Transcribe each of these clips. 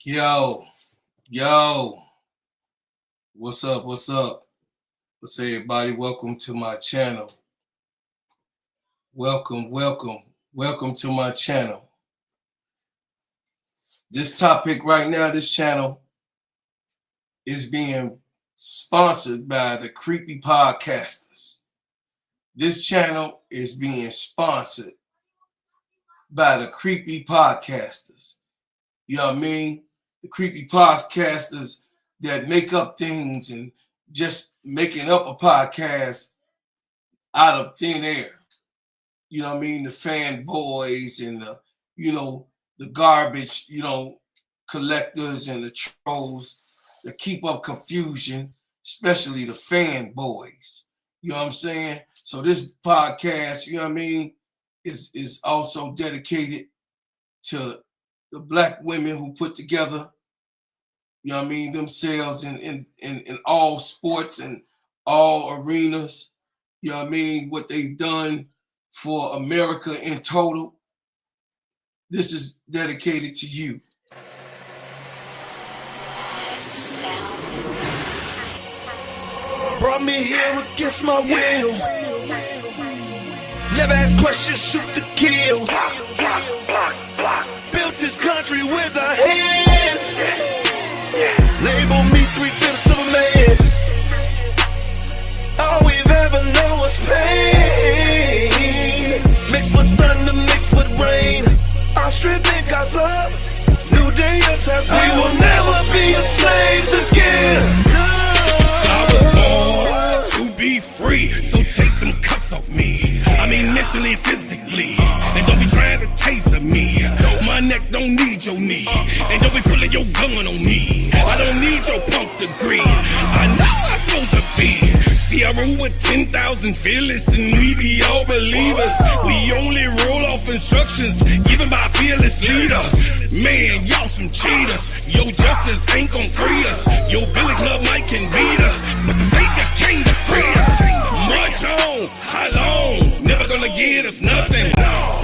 Yo, yo, what's up? What's up? What's everybody? Welcome to my channel. Welcome to my channel. This topic right now, this channel is being sponsored by the Creepy Podcasters. This channel is being sponsored by the Creepy Podcasters. You know what I mean? The Creepy Podcasters that make up things and just making up a podcast out of thin air. You know what I mean? The fanboys and the garbage, collectors and the trolls that keep up confusion, especially the fanboys. You know what I'm saying? So this podcast, you know what I mean, is also dedicated to the black women who put together, you know what I mean, themselves in all sports and all arenas, you know what I mean, what they've done for America in total. This is dedicated to you. Brought me here against my will. Never ask questions, shoot to kill. Built this country with our hands. Label me 3/5 of a man. All we've ever known was pain. Mixed with thunder, mixed with rain. Our strength in God's love. New day, your time. We will never be slaves again. I was born to be free, so take them cuffs off me. I mean mentally and physically. And don't be trying to taser me. My neck don't need your knee. And don't be pulling your gun on me. I don't need your punk degree. I know I'm supposed to be. See, I roll with 10,000 fearless, and we be all believers. We only roll off instructions given by a fearless leader. Man, y'all some cheaters. Your justice ain't gon' free us. Your Billy Club might can beat us, but the Savior came to free us. March on, how long? Never gonna get us nothing.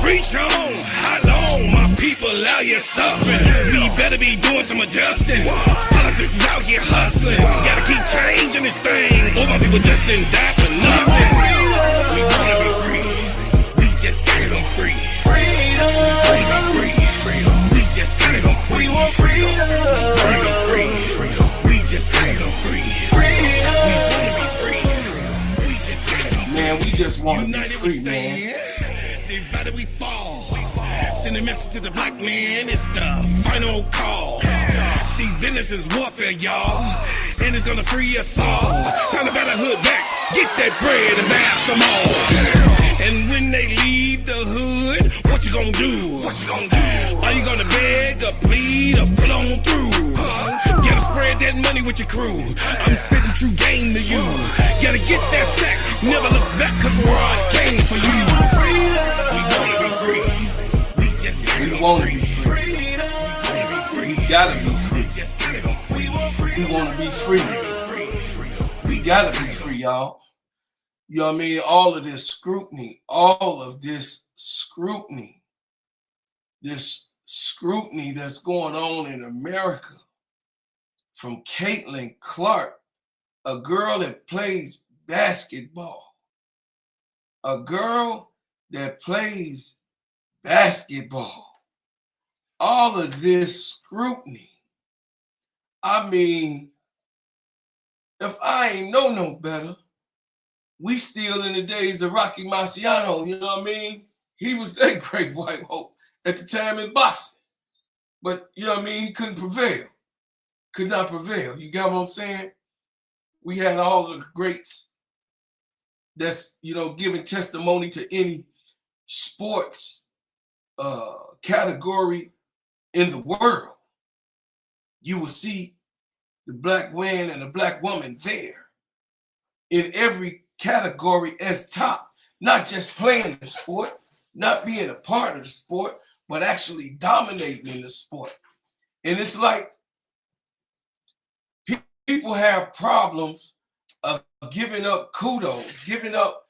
Preach on, how long? My people out here suffering. We better be doing some adjusting. Politics is out here hustling. Gotta keep changing this thing. All my people just didn't die for nothing. We wanna be free. We just gotta be free. Freedom. We just gotta go free. We want freedom. We just gotta go free. Freedom. Man, we just want to be United we free, man. stand, divided we fall. Send a message to the black man, it's the final call. See, business is warfare, y'all, and it's gonna free us all. Time to bat a hood back, get that bread and buy some more. And when they leave the hood, what you gonna do? Are you gonna beg or plead or pull on through? Gotta spread that money with your crew. I'm spitting true game to you. Gotta get that sack, never look back, cause we're all came for you. We wanna be free. We just gotta We go want to free. be free. We gotta be free. Just gotta go free. We want to be free. We gotta be free, y'all. You know what I mean? All of this scrutiny that's going on in America from Caitlin Clark, a girl that plays basketball. A girl that plays basketball. All of this scrutiny. I mean, if I ain't know no better, we still in the days of Rocky Marciano, you know what I mean? He was that great white hope at the time in boxing. But, you know what I mean, he couldn't prevail. Could not prevail. You got what I'm saying? We had all the greats that's, giving testimony to any sports category in the world. You will see the black man and the black woman there in every category as top, not just playing the sport, not being a part of the sport, but actually dominating in the sport. And it's like people have problems of giving up kudos, giving up,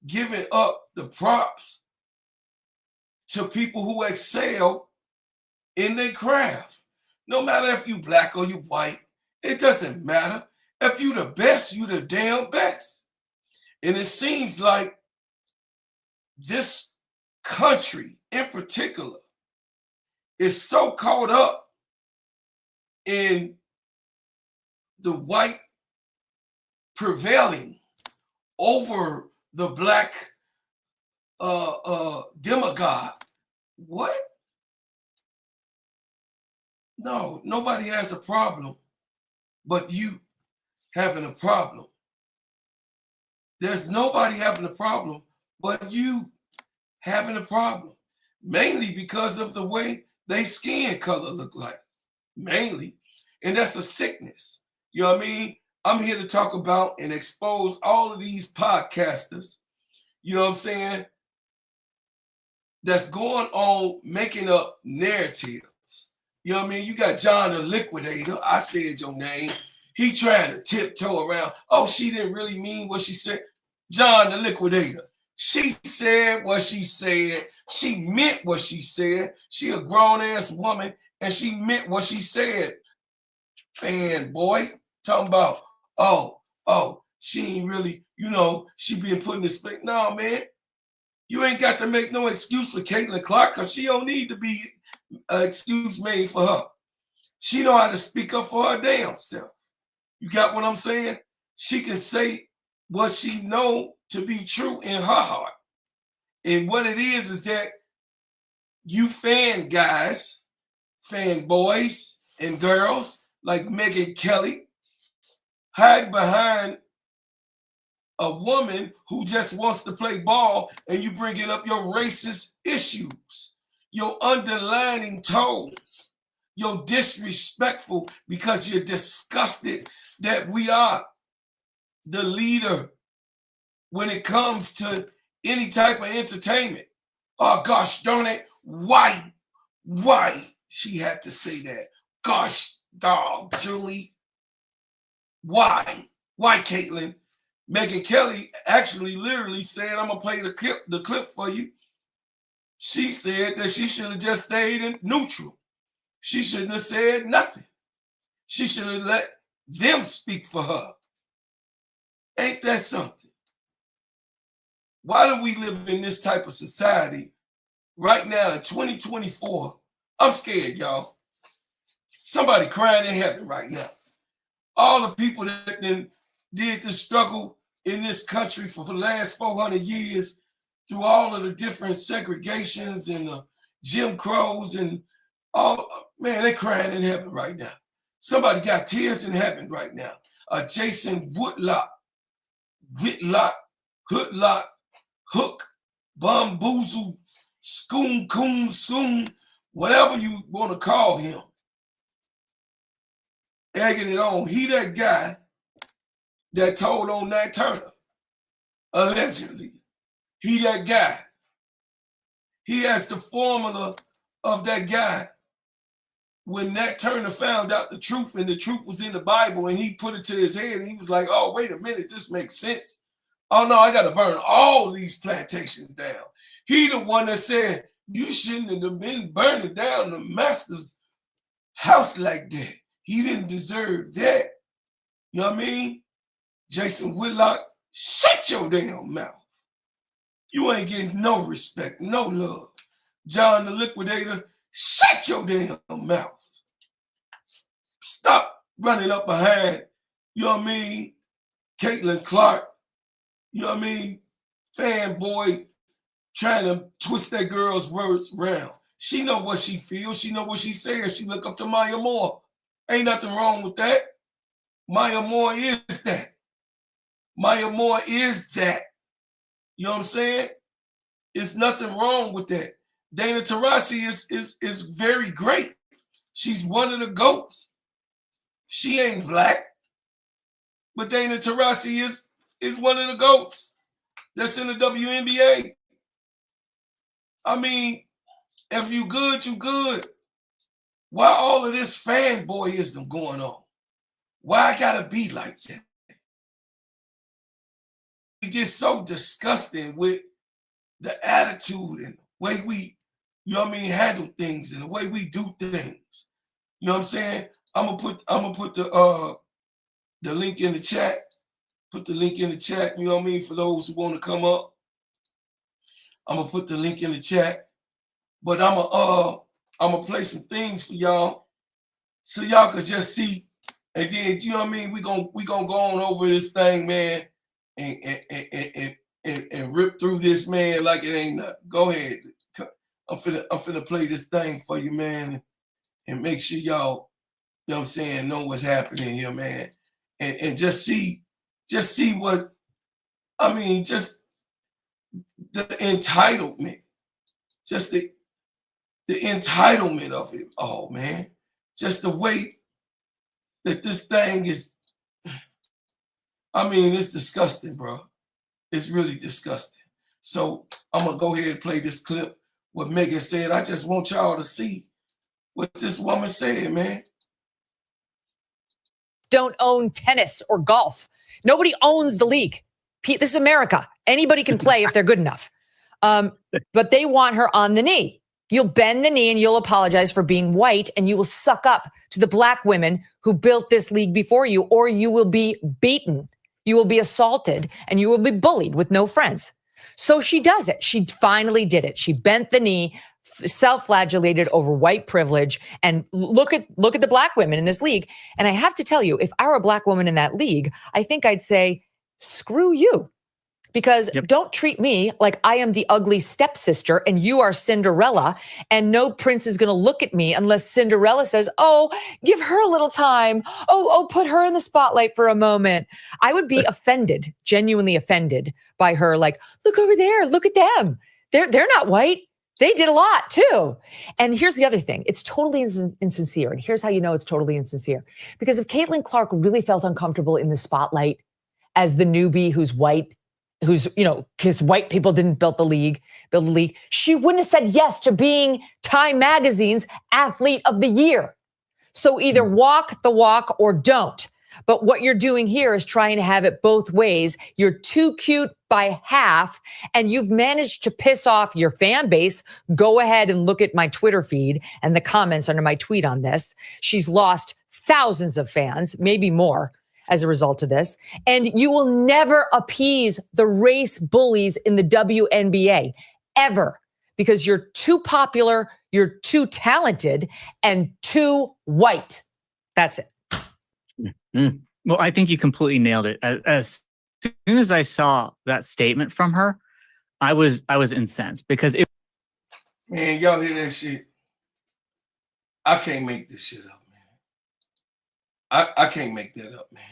giving up the props to people who excel in their craft. No matter if you black or you white, it doesn't matter. If you the best, you the damn best. And it seems like this country in particular is so caught up in the white prevailing over the black demagogue. What? No, nobody has a problem but you having a problem. There's nobody having a problem but you having a problem. Mainly because of the way they skin color look like. Mainly. And that's a sickness. You know what I mean? I'm here to talk about and expose all of these podcasters, you know what I'm saying, that's going on making up narratives. You know what I mean? You got John the Liquidator. I said your name. He trying to tiptoe around. Oh, she didn't really mean what she said. John the Liquidator. She said what she said. She meant what she said. She a grown-ass woman, and she meant what she said. Fanboy. Talking about, she ain't really, she been put in this space. No, man. You ain't got to make no excuse for Caitlyn Clark because she don't need to be an excuse made for her. She know how to speak up for her damn self. You got what I'm saying? She can say what she know to be true in her heart. And what it is that you fan guys, fan boys and girls like Megyn Kelly hide behind a woman who just wants to play ball, and you bringing up your racist issues, your underlining tones, your disrespectful because you're disgusted that we are the leader when it comes to any type of entertainment. Oh, gosh darn it. Why she had to say that? Gosh, dog, Julie. Why, Caitlyn? Megyn Kelly actually literally said, I'm going to play the clip for you. She said that she should have just stayed in neutral. She shouldn't have said nothing. She should have let them speak for her. Ain't that something? Why do we live in this type of society right now in 2024? I'm scared, y'all. Somebody crying in heaven right now. All the people that did the struggle in this country for the last 400 years through all of the different segregations and Jim Crows and all, man, they crying in heaven right now. Somebody got tears in heaven right now. Jason Whitlock, Hoodlock, Hook, Bamboozle, Schoon, Coon, Soon, whatever you want to call him. Egging it on. He that guy that told on Nat Turner, allegedly. He that guy. He has the formula of that guy. When Nat Turner found out the truth, and the truth was in the Bible, and he put it to his head, and he was like, oh, wait a minute, this makes sense. Oh, no, I got to burn all these plantations down. He the one that said, you shouldn't have been burning down the master's house like that. He didn't deserve that. You know what I mean? Jason Whitlock, shut your damn mouth. You ain't getting no respect, no love. John the Liquidator, shut your damn mouth. Stop running up behind, you know what I mean, Caitlyn Clark, you know what I mean, fanboy, trying to twist that girl's words around. She know what she feels. She know what she says. She look up to Maya Moore. Ain't nothing wrong with that. Maya Moore is that. Maya Moore is that. You know what I'm saying? It's nothing wrong with that. Dana Taurasi is very great. She's one of the GOATs. She ain't black, but Dana Taurasi is one of the GOATs that's in the WNBA. I mean, if you good, you good. Why all of this fanboyism going on? Why I gotta be like that? We get so disgusting with the attitude and the way we, you know what I mean, handle things and the way we do things. You know what I'm saying? I'm gonna put the link in the chat. Put the link in the chat, you know what I mean, for those who want to come up. I'm gonna put the link in the chat. But I'm gonna play some things for y'all so y'all could just see. And then, you know what I mean, we gonna go on over this thing, man, and rip through this, man, like it ain't nothing. Go ahead. I'm finna play this thing for you, man, and make sure y'all, you know what I'm saying, know what's happening here, man. And just see what, I mean, just the entitlement, just the entitlement of it all, man. Just the way that this thing is, I mean, it's disgusting, bro. It's really disgusting. So I'm gonna go ahead and play this clip. What Megan said. I just want y'all to see what this woman said, man. Don't own tennis or golf. Nobody owns the league. This is America. Anybody can play if they're good enough. But they want her on the knee. You'll bend the knee and you'll apologize for being white, and you will suck up to the black women who built this league before you, or you will be beaten. You will be assaulted and you will be bullied with no friends. So she does it. She finally did it. She bent the knee, self-flagellated over white privilege, and look at the black women in this league. And I have to tell you, if I were a black woman in that league, I think I'd say, screw you. Because don't treat me like I am the ugly stepsister and you are Cinderella, and no prince is going to look at me unless Cinderella says, oh, give her a little time. Oh, put her in the spotlight for a moment. I would be offended, genuinely offended by her. Like, look over there. Look at them. They're not white. They did a lot too. And here's the other thing. It's totally insincere. And here's how you know it's totally insincere. Because if Caitlin Clark really felt uncomfortable in the spotlight as the newbie who's white, because white people didn't build the league, she wouldn't have said yes to being Time Magazine's Athlete of the Year. So either walk the walk or don't. But what you're doing here is trying to have it both ways. You're too cute by half, and you've managed to piss off your fan base. Go ahead and look at my Twitter feed and the comments under my tweet on this. She's lost thousands of fans, maybe more, as a result of this. And you will never appease the race bullies in the WNBA, ever, because you're too popular, you're too talented, and too white. That's it. Well, I think you completely nailed it. As soon as I saw that statement from her, I was incensed because it. Man, y'all hear that shit? I can't make this shit up, man. I can't make that up, man.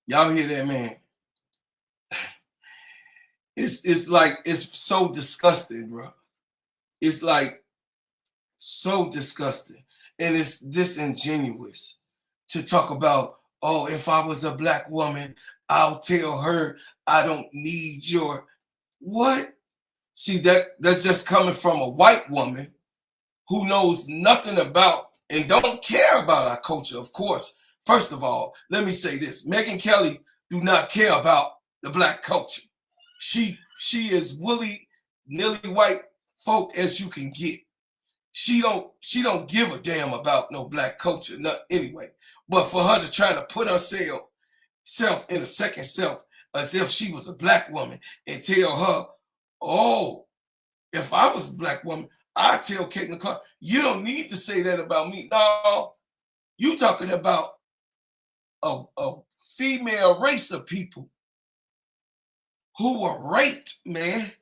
Y'all hear that, man? It's like, it's so disgusting, bro. It's like so disgusting, and it's disingenuous to talk about, oh, if I was a black woman, I'll tell her I don't need your what? See, that's just coming from a white woman who knows nothing about and don't care about our culture, of course. First of all, let me say this. Megyn Kelly do not care about the black culture. She is willy-nilly white folk as you can get. She don't give a damn about no black culture, anyway. But for her to try to put herself in a second self as if she was a black woman and tell her, oh, if I was a black woman, I'd tell Caitlin Clark, you don't need to say that about me. No, you talking about a female race of people who were raped, man.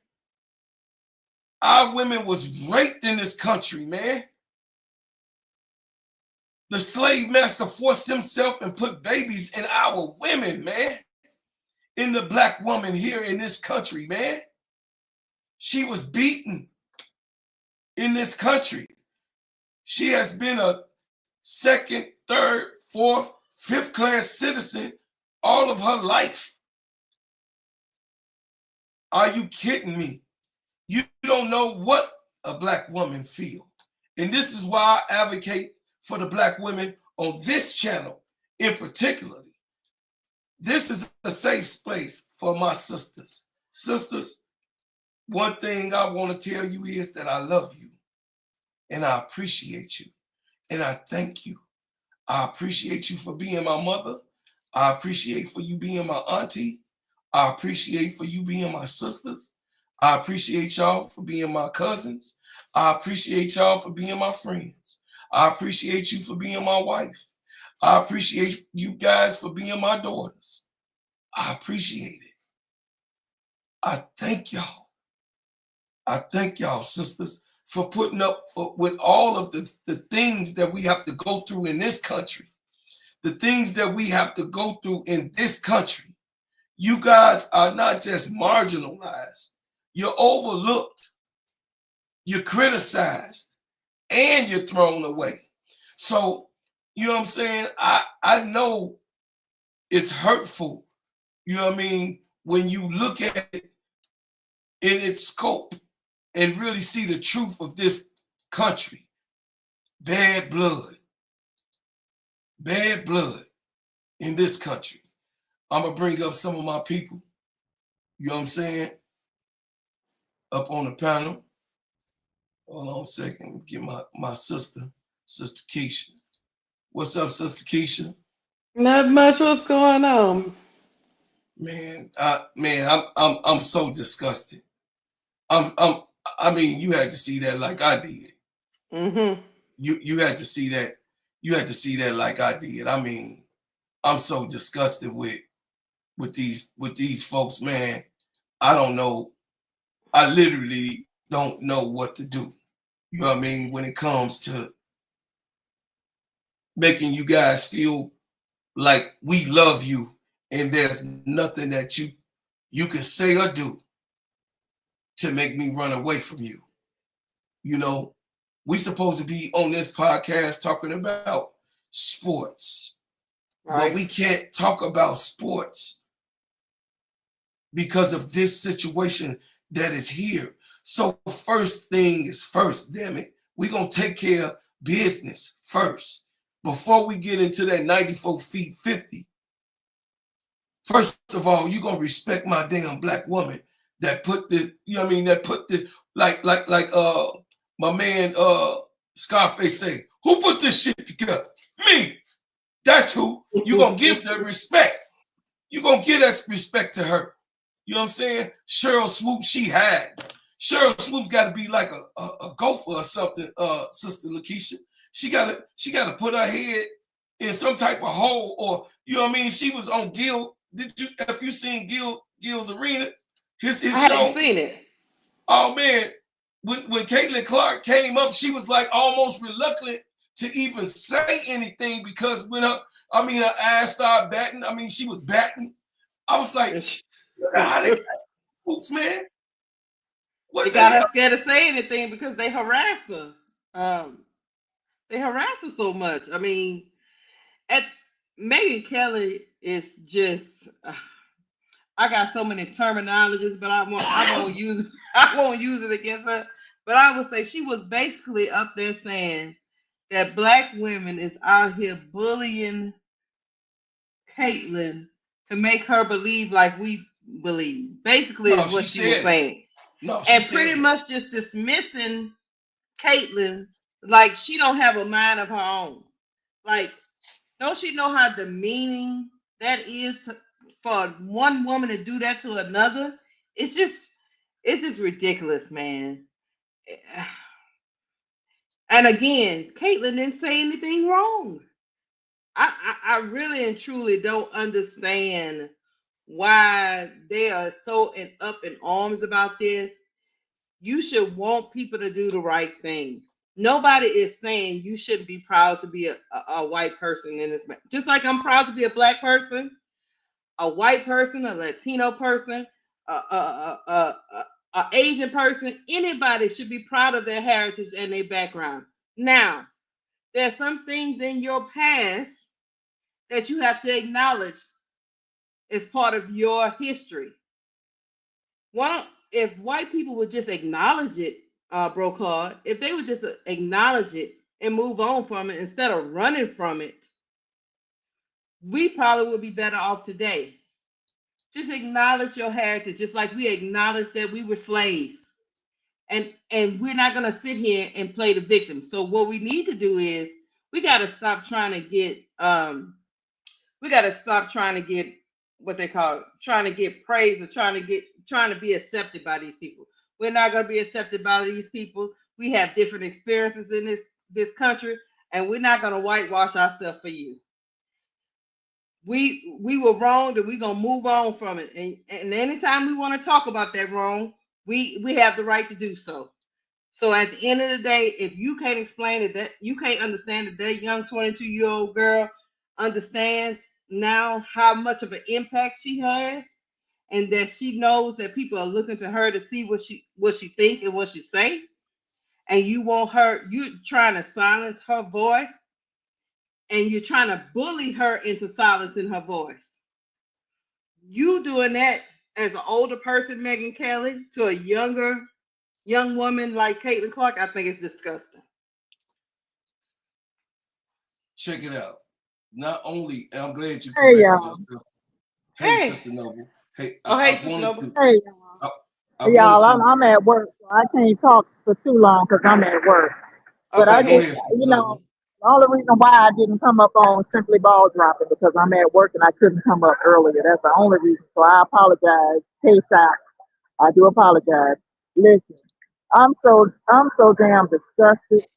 Our women was raped in this country, man. The slave master forced himself and put babies in our women, man. In the black woman here in this country, man. She was beaten in this country. She has been a second, third, fourth, fifth class citizen all of her life. Are you kidding me? You don't know what a black woman feels. And this is why I advocate for the black women on this channel in particular. This is a safe place for my sisters. Sisters, one thing I want to tell you is that I love you and I appreciate you and I thank you I appreciate you for being my mother. I appreciate for you being my auntie. I appreciate for you being my sisters. I appreciate y'all for being my cousins. I appreciate y'all for being my friends. I appreciate you for being my wife. I appreciate you guys for being my daughters. I appreciate it. I thank y'all. I thank y'all, sisters, for putting up with all of the things that we have to go through in this country. The things that we have to go through in this country. You guys are not just marginalized. You're overlooked. You're criticized. And you're thrown away. So, you know what I'm saying? I know it's hurtful, you know what I mean, when you look at it in its scope and really see the truth of this country. Bad blood in this country. I'm going to bring up some of my people, you know what I'm saying, up on the panel. Hold on a second, get my sister Keisha. What's up, Sister Keisha? Not much. What's going on? Man, I'm so disgusted. I mean, you had to see that like I did. Mm-hmm. You had to see that. You had to see that like I did. I mean, I'm so disgusted with these folks, man. I don't know. I literally don't know what to do. You know what I mean? When it comes to making you guys feel like we love you and there's nothing that you can say or do to make me run away from you. You know, we supposed to be on this podcast talking about sports, but we can't talk about sports because of this situation that is here. So first thing is first, damn it. We're going to take care of business first before we get into that 94 feet 50. First of all, you're going to respect my damn black woman that put this, you know what I mean, that put this, like my man Scarface say, who put this shit together? Me. That's who. You're going to give the respect. You're going to give that respect to her. You know what I'm saying? Cheryl Swoop, she had. Cheryl Swoop's got to be like a gopher or something, Sister Lakeisha. She gotta put her head in some type of hole, or you know what I mean? She was on Gil. Have you seen Gil's Arena? His show? I haven't seen it. Oh man, when Caitlin Clark came up, she was like almost reluctant to even say anything because when her ass started batting. I mean, she was batting. I was like, how they got folks, man? They got her scared to say anything because they harass her. They harass her so much. I mean, Megyn Kelly is just. I got so many terminologies, but I won't use it against her. But I would say she was basically up there saying that black women is out here bullying Caitlyn to make her believe like we believe. Basically, is what she was saying. And pretty much just dismissing Caitlyn like she don't have a mind of her own. Like, don't she know how demeaning that is for one woman to do that to another? It's just ridiculous, man. And again, Caitlyn didn't say anything wrong. I really and truly don't understand why they are so up in arms about this. You should want people to do the right thing. Nobody is saying you shouldn't be proud to be a white person in this. Just like I'm proud to be a black person, a white person, a Latino person, a Asian person. Anybody should be proud of their heritage and their background. Now, there are some things in your past that you have to acknowledge as part of your history. If white people would just acknowledge it, Brocard, if they would just acknowledge it and move on from it instead of running from it, we probably would be better off today. Just acknowledge your heritage, just like we acknowledge that we were slaves. And we're not going to sit here and play the victim. So what we need to do is we got to stop trying to get we got to stop trying to get what they call trying to get praise or trying to be accepted by these people. We're not going to be accepted by these people. We have different experiences in this country, and we're not going to whitewash ourselves for you. We were wrong, and we're going to move on from it. And anytime we want to talk about that wrong, we have the right to do so. So at the end of the day, if you can't explain it, that you can't understand that young 22-year-old girl understands now how much of an impact she has, and that she knows that people are looking to her to see what she think and what she say, and you're trying to silence her voice, and you're trying to bully her into silencing her voice. You doing that as an older person, Megan Kelly, to a young woman like Caitlin Clark, I think it's disgusting. Check it out. Not only, and I'm glad you Hey, corrected y'all. yourself. Hey, Hey. Sister Noble. Hey, Hey, I Sister wanted Noble. to. Hey, I y'all, wanted to. I'm at work, so I can't talk for too long because I'm at work. But Okay, I go just, ahead, Sister you know, Noble. the only reason why I didn't come up on Simply Ball Dropping because I'm at work and I couldn't come up earlier. That's the only reason. So I apologize. Peace out. I do apologize. Listen, I'm so damn disgusted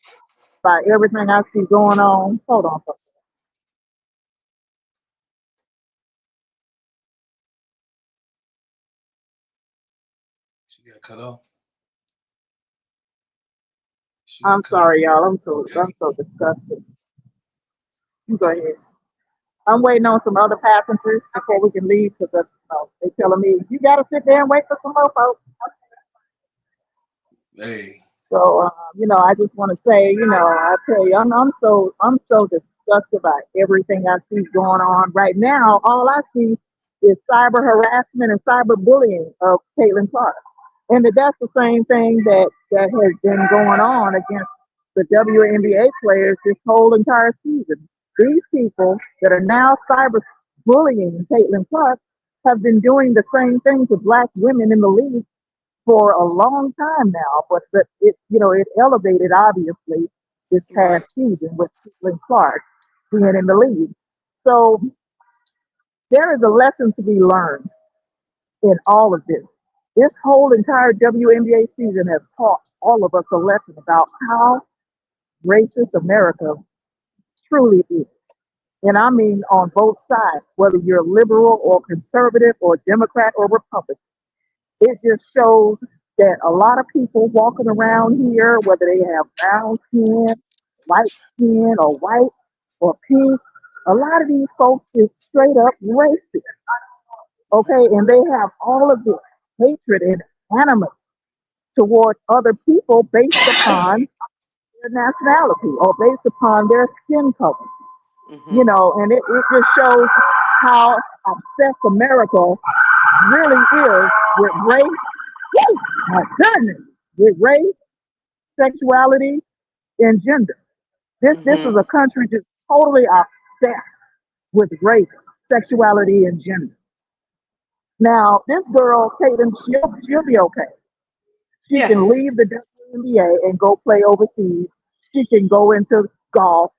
by everything I see going on. Hold on. She got cut off. She I'm got cut off. sorry, y'all. Okay. I'm so disgusted. You go ahead. I'm waiting on some other passengers before we can leave because they're telling me you got to sit there and wait for some more folks. Hey. So I just want to say, I tell you, I'm so disgusted by everything I see going on right now. All I see is cyber harassment and cyber bullying of Caitlin Clark, and that's the same thing that has been going on against the WNBA players this whole entire season. These people that are now cyber bullying Caitlin Clark have been doing the same thing to black women in the league for a long time now, but it elevated obviously this Right. past season with Caitlin Clark being in the league. So there is a lesson to be learned in all of this. This whole entire WNBA season has taught all of us a lesson about how racist America truly is. And I mean on both sides, whether you're liberal or conservative or Democrat or Republican. It just shows that a lot of people walking around here, whether they have brown skin, light skin, or white or pink, a lot of these folks is straight up racist. Okay, and they have all of this hatred and animus towards other people based upon their nationality or based upon their skin color. And it just shows how obsessed America really is with race. Woo! My goodness, with race, sexuality, and gender. This is a country just totally obsessed with race, sexuality, and gender. Now, this girl, Caitlin, she'll be okay. She Yeah. can leave the WNBA and go play overseas. She can go into golf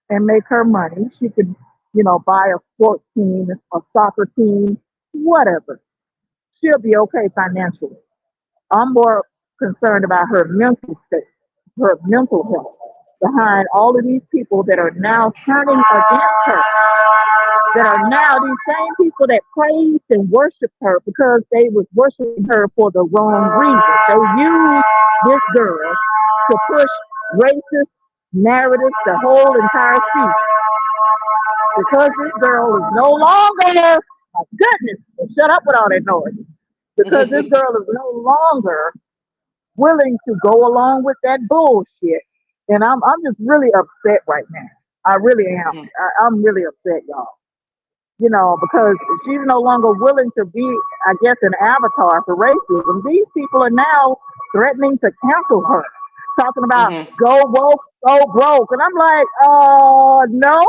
and make her money. She can, buy a sports team, a soccer team, whatever. She'll be okay financially. I'm more concerned about her mental state, her mental health, behind all of these people that are now turning against her, that are now these same people that praised and worshiped her because they was worshiping her for the wrong reason. They used this girl to push racist narratives the whole entire season. Because this girl is no longer, my goodness, shut up with all that noise. Because this girl is no longer willing to go along with that bullshit. And I'm just really upset right now. I really am. I'm really upset, y'all. Because she's no longer willing to be, I guess, an avatar for racism. These people are now threatening to cancel her, talking about go woke, go broke. And I'm like, no,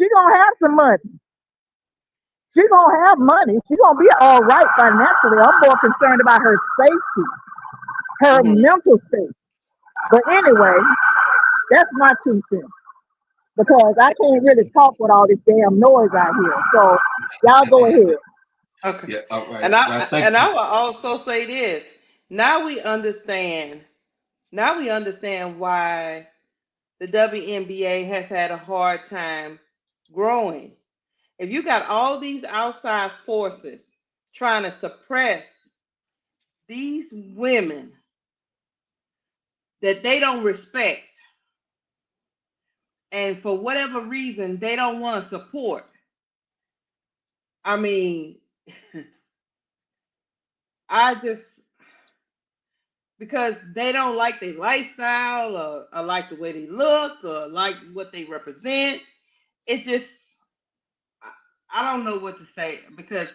she gonna have some money. She gonna have money. She gonna be all right financially. I'm more concerned about her safety, her mental state. But anyway, that's my 2 cents. because I can't really talk with all this damn noise out here. So y'all go Yeah, ahead. Okay. yeah, all right. And Well, I thank and I you. will also say this. Now we understand. Now we understand why the WNBA has had a hard time growing. If you got all these outside forces trying to suppress these women that they don't respect, and for whatever reason they don't want to support, I mean, I just, because they don't like their lifestyle or like the way they look or like what they represent, it just, I don't know what to say, because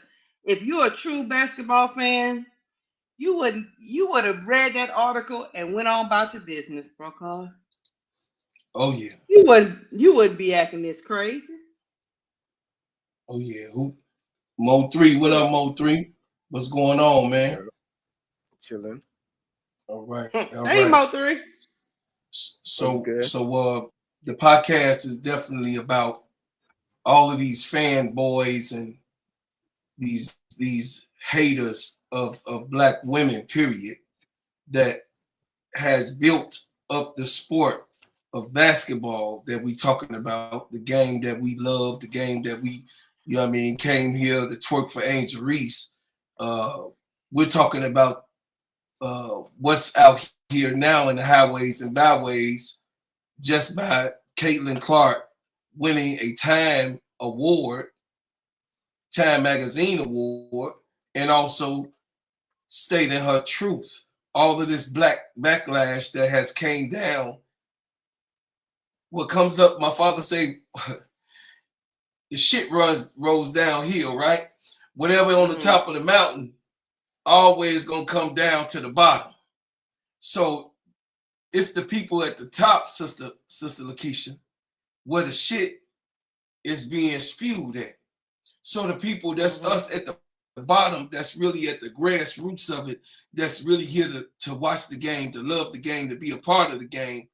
if you're a true basketball fan, you would have read that article and went on about your business, Brokaw. Oh yeah, You wouldn't be acting this crazy. oh yeah. Who? Mo3, what up, Mo3? What's going on, man? Chilling. All right, all Hey, right. Mo3. What's So, good? the podcast is definitely about all of these fanboys and these haters of black women, period, that has built up the sport of basketball that we talking about, the game that we love, the game that we, you know what I mean, came here to twerk for Angel Reese. We're talking about what's out here now in the highways and byways just by Caitlin Clark winning a Time Award, Time Magazine Award, and also stating her truth. All of this black backlash that has came down. What comes up, my father say, the shit rolls downhill, right? Whatever on the top of the mountain, always gonna come down to the bottom. So it's the people at the top, sister Lakeisha, where the shit is being spewed at. So the people that's us at the bottom, that's really at the grassroots of it, that's really here to watch the game, to love the game, to be a part of the game.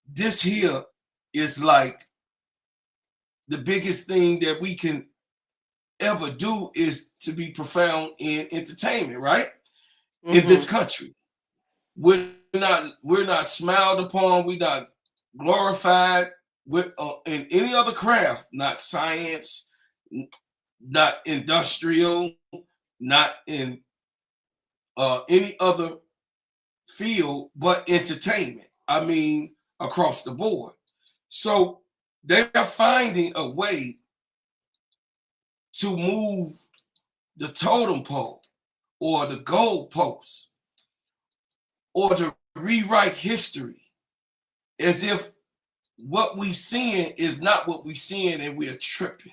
This here is like the biggest thing that we can ever do is to be profound in entertainment, right? In this country. We're not smiled upon, we're not glorified with in any other craft, not science, not industrial, not in any other field but entertainment. I mean, across the board. So they're finding a way to move the totem pole or the goalposts or to rewrite history as if what we seeing is not what we seeing and we're tripping.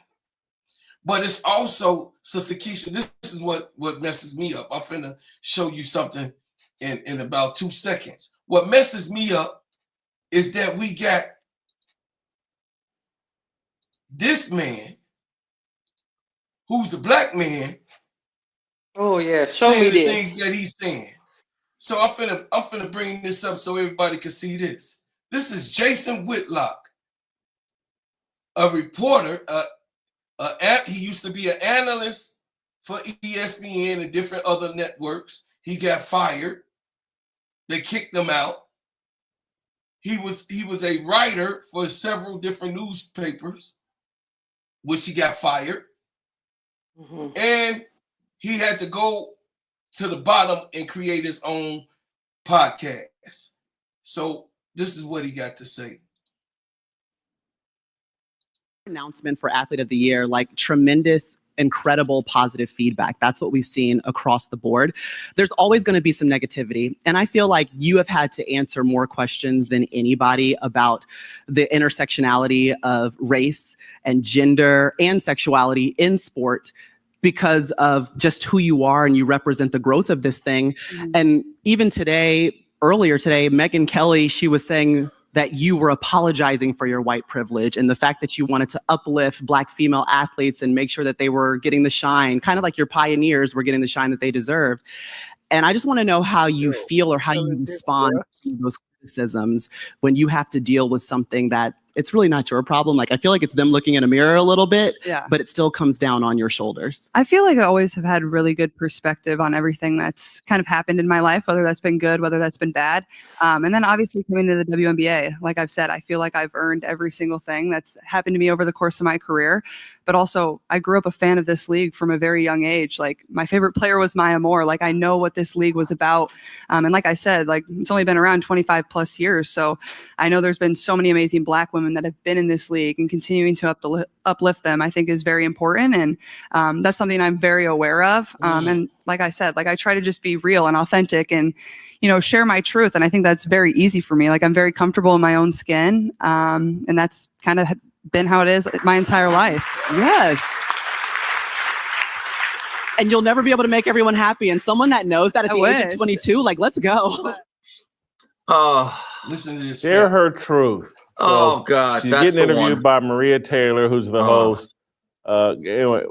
But it's also, Sister Keisha, this is what messes me up. I'm finna show you something in about 2 seconds. What messes me up is that we got this man who's a black man. Oh yeah, show me saying the this. things that he's saying. So I'm finna bring this up so everybody can see this. This is Jason Whitlock, a reporter. He used to be an analyst for ESPN and different other networks. He got fired. They kicked him out. He was a writer for several different newspapers, which he got fired. And he had to go to the bottom and create his own podcast. So this is what he got to say. Announcement for Athlete of the Year, like tremendous, incredible positive feedback. That's what we've seen across the board. There's always going to be some negativity. And I feel like you have had to answer more questions than anybody about the intersectionality of race and gender and sexuality in sport, because of just who you are and you represent the growth of this thing. And even earlier today, Megyn Kelly, she was saying that you were apologizing for your white privilege and the fact that you wanted to uplift Black female athletes and make sure that they were getting the shine, kind of like your pioneers were getting the shine that they deserved. And I just want to know how you feel or how you respond to those criticisms when you have to deal with something that it's really not your problem. Like, I feel like it's them looking in a mirror a little bit, Yeah. but it still comes down on your shoulders. I feel like I always have had really good perspective on everything that's kind of happened in my life, whether that's been good, whether that's been bad. And then obviously coming to the WNBA, like I've said, I feel like I've earned every single thing that's happened to me over the course of my career. But also, I grew up a fan of this league from a very young age. Like, my favorite player was Maya Moore. Like, I know what this league was about. And like I said, like, it's only been around 25 plus years. So I know there's been so many amazing Black women that have been in this league, and continuing to uplift them, I think, is very important. And that's something I'm very aware of. And like I said, like, I try to just be real and authentic and, you know, share my truth. And I think that's very easy for me. Like, I'm very comfortable in my own skin. And that's kind of been how it is my entire life. Yes. And you'll never be able to make everyone happy. And someone that knows that at the age of 22, like, let's go. Listen to this. Share her truth. So Oh God, she's that's getting the interviewed one. by Maria Taylor, who's the host. Anyway,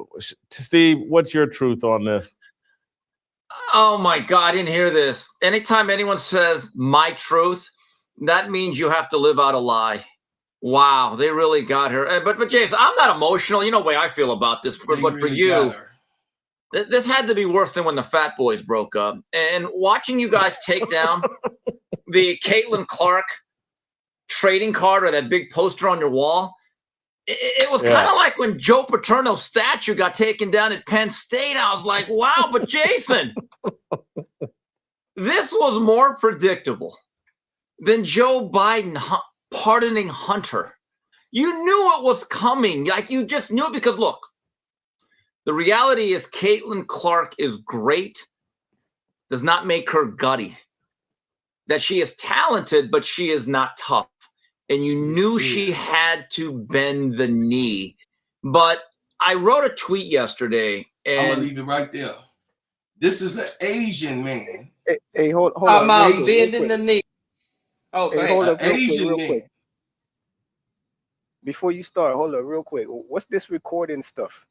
Steve, what's your truth on this? Oh my God, I didn't hear this. Anytime anyone says my truth, that means you have to live out a lie. Wow, they really got her. But Jason, I'm not emotional. You know the way I feel about this. But for really you, got her. this had to be worse than when the Fat Boys broke up. And watching you guys take down the Caitlyn Clark trading card or that big poster on your wall, it was kind of like when Joe Paterno's statue got taken down at Penn State. I was like, wow, but Jason, this was more predictable than Joe Biden pardoning Hunter. You knew it was coming. Like, you just knew it because, look, the reality is Caitlyn Clark is great, does not make her gutty. That she is talented, but she is not tough. And you knew she had to bend the knee. But I wrote a tweet yesterday, and I'm gonna leave it right there. This is an Asian man. Hey, hold I'm on. bending the knee. Oh, go Hey, ahead. hold up Asian real man. quick. Before you start, hold up real quick. What's this recording stuff?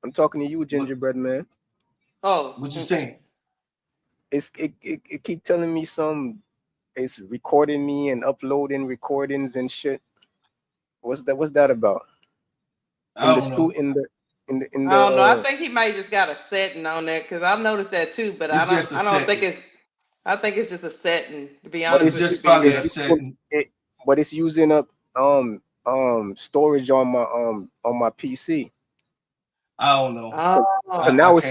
I'm talking to you, gingerbread man. Oh, What you saying? It keep telling me it's recording me and uploading recordings and shit. What's that about? I don't know. I don't know. I think he might just got a setting on there, because I noticed that too. But I don't think it's. I think it's just a setting. To be honest, it's just probably a setting. But it's using up storage on my PC. I don't know. Now it's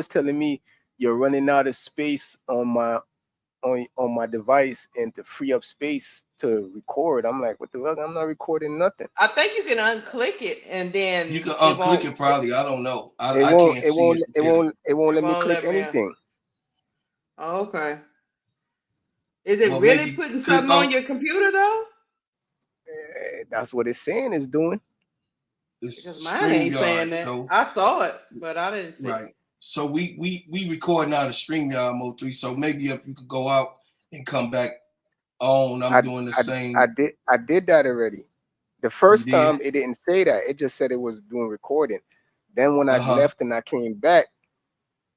telling me you're running out of space on my device, and to free up space to record. I'm like, what the fuck? I'm not recording nothing. I think you can unclick it and then you can unclick it probably. I don't know. I can't see it. It won't let me click anything. Oh, okay. Is it really putting something on your computer though? That's what it's saying it's doing. Because mine ain't saying that. So, I saw it, but I didn't see it. So we recording out of StreamYard Mode 3. So maybe if you could go out and come back on, I'm doing the same. I did that already. The first time it didn't say that. It just said it was doing recording. Then when I left and I came back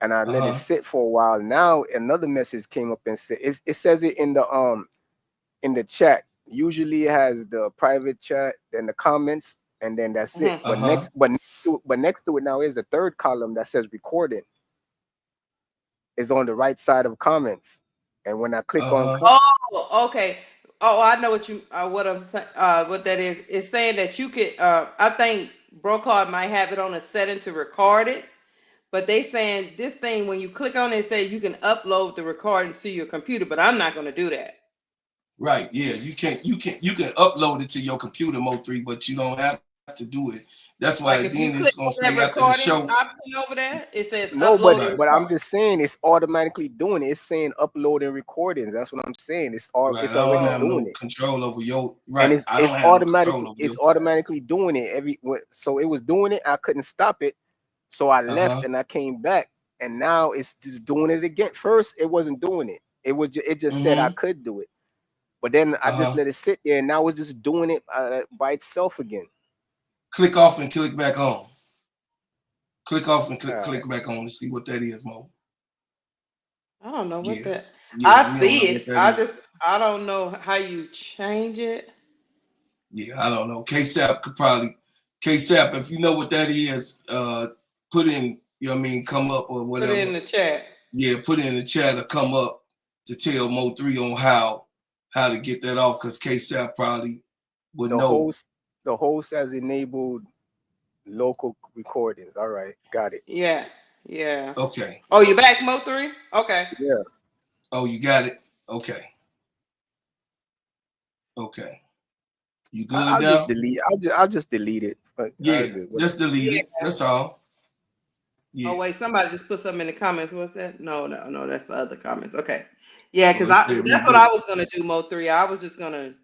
and I let it sit for a while, now another message came up and said it says it in the chat. Usually it has the private chat and the comments, and then that's it. But next to it now is a third column that says recording. It's on the right side of comments. And when I click on Oh, okay. Oh, I know what I'm saying. What that is. It's saying that you could I think Brocard might have it on a setting to record it. But they saying this thing, when you click on it, say you can upload the recording to your computer, but I'm not gonna do that. Right. Yeah, you can upload it to your computer, Mo3, but you don't have to do it. That's why Like then it's gonna say after the show. Option over there, it says no, but I'm just saying it's automatically doing it. It's saying uploading recordings. That's what I'm saying. It's already doing it. Control over your right. And it's automatically doing it so it was doing it. I couldn't stop it, so I left and I came back, and now it's just doing it again. First, it wasn't doing it. It just said I could do it, but then I just let it sit there, and now it's just doing it by itself again. Click off and click back on. Click off and click back on to see what that is, Mo. I don't know what that. Yeah, I we don't see know what it. that is. I don't know how you change it. Yeah, I don't know. KSAP could probably KSAP, if you know what that is, put in, you know what I mean, come up or Put whatever. it in the chat. Yeah, put it in the chat or come up to tell Mo3 on how to get that off, because KSAP probably would know. The host has enabled local recordings. All right, got it. Yeah. Yeah. Okay. Oh, you back, Mo3? Okay. Yeah. Oh, you got it? Okay. Okay. You good I'll just now? delete. I'll just delete it. But Yeah, just delete it. Yeah. That's all. Oh Yeah. wait, somebody just put something in the comments. What's that? No, that's the other comments. Okay. Yeah, Oh, because it said that's what I reboot. was gonna do, Mo3. I was just gonna,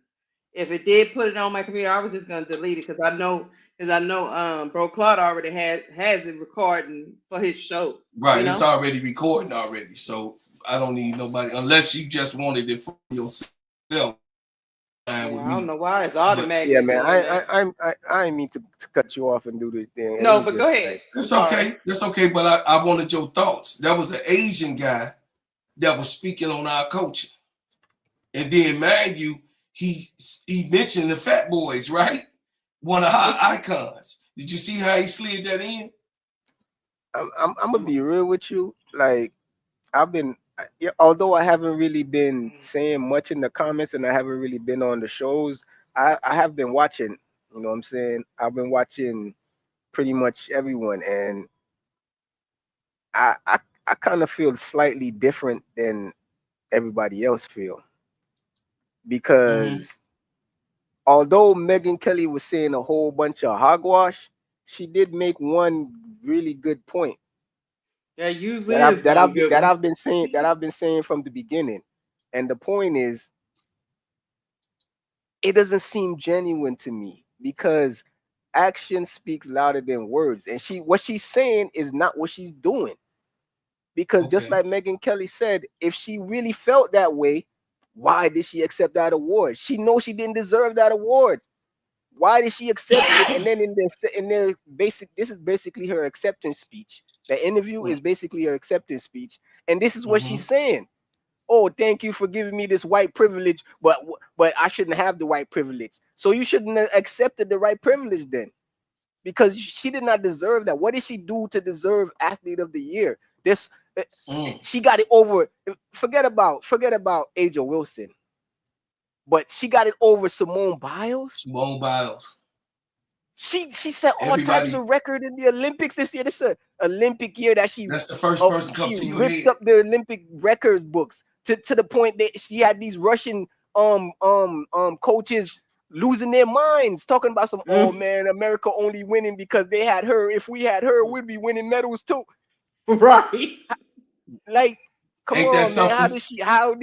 if it did put it on my computer, I was just gonna delete it because I know Bro Claude already has it recording for his show. Right, You it's know? already recording already. So I don't need nobody unless you just wanted it for yourself. Yeah, With I don't me. know why it's But Yeah, automatically man. doing that. I didn't mean to cut you off and do the thing. It No, was but just go ahead. like, I'm it's sorry. okay. That's okay. But I wanted your thoughts. That was an Asian guy that was speaking on our culture. And then, mind you, he mentioned the Fat Boys, right? One of our icons. Did you see how he slid that in? I'm gonna be real with you. Like, I've been, yeah, although I haven't really been saying much in the comments and I haven't really been on the shows, I have been watching. You know what I'm saying? I've been watching pretty much everyone, and I kind of feel slightly different than everybody else feel, because although Megan Kelly was saying a whole bunch of hogwash, she did make one really good point That usually is one good that one. I've been saying from the beginning. And the point is, it doesn't seem genuine to me, because action speaks louder than words, and what she's saying is not what she's doing. Because just Okay. like Megan Kelly said, if she really felt that way, why did she accept that award? She knows she didn't deserve that award. Why did she accept it? And then this is basically her acceptance speech. The interview is basically her acceptance speech, and this is what she's saying. Oh, thank you for giving me this white privilege, but I shouldn't have the white privilege. So you shouldn't have accepted the right privilege then, because she did not deserve that. What did she do to deserve Athlete of the Year? She got it over. Forget about Aja Wilson, but she got it over Simone Biles. Simone Biles. She set all types of record in the Olympics this year. This is an Olympic year that that's the first person come to your ripped head. up the Olympic records books to the point that she had these Russian coaches losing their minds, talking about some, oh man, America only winning because they had her. If we had her, we'd be winning medals too. Right. Like, come Ain't that on, man. something? How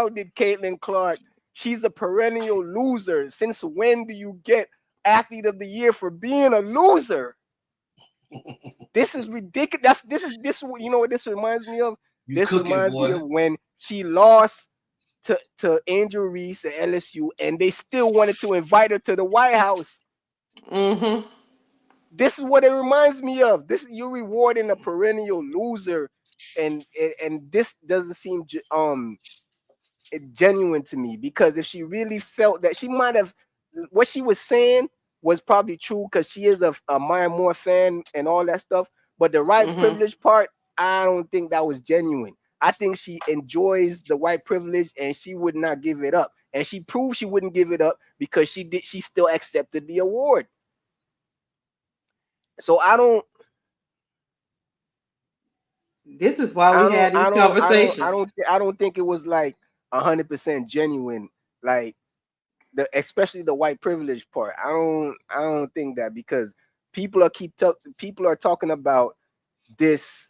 did Caitlin Clark? She's a perennial loser. Since when do you get Athlete of the Year for being a loser? This is ridiculous. This you know what this reminds me of? This reminds me of when she lost to Angel Reese at LSU, and they still wanted to invite her to the White House. This is what it reminds me of. This, you're rewarding a perennial loser, and this doesn't seem genuine to me, because if she really felt that, she might have, what she was saying was probably true, because she is a Maya Moore fan and all that stuff. But the white privilege part, I don't think that was genuine. I think she enjoys the white privilege and she would not give it up. And she proved she wouldn't give it up because she still accepted the award. So this is why we had these conversations. I don't think it was like 100% genuine, like especially the white privilege part. I don't think that, because people are talking about this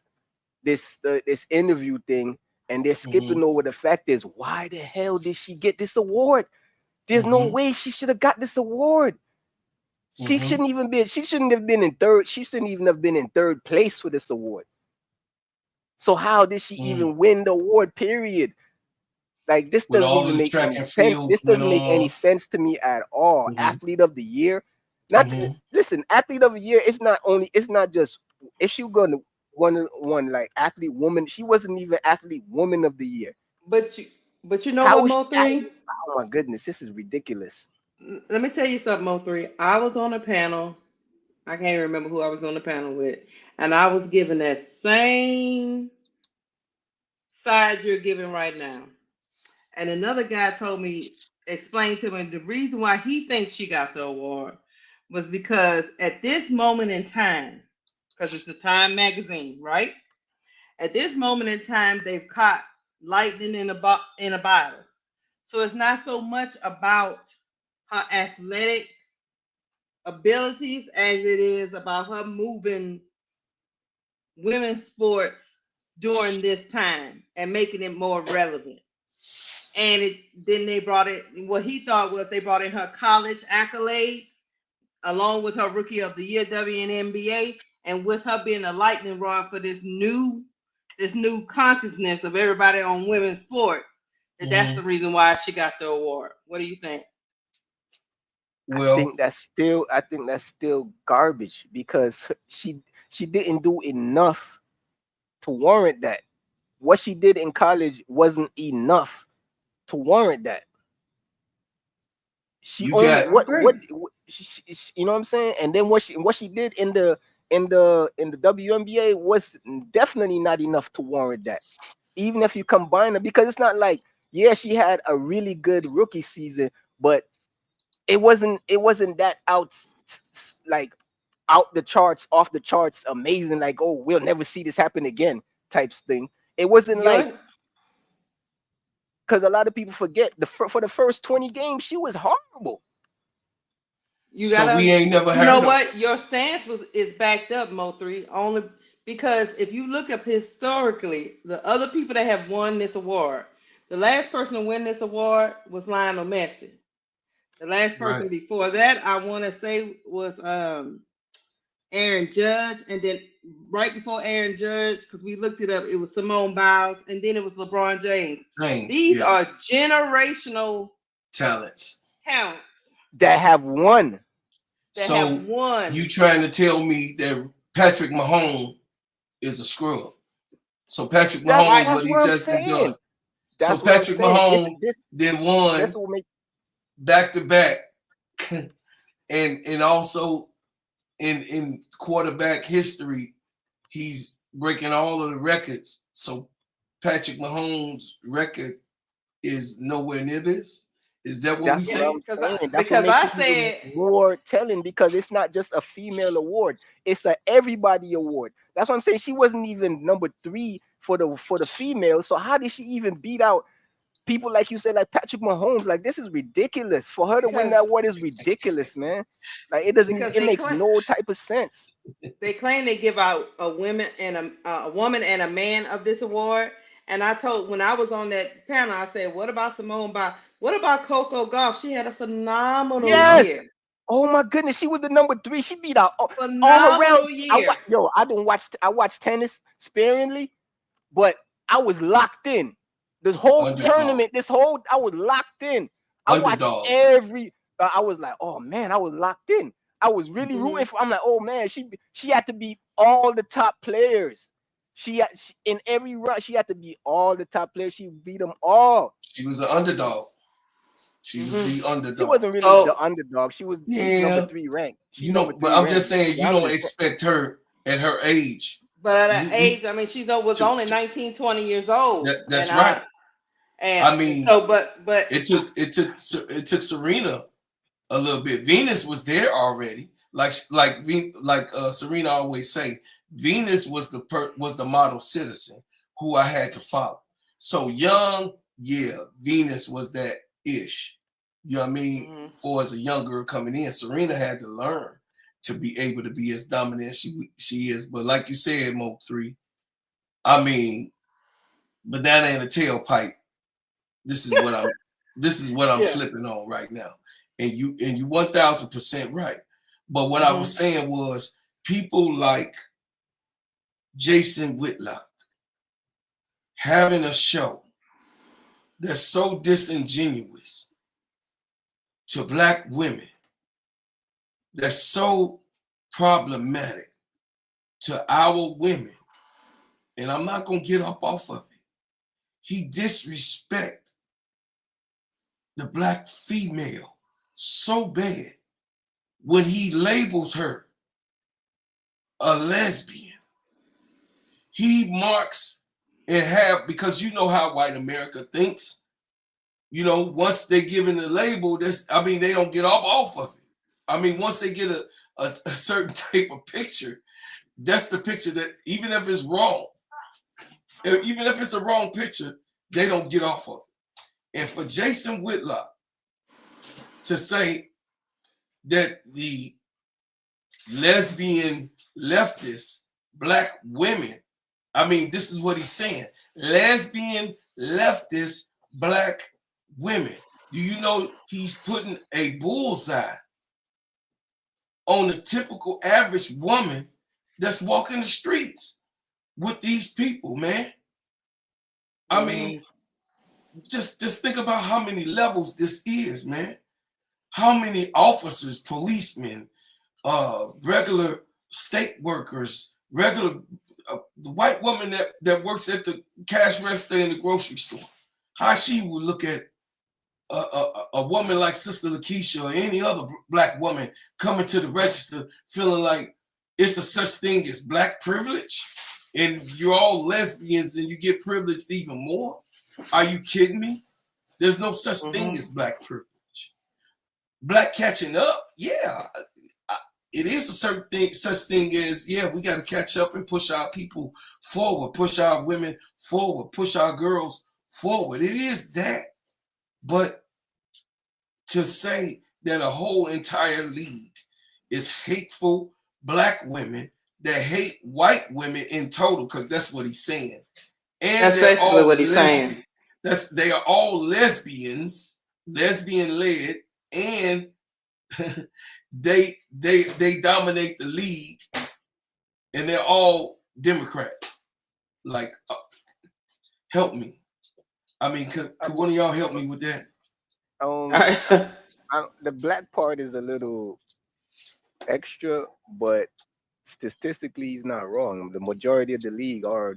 interview thing, and they're skipping over the fact is, why the hell did she get this award? There's no way she should have got this award. She shouldn't have been in third. She shouldn't even have been in third place for this award. So how did she even win the award, period? Like, this With doesn't all even the make track any and sense. field This went doesn't make any on. sense to me at all. Athlete of the Year. Listen, Athlete of the Year, it's not just, if she was going to one like athlete woman, she wasn't even Athlete Woman of the Year. But you know How what, is she? Mo3? Oh my goodness, this is ridiculous. Let me tell you something, Mo3. I was on a panel. I can't remember who I was on the panel with, and I was given that same side you're giving right now. And another guy told me, explained to me the reason why he thinks she got the award was because at this moment in time, because it's the Time magazine, right? At this moment in time, they've caught lightning in a bottle. So it's not so much about her athletic abilities as it is about her moving women's sports during this time and making it more relevant. And then they brought it, what he thought was they brought in her college accolades along with her rookie of the year WNBA, and with her being a lightning rod for this new consciousness of everybody on women's sports. That's the reason why she got the award. What do you think? Well, I think that's still garbage because she didn't do enough to warrant that. What she did in college wasn't enough to warrant that. She only what you know what I'm saying? And then what she did in the WNBA was definitely not enough to warrant that. Even if you combine it, because it's not like, yeah, she had a really good rookie season, but it wasn't that like out the charts, off the charts, amazing, like, oh, we'll never see this happen again types thing. It wasn't like, because a lot of people forget for the first 20 games she was horrible. So we ain't never heard. You know what? Your stance is backed up, Mo3, only because if you look up historically, the other people that have won this award, the last person to win this award was Lionel Messi. The last person before that, I want to say, was Aaron Judge, and then right before Aaron Judge, because we looked it up, it was Simone Biles, and then it was LeBron James. These are generational talents that have won. You trying to tell me that Patrick Mahomes is a scrub? So Patrick Mahomes, what he just done. So Patrick Mahomes then won back to back, and also in quarterback history, he's breaking all of the records. So Patrick Mahomes' record is nowhere near this. Is that what we saying? Because I said more telling, because it's not just a female award; it's a everybody award. That's what I'm saying. She wasn't even number 3 for the female. So how did she even beat out people like you said, like Patrick Mahomes? Like, this is ridiculous. For her to win that award is ridiculous, man. Like, it doesn't. It makes no type of sense. They claim they give out a woman and a woman and a man of this award. And I told, when I was on that panel, I said, what about Simone Biles? What about Coco Gauff? She had a phenomenal year. Oh my goodness, she was the number 3. She beat out all around. Year. I watched tennis sparingly, but I was locked in. This whole tournament, I was locked in. I watched every. I was like, oh man, I was locked in. I was really rooting for. I'm like, oh man, she had to beat all the top players. In every run, she had to beat all the top players. She beat them all. She was an underdog. She was the underdog. She wasn't really the underdog. She was number 3 ranked. But I'm just saying, you don't expect her at her age. But at her age, I mean, she was only 19, 20 years old. That's right. I mean, so but it took Serena a little bit. Venus was there already. Like Serena always say, Venus was the model citizen who I had to follow. So young, Venus was that ish. You know what I mean? For as a young girl coming in, Serena had to learn to be able to be as dominant as she is. But like you said, Mo3, I mean, banana in a tailpipe. This is what I'm slipping on right now. And you 1000% right. But what I was saying was, people like Jason Whitlock having a show that's so disingenuous to Black women, that's so problematic to our women, and I'm not going to get up off of it. he disrespect the black female so bad when he labels her a lesbian. He marks and have, because you know how white America thinks, you know, once they give it a label, they don't get off of it. I mean, once they get a certain type of picture, that's the picture that, even if it's wrong, even if it's a wrong picture, they don't get off of it. And for Jason Whitlock to say that the lesbian leftist black women, I mean, this is what he's saying. Lesbian leftist black women. Do you know he's putting a bullseye on the typical average woman that's walking the streets with these people, man? I mean, just think about how many levels this is, man. How many officers, policemen, regular state workers, regular the white woman that works at the cash register in the grocery store, how she would look at a woman like Sister Lakeisha or any other black woman coming to the register feeling like it's a such thing as black privilege and you're all lesbians and you get privileged even more? Are you kidding me? There's no such thing as black privilege. Black catching up, yeah. It is a certain thing, such thing as, yeah, we got to catch up and push our people forward, push our women forward, push our girls forward. It is that. But to say that a whole entire league is hateful black women that hate white women in total, because that's what he's saying. And that's basically what he's saying. They are all lesbians, lesbian led, and they dominate the league, and they're all Democrats. Like, help me. I mean, could one of y'all help me with that? The black part is a little extra, but statistically, he's not wrong. The majority of the league are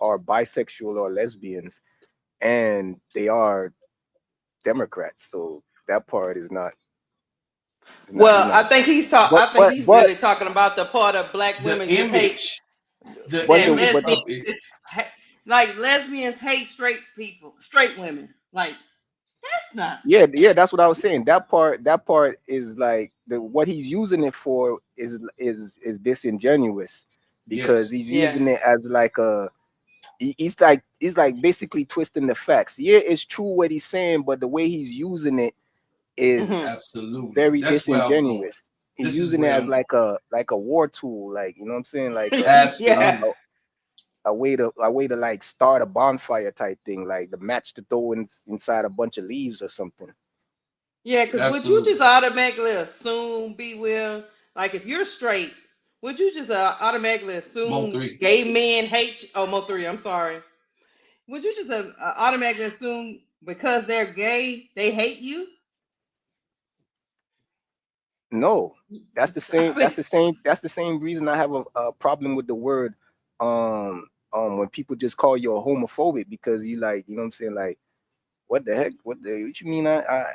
bisexual or lesbians, and they are Democrats. So that part is not. Well, I think he's talking. I think he's really talking about the part of black women just hate. Like lesbians hate straight people, straight women. Like that's not. Yeah, that's what I was saying. That part is like what he's using it for is disingenuous, because he's using it as like he's like basically twisting the facts. Yeah, it's true what he's saying, but the way he's using it is absolutely very disingenuous. He's using it as like a war tool, like, you know what I'm saying, like a way to like start a bonfire type thing, like the match to throw inside a bunch of leaves or something. Yeah, because would you just automatically assume, be will, like if you're straight, would you just automatically assume gay men hate? Mo3, I'm sorry. Would you just automatically assume because they're gay they hate you? No, that's the same. That's the same reason I have a problem with the word when people just call you a homophobic, because you like, you know what I'm saying, like, what the heck, what you mean? I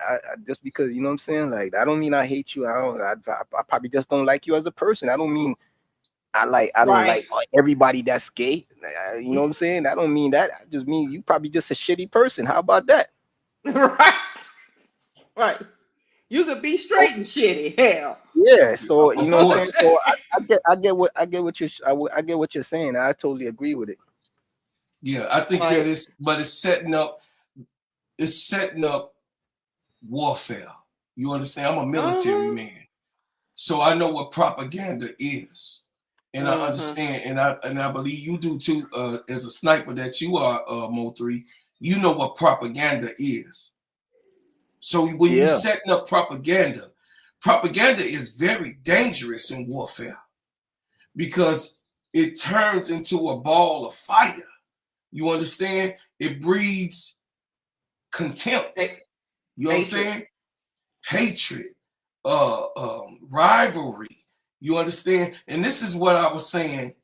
just because, you know what I'm saying, like, I don't mean I hate you. I probably just don't like you as a person. I don't mean I don't like everybody that's gay. You know what I'm saying? I don't mean that. I just mean you probably just a shitty person. How about that? Right. You could be straight and shitty. Hell. Yeah. So you know what I'm saying. So I get what you're saying. I totally agree with it. Yeah, I think that is, but it's setting up warfare. You understand? I'm a military man, so I know what propaganda is, and I understand, and I believe you do too. As a sniper that you are, Mo3, you know what propaganda is. So when you're setting up propaganda is very dangerous in warfare, because it turns into a ball of fire. You understand? It breeds contempt. You know what I'm saying? Hatred, rivalry. You understand? And this is what I was saying,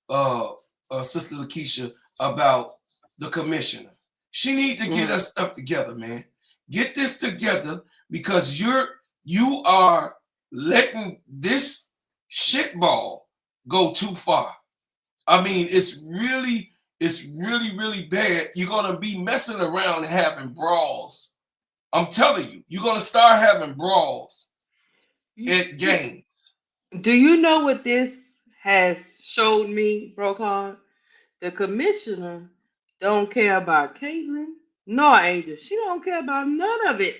Sister Lakeisha, about the commissioner. She needs to get her stuff together, man. Get this together, because you are letting this shitball go too far. I mean, it's really, really bad. You're gonna be messing around and having brawls. I'm telling you, you're gonna start having brawls at games. Do you know what this has showed me, Brokon? The commissioner don't care about Caitlyn nor Angel. She don't care about none of it.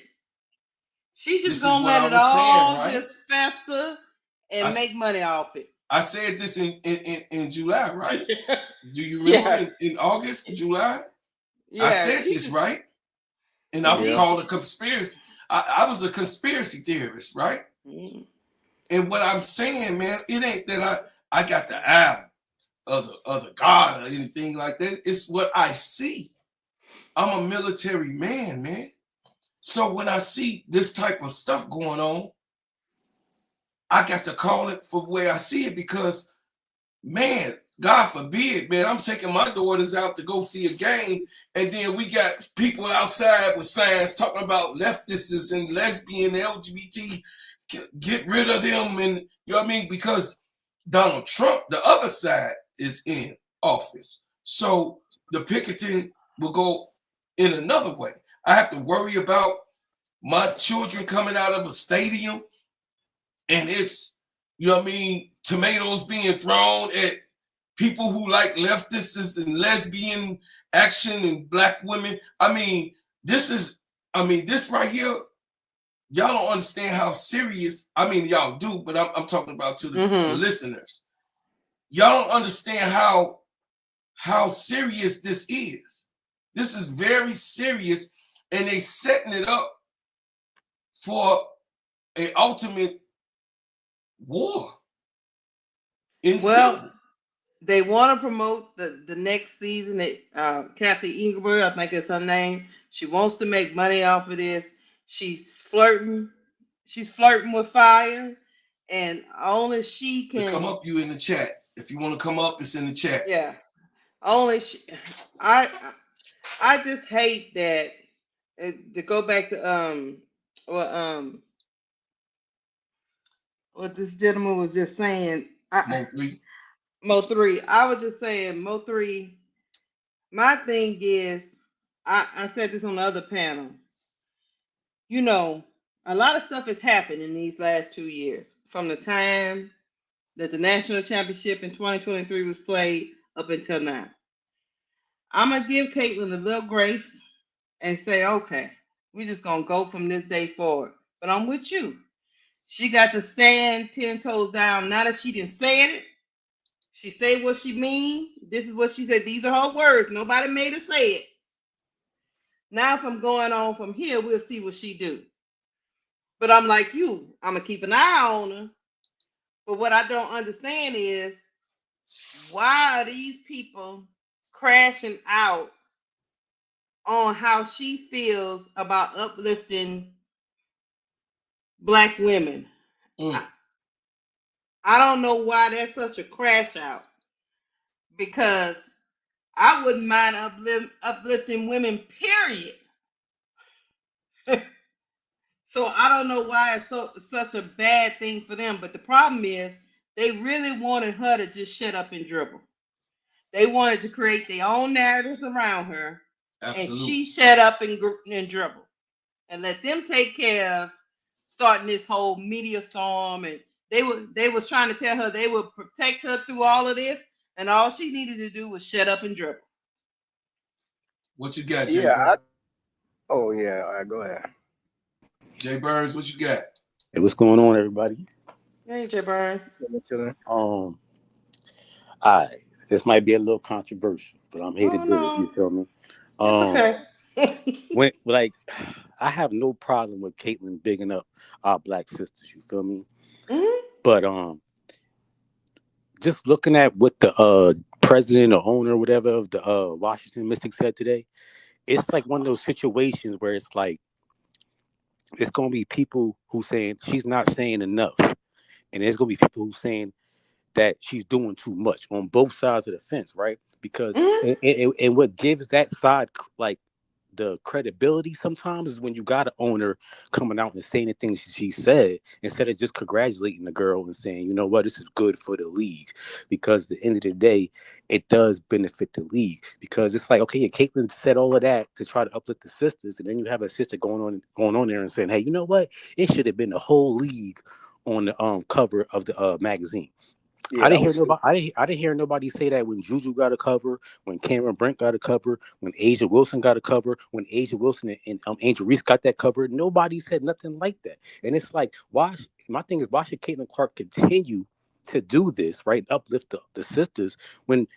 She just gonna let it all just fester and make money off it. I said this in July, right? Do you remember in August, July? Yeah, I said this, right? And I was called a conspiracy. I was a conspiracy theorist, right? And what I'm saying, man, it ain't that I got the eye of the God or anything like that. It's what I see. I'm a military man, man. So when I see this type of stuff going on, I got to call it for the way I see it, because, man, God forbid, man, I'm taking my daughters out to go see a game, and then we got people outside with signs talking about leftists and lesbian, LGBT, get rid of them, and you know what I mean? Because Donald Trump, the other side, is in office. So the picketing will go in another way. I have to worry about my children coming out of a stadium and it's, you know what I mean, tomatoes being thrown at people who like leftists and lesbian action and black women. I mean, this right here, y'all don't understand how serious, I mean, y'all do, but I'm talking about to the listeners. Y'all don't understand how serious this is. This is very serious, and they setting it up for an ultimate war. Well, they want to promote the next season. That Kathy Engelberg, I think that's her name. She wants to make money off of this. She's flirting with fire, and only she can come up. You in the chat. If you want to come up, it's in the chat. Yeah, only she. I just hate that. To go back to what this gentleman was just saying. Mo3. I was just saying, Mo3. My thing is, I said this on the other panel. You know, a lot of stuff has happened in these last 2 years, from the time that the national championship in 2023 was played up until now. I'm gonna give Caitlyn a little grace and say, okay, we're just gonna go from this day forward. But I'm with you. She got to stand 10 toes down. Now that she didn't say it, she said what she mean. This is what she said. These are her words. Nobody made her say it. Now from going on from here, we'll see what she do. But I'm like you. I'm gonna keep an eye on her. But what I don't understand is, why are these people crashing out on how she feels about uplifting Black women? I don't know why that's such a crash out, because I wouldn't mind uplifting women, period. So I don't know why it's such a bad thing for them. But the problem is, they really wanted her to just shut up and dribble. They wanted to create their own narratives around her. Absolutely. And she shut up and dribble, and let them take care of starting this whole media storm. And they was trying to tell her they would protect her through all of this, and all she needed to do was shut up and dribble. What you got, Jay? Yeah. All right, go ahead. Jay Burns, what you got? Hey, what's going on, everybody? Hey, Jay Burns. All right. This might be a little controversial, but I'm here to do it. You feel me? It's okay. I have no problem with Caitlyn bigging up our Black sisters. You feel me? Mm-hmm. But just looking at what the president or owner, or whatever, of the Washington Mystics said today, it's like one of those situations where it's like, it's gonna be people who saying she's not saying enough, and there's gonna be people who saying that she's doing too much on both sides of the fence, right? because and what gives that side like the credibility sometimes is when you got an owner coming out and saying the things she said instead of just congratulating the girl and saying, you know what, this is good for the league. Because at the end of the day, it does benefit the league. Because it's like, okay, Caitlyn said all of that to try to uplift the sisters, and then you have a sister going on there and saying, hey, you know what, it should have been the whole league on the cover of the magazine. Yeah, I didn't hear nobody say that when Juju got a cover, when Cameron Brink got a cover, when Asia Wilson got a cover, when Asia Wilson and Angel Reese got that cover. Nobody said nothing like that. And it's like, why? My thing is, why should Caitlyn Clark continue to do this, right? Uplift the sisters when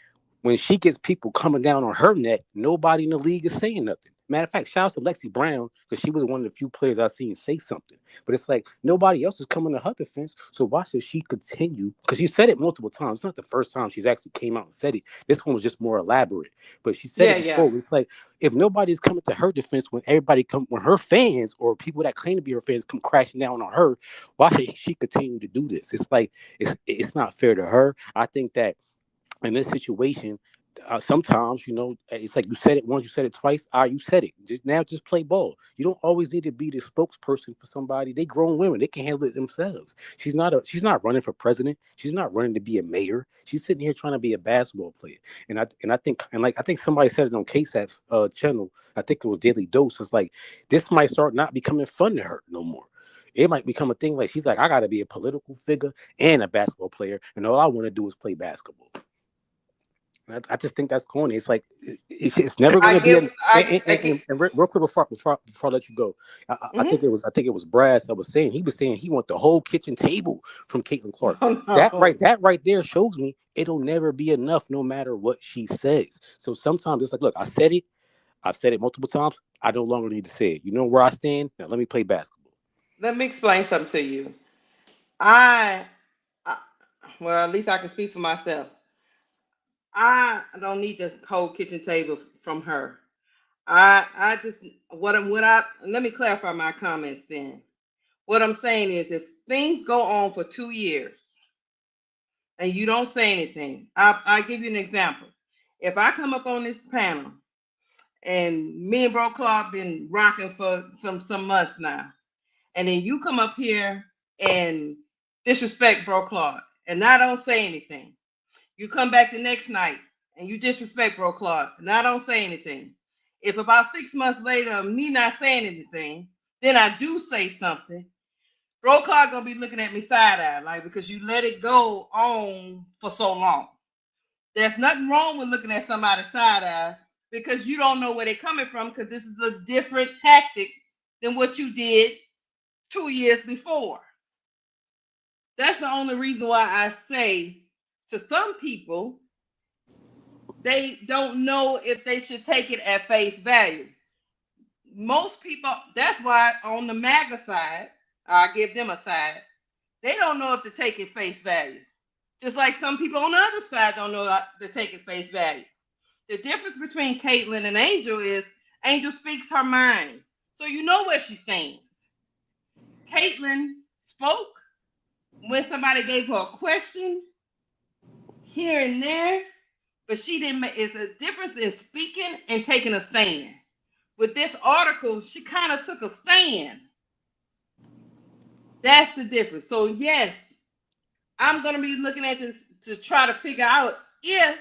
she gets people coming down on her neck. Nobody in the league is saying nothing. Matter of fact, shout out to Lexi Brown, because she was one of the few players I've seen say something. But it's like nobody else is coming to her defense. So why should she continue? Because she said it multiple times. It's not the first time she's actually came out and said it. This one was just more elaborate. But she said it before. It's like if nobody's coming to her defense when her fans or people that claim to be her fans come crashing down on her, why should she continue to do this? It's like it's not fair to her. I think that in this situation, sometimes, you know, it's like you said it once, you said it twice. You said it. Just play ball. You don't always need to be the spokesperson for somebody. They grown women. They can handle it themselves. She's not running for president. She's not running to be a mayor. She's sitting here trying to be a basketball player. And I think somebody said it on KSAP's channel. I think it was Daily Dose. It's like this might start not becoming fun to her no more. It might become a thing like she's like, I got to be a political figure and a basketball player, and all I want to do is play basketball. I just think that's corny. It's like it's never going to be. And real quick before I let you go, I think it was Brass that was saying he want the whole kitchen table from Caitlyn Clark. Oh, no. That right there shows me it'll never be enough, no matter what she says. So sometimes it's like, look, I said it. I've said it multiple times. I no longer need to say it. You know where I stand. Now let me play basketball. Let me explain something to you. Well, at least I can speak for myself. I don't need the whole kitchen table from her. I just let me clarify my comments then. What I'm saying is if things go on for 2 years and you don't say anything, I'll give you an example. If I come up on this panel and me and Bro Clark been rocking for some months now, and then you come up here and disrespect Bro Clark and I don't say anything. You come back the next night and you disrespect Bro Clark, and I don't say anything. If about 6 months later, me not saying anything, then I do say something, Bro Clark gonna be looking at me side-eye, like, because you let it go on for so long. There's nothing wrong with looking at somebody side-eye because you don't know where they're coming from, because this is a different tactic than what you did 2 years before. That's the only reason why I say to some people, they don't know if they should take it at face value. Most people, that's why on the MAGA side, I'll give them a side, they don't know if to take it face value. Just like some people on the other side don't know to take it face value. The difference between Caitlyn and Angel is Angel speaks her mind. So you know where she stands. Caitlyn spoke when somebody gave her a question here and there, but she didn't. It's a difference in speaking and taking a stand. With this article, she kind of took a stand. That's the difference. So yes, I'm going to be looking at this to try to figure out if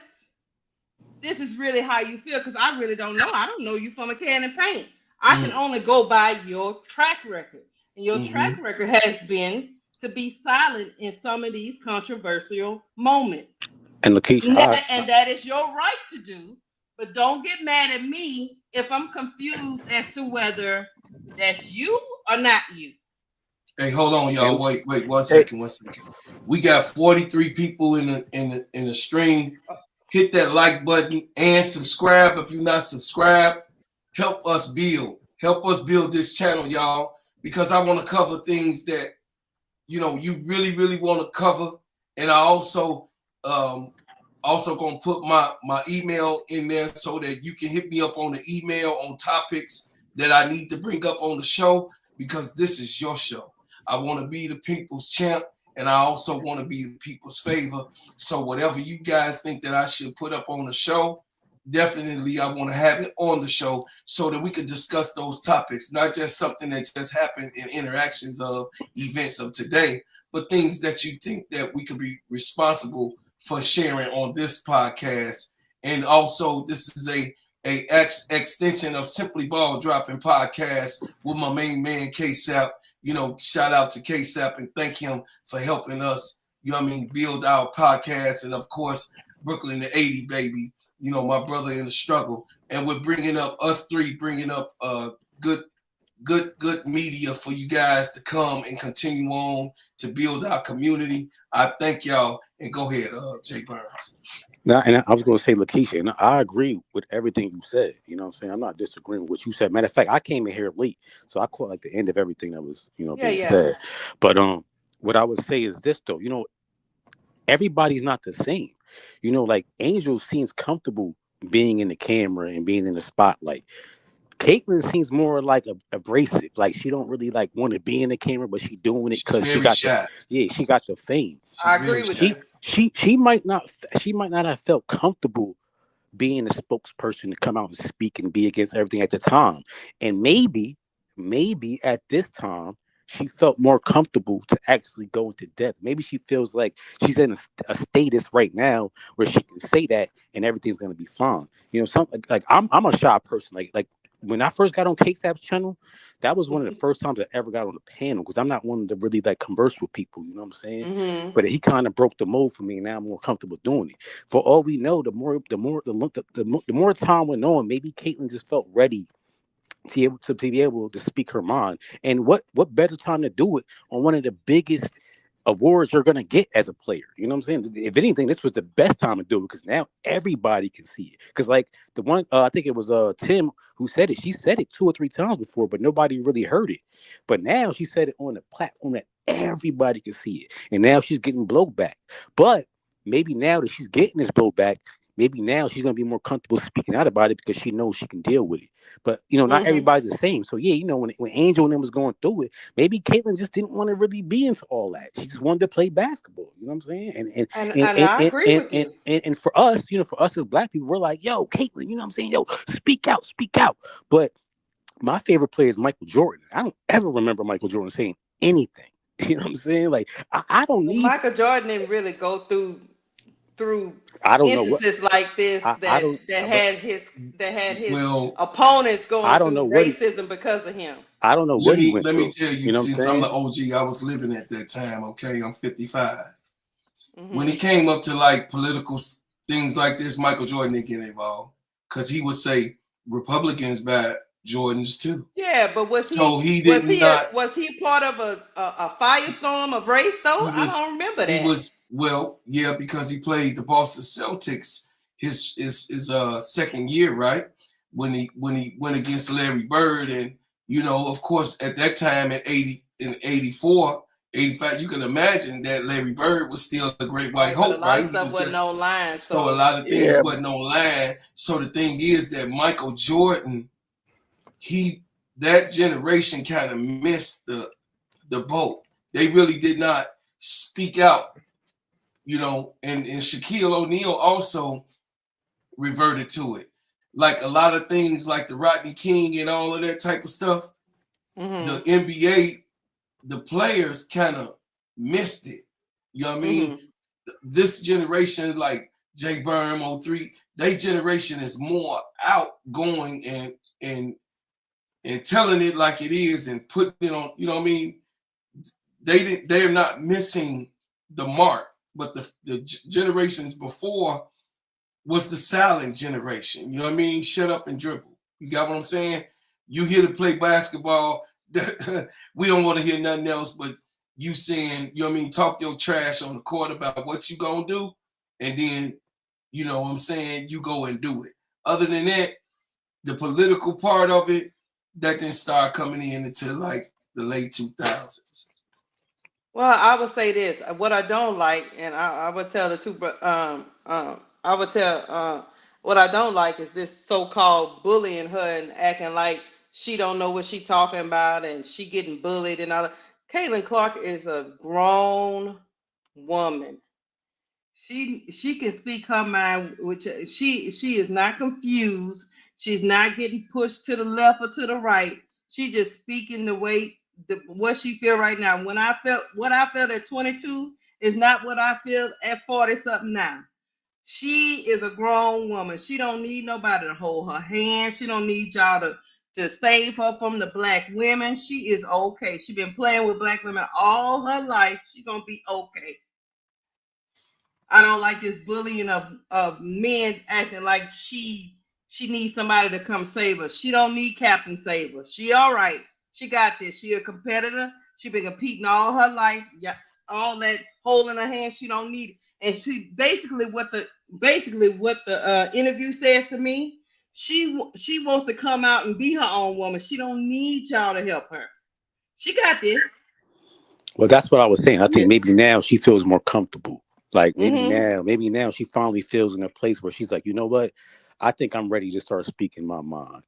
this is really how you feel, because I really don't know. I don't know you from a can of paint. I can only go by your track record. And your track record has been to be silent in some of these controversial moments. And Lakeisha, and that is your right to do. But don't get mad at me if I'm confused as to whether that's you or not you. Hey, hold on, y'all. Wait 1 second. We got 43 people in the stream. Hit that like button and subscribe if you're not subscribed. Help us build this channel, y'all, because I want to cover things that you really, really want to cover. And I also gonna put my email in there so that you can hit me up on the email on topics that I need to bring up on the show, because this is your show. I want to be the people's champ, and I also want to be the people's favor. So whatever you guys think that I should put up on the show, definitely I want to have it on the show so that we can discuss those topics, not just something that just happened in interactions of events of today, but things that you think that we could be responsible for sharing on this podcast. And also, this is a extension of Simply Ball Dropping podcast with my main man K-Sap. You know, shout out to K-Sap and thank him for helping us, you know what I mean, build our podcast. And of course, Brooklyn the 80 baby, you know, my brother in the struggle. And we're bringing up us three, bringing up good media for you guys to come and continue on to build our community. I thank y'all. And go ahead, Jay Burns. Now, and I was going to say, Lakeisha, and I agree with everything you said. You know what I'm saying? I'm not disagreeing with what you said. Matter of fact, I came in here late, so I caught like the end of everything that was, being said. But what I would say is this, though. Everybody's not the same. Like Angel seems comfortable being in the camera and being in the spotlight. Caitlyn seems more like abrasive. Like she don't really like want to be in the camera, but she doing it because she got the fame. I agree with you. She might not have felt comfortable being a spokesperson to come out and speak and be against everything at the time. And maybe at this time she felt more comfortable to actually go into depth. Maybe she feels like she's in a status right now where she can say that and everything's gonna be fine. Something like I'm a shy person. Like when I first got on K-Sap's channel, that was one of the first times I ever got on a panel because I'm not one to really like converse with people, you know what I'm saying? Mm-hmm. But he kind of broke the mold for me, and now I'm more comfortable doing it. For all we know, the more time went on, maybe Caitlyn just felt ready to be able to speak her mind. And what better time to do it on one of the biggest awards you're gonna get as a player? You know what I'm saying? If anything, this was the best time to do it because now everybody can see it. Because like the one, I think it was Tim who said it. She said it 2 or 3 times before, but nobody really heard it. But now she said it on a platform that everybody can see it, and now she's getting blowback. But maybe now that she's getting this blowback, maybe now she's gonna be more comfortable speaking out about it because she knows she can deal with it. But not everybody's the same. So yeah, when Angel and them was going through it, maybe Caitlyn just didn't want to really be into all that. She just wanted to play basketball. You know what I'm saying? And I agree with you. And for us, for us as Black people, we're like, yo, Caitlyn, you know what I'm saying? Yo, speak out. But my favorite player is Michael Jordan. I don't ever remember Michael Jordan saying anything. You know what I'm saying? Like I don't need Michael Jordan didn't really go through I don't know what like this that had his opponents going I don't know through racism because of him. I don't know what he went through. Let me tell you, know what since I'm the OG, I was living at that time. Okay, I'm 55. When he came up to like political things like this, Michael Jordan didn't get involved because he would say Republicans bad Jordans too. Yeah, but was he part of a firestorm of race though? I don't remember that. He was because he played the Boston Celtics his second year, right? When he went against Larry Bird, and of course at that time in 84, 85, you can imagine that Larry Bird was still a great white hope, right? A lot of stuff wasn't online, so a lot of things wasn't online. So the thing is that Michael Jordan, that generation kind of missed the boat. They really did not speak out, and Shaquille O'Neal also reverted to it. Like a lot of things like the Rodney King and all of that type of stuff, the NBA, the players kind of missed it. You know what I mean? This generation, like Jay Burn, 03, their generation is more outgoing and telling it like it is and putting it on, you know what I mean? They're not missing the mark, but the generations before was the silent generation. You know what I mean? Shut up and dribble. You got what I'm saying? You here to play basketball. We don't want to hear nothing else but you saying, you know what I mean, talk your trash on the court about what you gonna do, and then, you know what I'm saying, you go and do it. Other than that, the political part of it, that didn't start coming in until like the late 2000s. Well, I would say this. What I don't like, and I would tell the two, I would tell what I don't like is this so-called bullying her and acting like she don't know what she talking about and she getting bullied and all that. Caitlin Clark is a grown woman. She can speak her mind, which she is not confused. She's not getting pushed to the left or to the right. She just speaking the way what she feel right now. When I felt what I felt at 22 is not what I feel at 40 something now. She is a grown woman. She don't need nobody to hold her hand. She don't need y'all to save her from the black women. She is okay. She been playing with black women all her life. She gonna be okay. I don't like this bullying of men acting like she needs somebody to come save her. She don't need Captain Save her. She all right. She got this. She a competitor. She been competing all her life. Yeah, all that holding her hand. She don't need it. And she basically what the interview says to me. She wants to come out and be her own woman. She don't need y'all to help her. She got this. Well, that's what I was saying. I think maybe now she feels more comfortable. Like maybe now she finally feels in a place where she's like, you know what? I think I'm ready to start speaking my mind.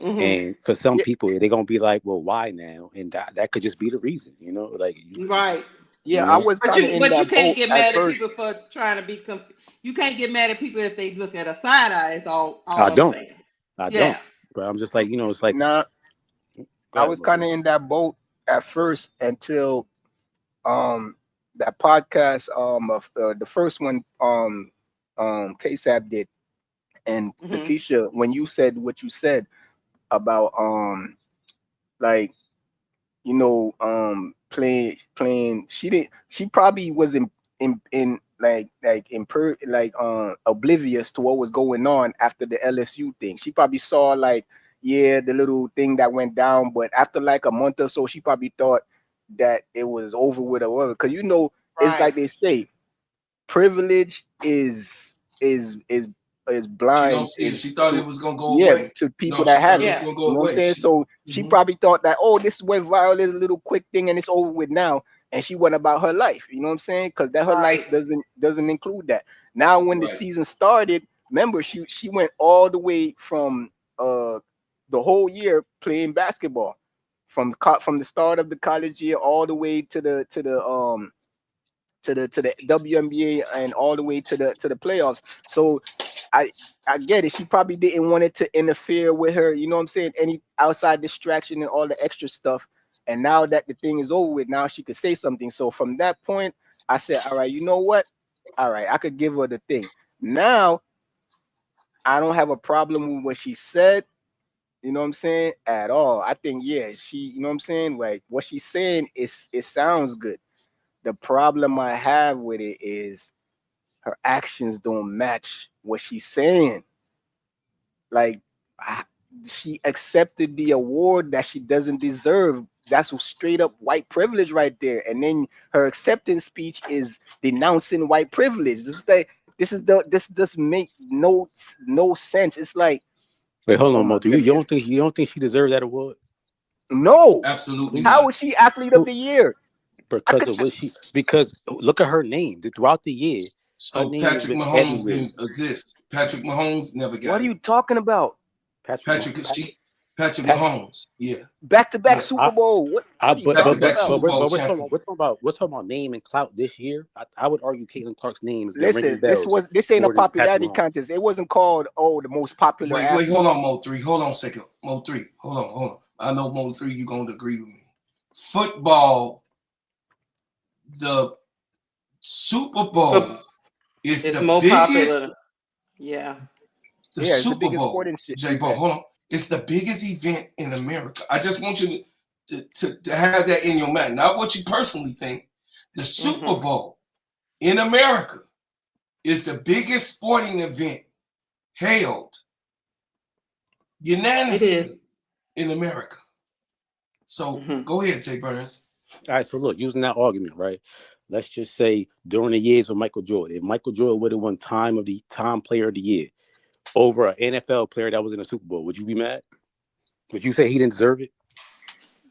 And for some people, they're gonna be like, well, why now? And that could just be the reason, you know, like right. Yeah, you know? I was kind of in that boat. But you can't get mad at first. people for trying to be. You can't get mad at people if they look at a side eye. Is all I I'm don't. saying. I don't. But I'm just like, you know, it's like. Nah, I was kind of in that boat at first until that podcast of the first one KSAP did, and Takesha, when you said what you said about like, you know, playing she probably was in oblivious to what was going on after the LSU thing. She probably saw like, yeah, the little thing that went down, but after like a month or so, she probably thought that it was over with or whatever. Because, you know, it's like they say, privilege is blind. She don't see it. She thought it was gonna go away. To people that have it. You know what I'm saying? So she probably thought that, oh, this went viral, it's a little quick thing and it's over with now. And she went about her life. You know what I'm saying? Because that her life doesn't include that. Now when the season started, remember she went all the way from the whole year playing basketball. From the start of the college year all the way to the WNBA and all the way to the playoffs. So I get it. She probably didn't want it to interfere with her, you know what I'm saying, any outside distraction and all the extra stuff. And now that the thing is over with, now she could say something. So from that point, I said, all right, you know what? All right, I could give her the thing. Now I don't have a problem with what she said, you know what I'm saying, at all. I think, yeah, she, you know what I'm saying, like what she's saying it sounds good. The problem I have with it is her actions don't match what she's saying. Like, she accepted the award that she doesn't deserve. That's straight up white privilege right there. And then her acceptance speech is denouncing white privilege. This just make no sense. It's like, wait, hold on, Mo. You don't think she deserved that award? No, absolutely. How was she athlete of the year? Because look at her name throughout the year. So Patrick Mahomes didn't exist. Patrick Mahomes never got. What are you talking about? Patrick Mahomes, yeah. Back-to-back Super Bowl. What are you talking about? We're talking about name and clout this year. I would argue Caitlin Clark's name is. Listen, this ain't a popularity contest. It wasn't called the most popular. Wait, hold on, Mo3. Hold on a second, Mo3. Hold on. I know Mo3, you're going to agree with me. Football, the Super Bowl is the more biggest. Popular. Yeah. The Super Bowl, J-Ball, hold on. It's the biggest event in America. I just want you to have that in your mind. Not what you personally think. The Super Bowl in America is the biggest sporting event held unanimously in America. So go ahead, Jay Burns. All right, so look, using that argument, right? Let's just say during the years of Michael Jordan, if Michael Jordan would have won Time Player of the Year over an NFL player that was in the Super Bowl, would you be mad? Would you say he didn't deserve it?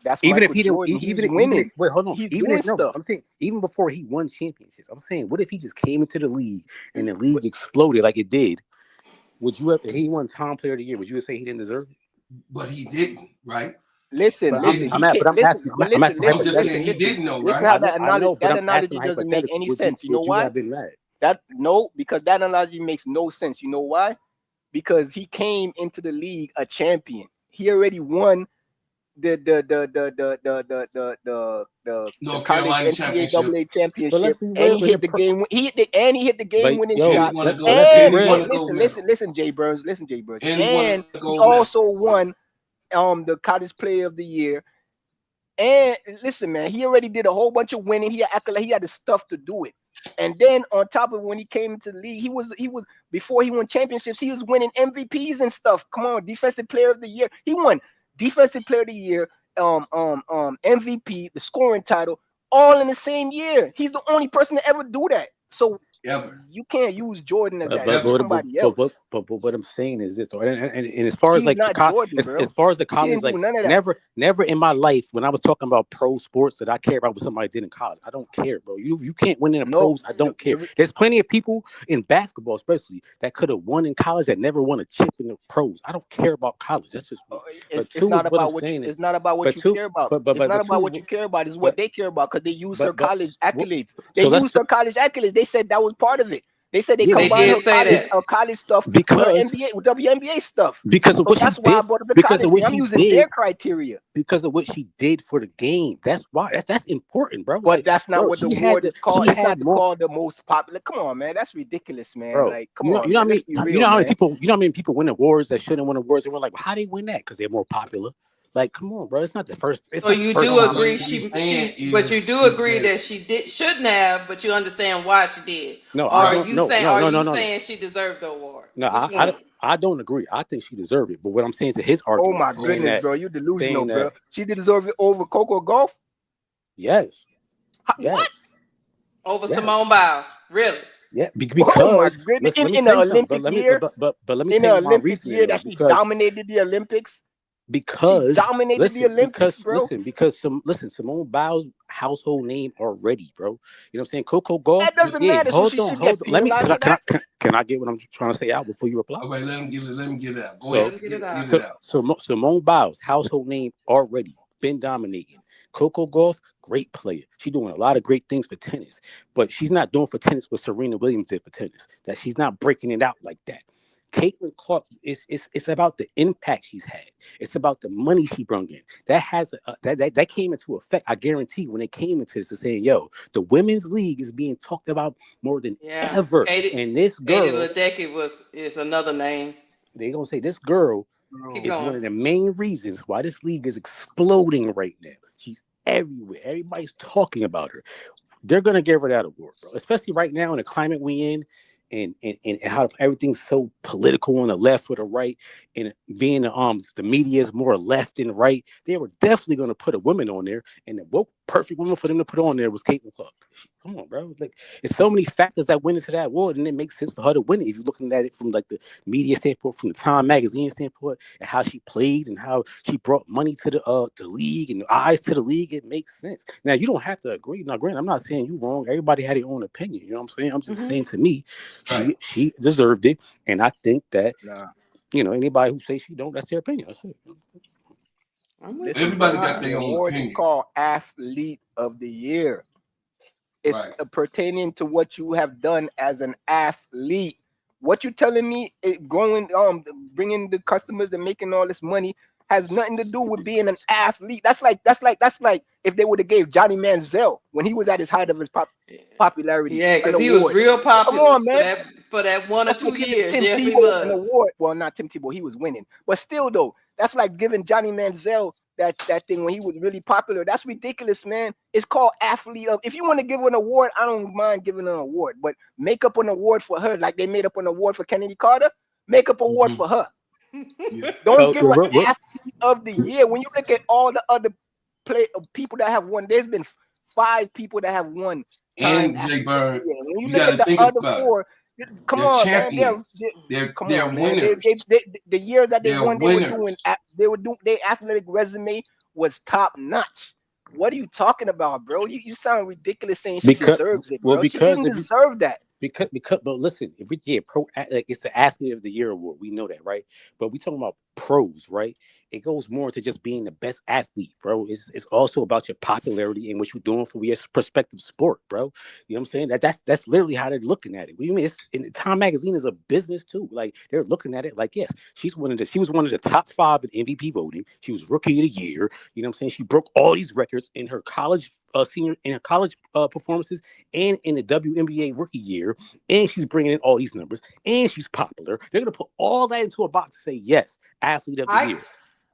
That's even Michael if he didn't. Even wait, hold on. He's even doing if, stuff. I'm saying even before he won championships. I'm saying, what if he just came into the league and the league exploded like it did? Would you have? He won Time Player of the Year. Would you say he didn't deserve it? But he didn't, right? Listen, But listen. I'm He can't listen. But listen, I'm just saying he didn't know, listen right? how that I know, but I'm analogy asking doesn't make any hypothetically. sense. You know Would you why? have been mad? Because that analogy makes no sense. You know why? Because he came into the league a champion. He already won the North college Carolina championship. NCAA But championship, let's be and real. he hit the game. He hit the game But winning yo, shot. let's And be real. listen, Jay Burns. Listen, Jay Burns. And he won And a he gold medal. also won the college player of the year. And listen, man, he already did a whole bunch of winning. He acted like he had the stuff to do it. And then on top of when he came into the league, he was before he won championships, he was winning MVPs and stuff. Come on, defensive player of the year. He won defensive player of the year, MVP, the scoring title, all in the same year. He's the only person to ever do that. So you can't use Jordan as that. Use somebody else. But what I'm saying is this, and as far as He's like not Jordan, bro. as far as the He can't college, like do none of that. never in my life when I was talking about pro sports that I care about what somebody did in college. I don't care, bro. You can't win in the pros. I don't care. There's plenty of people in basketball, especially, that could have won in college that never won a chip in the pros. I don't care about college. That's just it's not about what you care about. It's not about what you care about. It's what they care about, because they use her college accolades. They used her college accolades. They said that was part of it. They said they combined her college stuff with her WNBA stuff. Because of what that's she why did. I brought up the Because college of what thing. I'm she using did. their criteria. Because of what she did for the game. That's why. That's important, bro. But that's not what the award is called. It's not called the most popular. Come on, man. That's ridiculous, man. Bro, like, come on. You know what I mean? Real, you know how many people? You know how many people win awards that shouldn't win awards? And we're like, well, how they win that? Because they're more popular. Like, come on, bro. It's not the first. So you do agree but you do agree that she shouldn't have, but you understand why she did. No, are you saying she deserved the award? No, I don't agree. I think she deserved it. But what I'm saying is his argument. Oh my goodness, bro. You delusional, bro. She did deserve it over Coco Gauff? Yes. What? Over Simone Biles. Really? Yeah, because oh my goodness. In the Olympic year, but let me in tell the you Olympic year that she dominated the Olympics. Because she dominated the Olympics, bro. Simone Biles' household name already, bro. You know what I'm saying? Coco Gauff. That doesn't matter. So she should get penalized for that. Can I get what I'm trying to say out before you reply? All right, let him get it out. Go ahead. Get it out. So Simone Biles' household name already been dominating. Coco Gauff, great player. She's doing a lot of great things for tennis, but she's not doing for tennis what Serena Williams did for tennis. That she's not breaking it out like that. Caitlin Clark, it's about the impact she's had. It's about the money she brought in. That has that came into effect. I guarantee when it came into this, saying, "Yo, the women's league is being talked about more than ever." And this girl, Katie Ledecky is another name. They gonna say this girl is one of the main reasons why this league is exploding right now. She's everywhere. Everybody's talking about her. They're gonna give her that award, bro. Especially right now in the climate we in. And how everything's so political on the left or the right, and being the media is more left and right, they were definitely going to put a woman on there, and the perfect woman for them to put on there was Caitlin Clark. Come on, bro. Like, it's so many factors that went into that award, and it makes sense for her to win it. If you're looking at it from like the media standpoint, from the Time magazine standpoint, and how she played and how she brought money to the league and eyes to the league, it makes sense. Now, you don't have to agree. Now, granted, I'm not saying you wrong. Everybody had their own opinion. You know what I'm saying? I'm just saying, to me, she deserved it, and I think that anybody who says she don't, that's their opinion. That's it. Everybody got their own award. opinion. It's called Athlete of the Year. It's pertaining to what you have done as an athlete. What you're telling me, bringing the customers and making all this money has nothing to do with being an athlete. That's like if they would have gave Johnny Manziel when he was at his height of his popularity. Yeah, because he was real popular. Come on, man. For that 1 or 2 years, Tim Tebow an award. Well, not Tim Tebow, he was winning, but still though, that's like giving Johnny Manziel that thing when he was really popular. That's ridiculous, man. It's called Athlete of. If you want to give an award, I don't mind giving an award, but make up an award for her, like they made up an award for Kennedy Carter. Make up an award for her. Don't give her Athlete of the Year. When you look at all the other people that have won, there's been 5 people that have won. And Jay Bird, when you you look got at to think the other about 4, come they're on, champions. man. They're winners. The year that they They're won, winners. their athletic resume was top notch. What are you talking about, bro? You sound ridiculous saying she deserves it, bro. She didn't deserve that. But listen, if we get it's the Athlete of the Year award, we know that, right? But we talking about pros, right? It goes more to just being the best athlete, bro. It's also about your popularity and what you're doing for your prospective sport, bro. You know what I'm saying? That's literally how they're looking at it. What do you mean? And Time Magazine is a business too. Like they're looking at it like, yes, she was one of the top 5 in MVP voting. She was Rookie of the Year. You know what I'm saying? She broke all these records in her college performances and in the WNBA Rookie Year, and she's bringing in all these numbers, and she's popular. They're gonna put all that into a box and say yes, athlete of the year.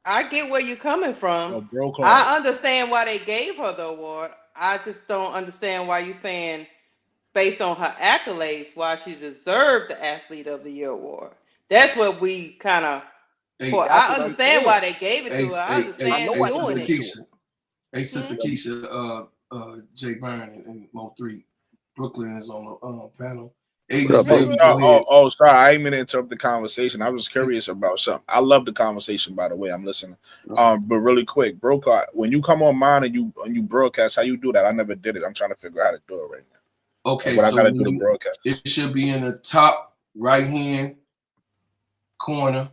I get where you're coming from. Bro Clark. I understand why they gave her the award. I just don't understand why you're saying, based on her accolades, why she deserved the Athlete of the Year award. That's what we kind of. I understand why they gave it to her. I understand doing it. Hey, Sister Keisha, Jay Byrne and Mo3, Brooklyn is on the panel. Sorry, I didn't mean to interrupt the conversation. I was curious about something. I love the conversation, by the way. I'm listening. But really quick, Bro Clark, when you come on mine and you broadcast, how you do that? I never did it. I'm trying to figure out how to do it right now. Okay, but so I gotta do the broadcast. It should be in the top right hand corner.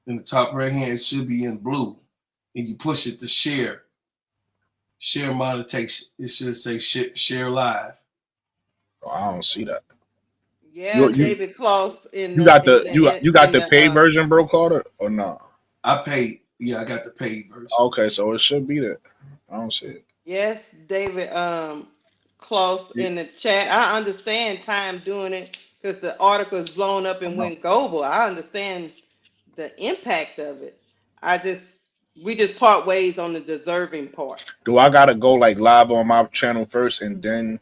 In the top right hand, it should be in blue, and you push it to share monetization. It should say share live. Oh, I don't see that. Yeah, David Klaus you got the paid version, Bro Clark, or no? I paid. Yeah, I got the paid version. Okay, so it should be that. I don't see it. Yes, David Klaus in the chat. I understand Time doing it because the article is blown up and went global. I understand the impact of it. We just part ways on the deserving part. Do I gotta go like live on my channel first and then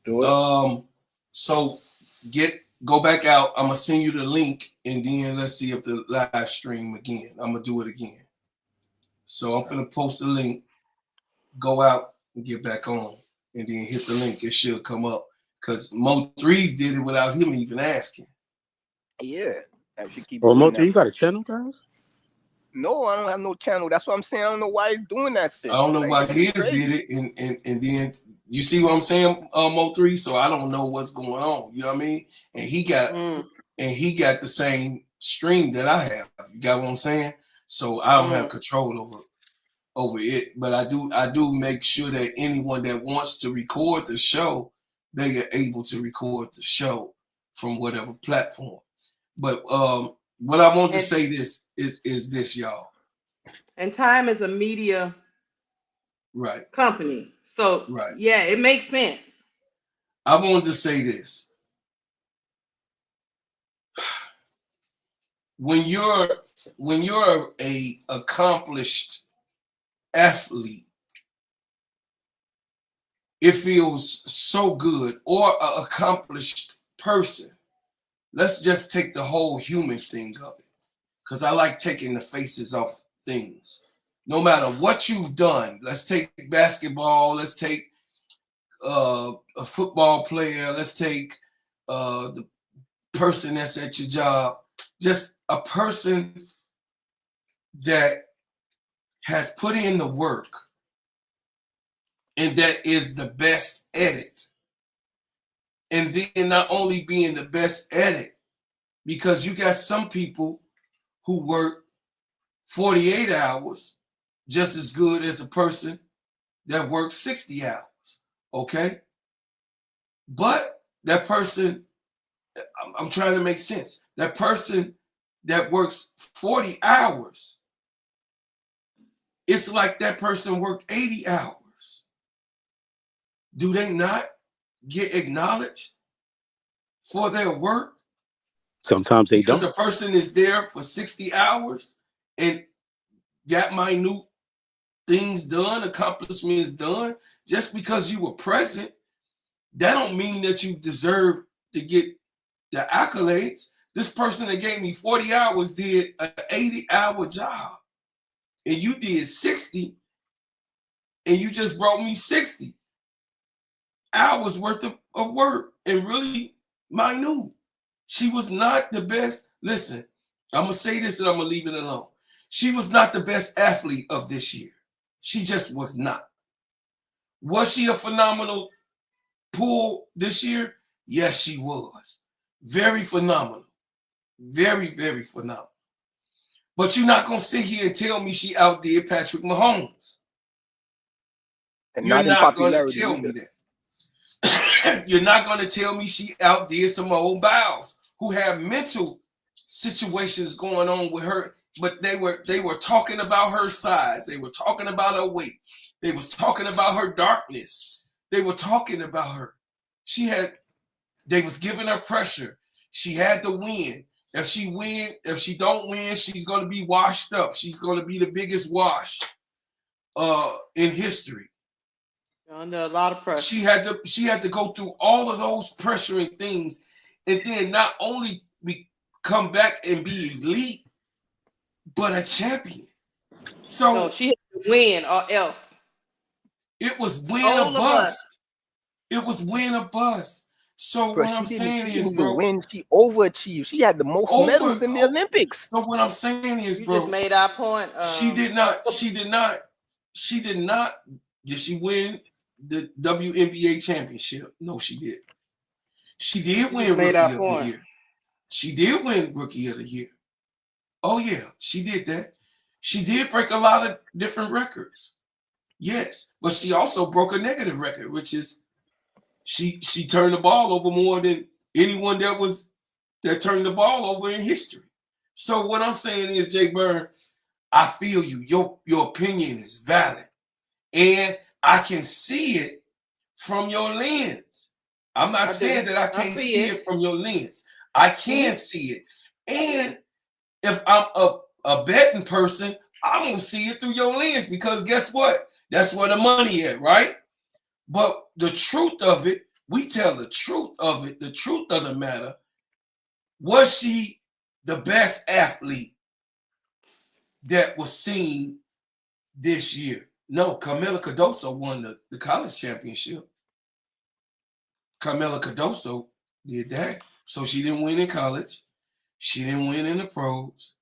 do it? So go back out. I'm gonna send you the link and then let's see if the live stream again. I'm gonna do it again. So I'm gonna post the link, go out and get back on, and then hit the link. It should come up because Mo3s did it without him even asking. Yeah. Keep Mo3, you got a channel, guys? No, I don't have no channel. That's what I'm saying. I don't know why he's doing that shit. I don't know why his did it, and then you see what I'm saying, Mo3. So I don't know what's going on. You know what I mean? And he got the same stream that I have. You got what I'm saying? So I don't have control over it, but I do make sure that anyone that wants to record the show, they are able to record the show from whatever platform. But what I want to say is this, y'all. And Time is a media company. So yeah, it makes sense. I wanted to say this. When you're a accomplished athlete, it feels so good, or an accomplished person. Let's just take the whole human thing of it, because I like taking the faces off things. No matter what you've done, let's take basketball, let's take a football player, let's take the person that's at your job, just a person that has put in the work and that is the best at it. And then not only being the best at it, because you got some people who work 48 hours just as good as a person that works 60 hours, okay? But that person, I'm trying to make sense. That person that works 40 hours, it's like that person worked 80 hours. Do they not get acknowledged for their work? Sometimes they don't. Because a person is there for 60 hours and got minute things done, accomplishments done. Just because you were present, that don't mean that you deserve to get the accolades. This person that gave me 40 hours did an 80-hour job, and you did 60, and you just brought me 60 hours worth of work, and really minute. She was not the best. Listen, I'm going to say this and I'm going to leave it alone. She was not the best athlete of this year. She just was not. Was she a phenomenal pool this year? Yes, she was. Very phenomenal. Very, very phenomenal. But you're not gonna sit here and tell me she outdid Patrick Mahomes. And You're not in not gonna popularity tell either. me that. You're not gonna tell me she outdid Simone Biles, who had mental situations going on with her. But they were talking about her size. They were talking about her weight. They was talking about her darkness. They were talking about her. They was giving her pressure. She had to win. If she don't win, she's going to be washed up. She's going to be the biggest wash in history. Under a lot of pressure. She had to go through all of those pressuring things, and then not only come back and be elite, but a champion. So she had to win or else. It was win or bust. It was win or bust. So Bro, what I'm saying is, bro, win, she overachieved. She had the most medals in the Olympics. So what I'm saying is, you bro, just made our point. She did not. Did she win the WNBA championship? No, she did. She did win Rookie of the Year. She did win Rookie of the Year. Oh yeah, she did that. She did break a lot of different records. Yes, but she also broke a negative record, which is she turned the ball over more than anyone that turned the ball over in history. So what I'm saying is, Jay Byrne, I feel you. Your opinion is valid, and I can see it from your lens. I'm not saying that I can't see it from your lens. I can see it, and if I'm a betting person, I'm gonna see it through your lens because guess what? That's where the money is, right? But the truth of it, we tell the truth of it. The truth of the matter. Was she the best athlete that was seen this year? No, Camila Cardoso won the college championship. Camila Cardoso did that. So she didn't win in college. She didn't win in the pros.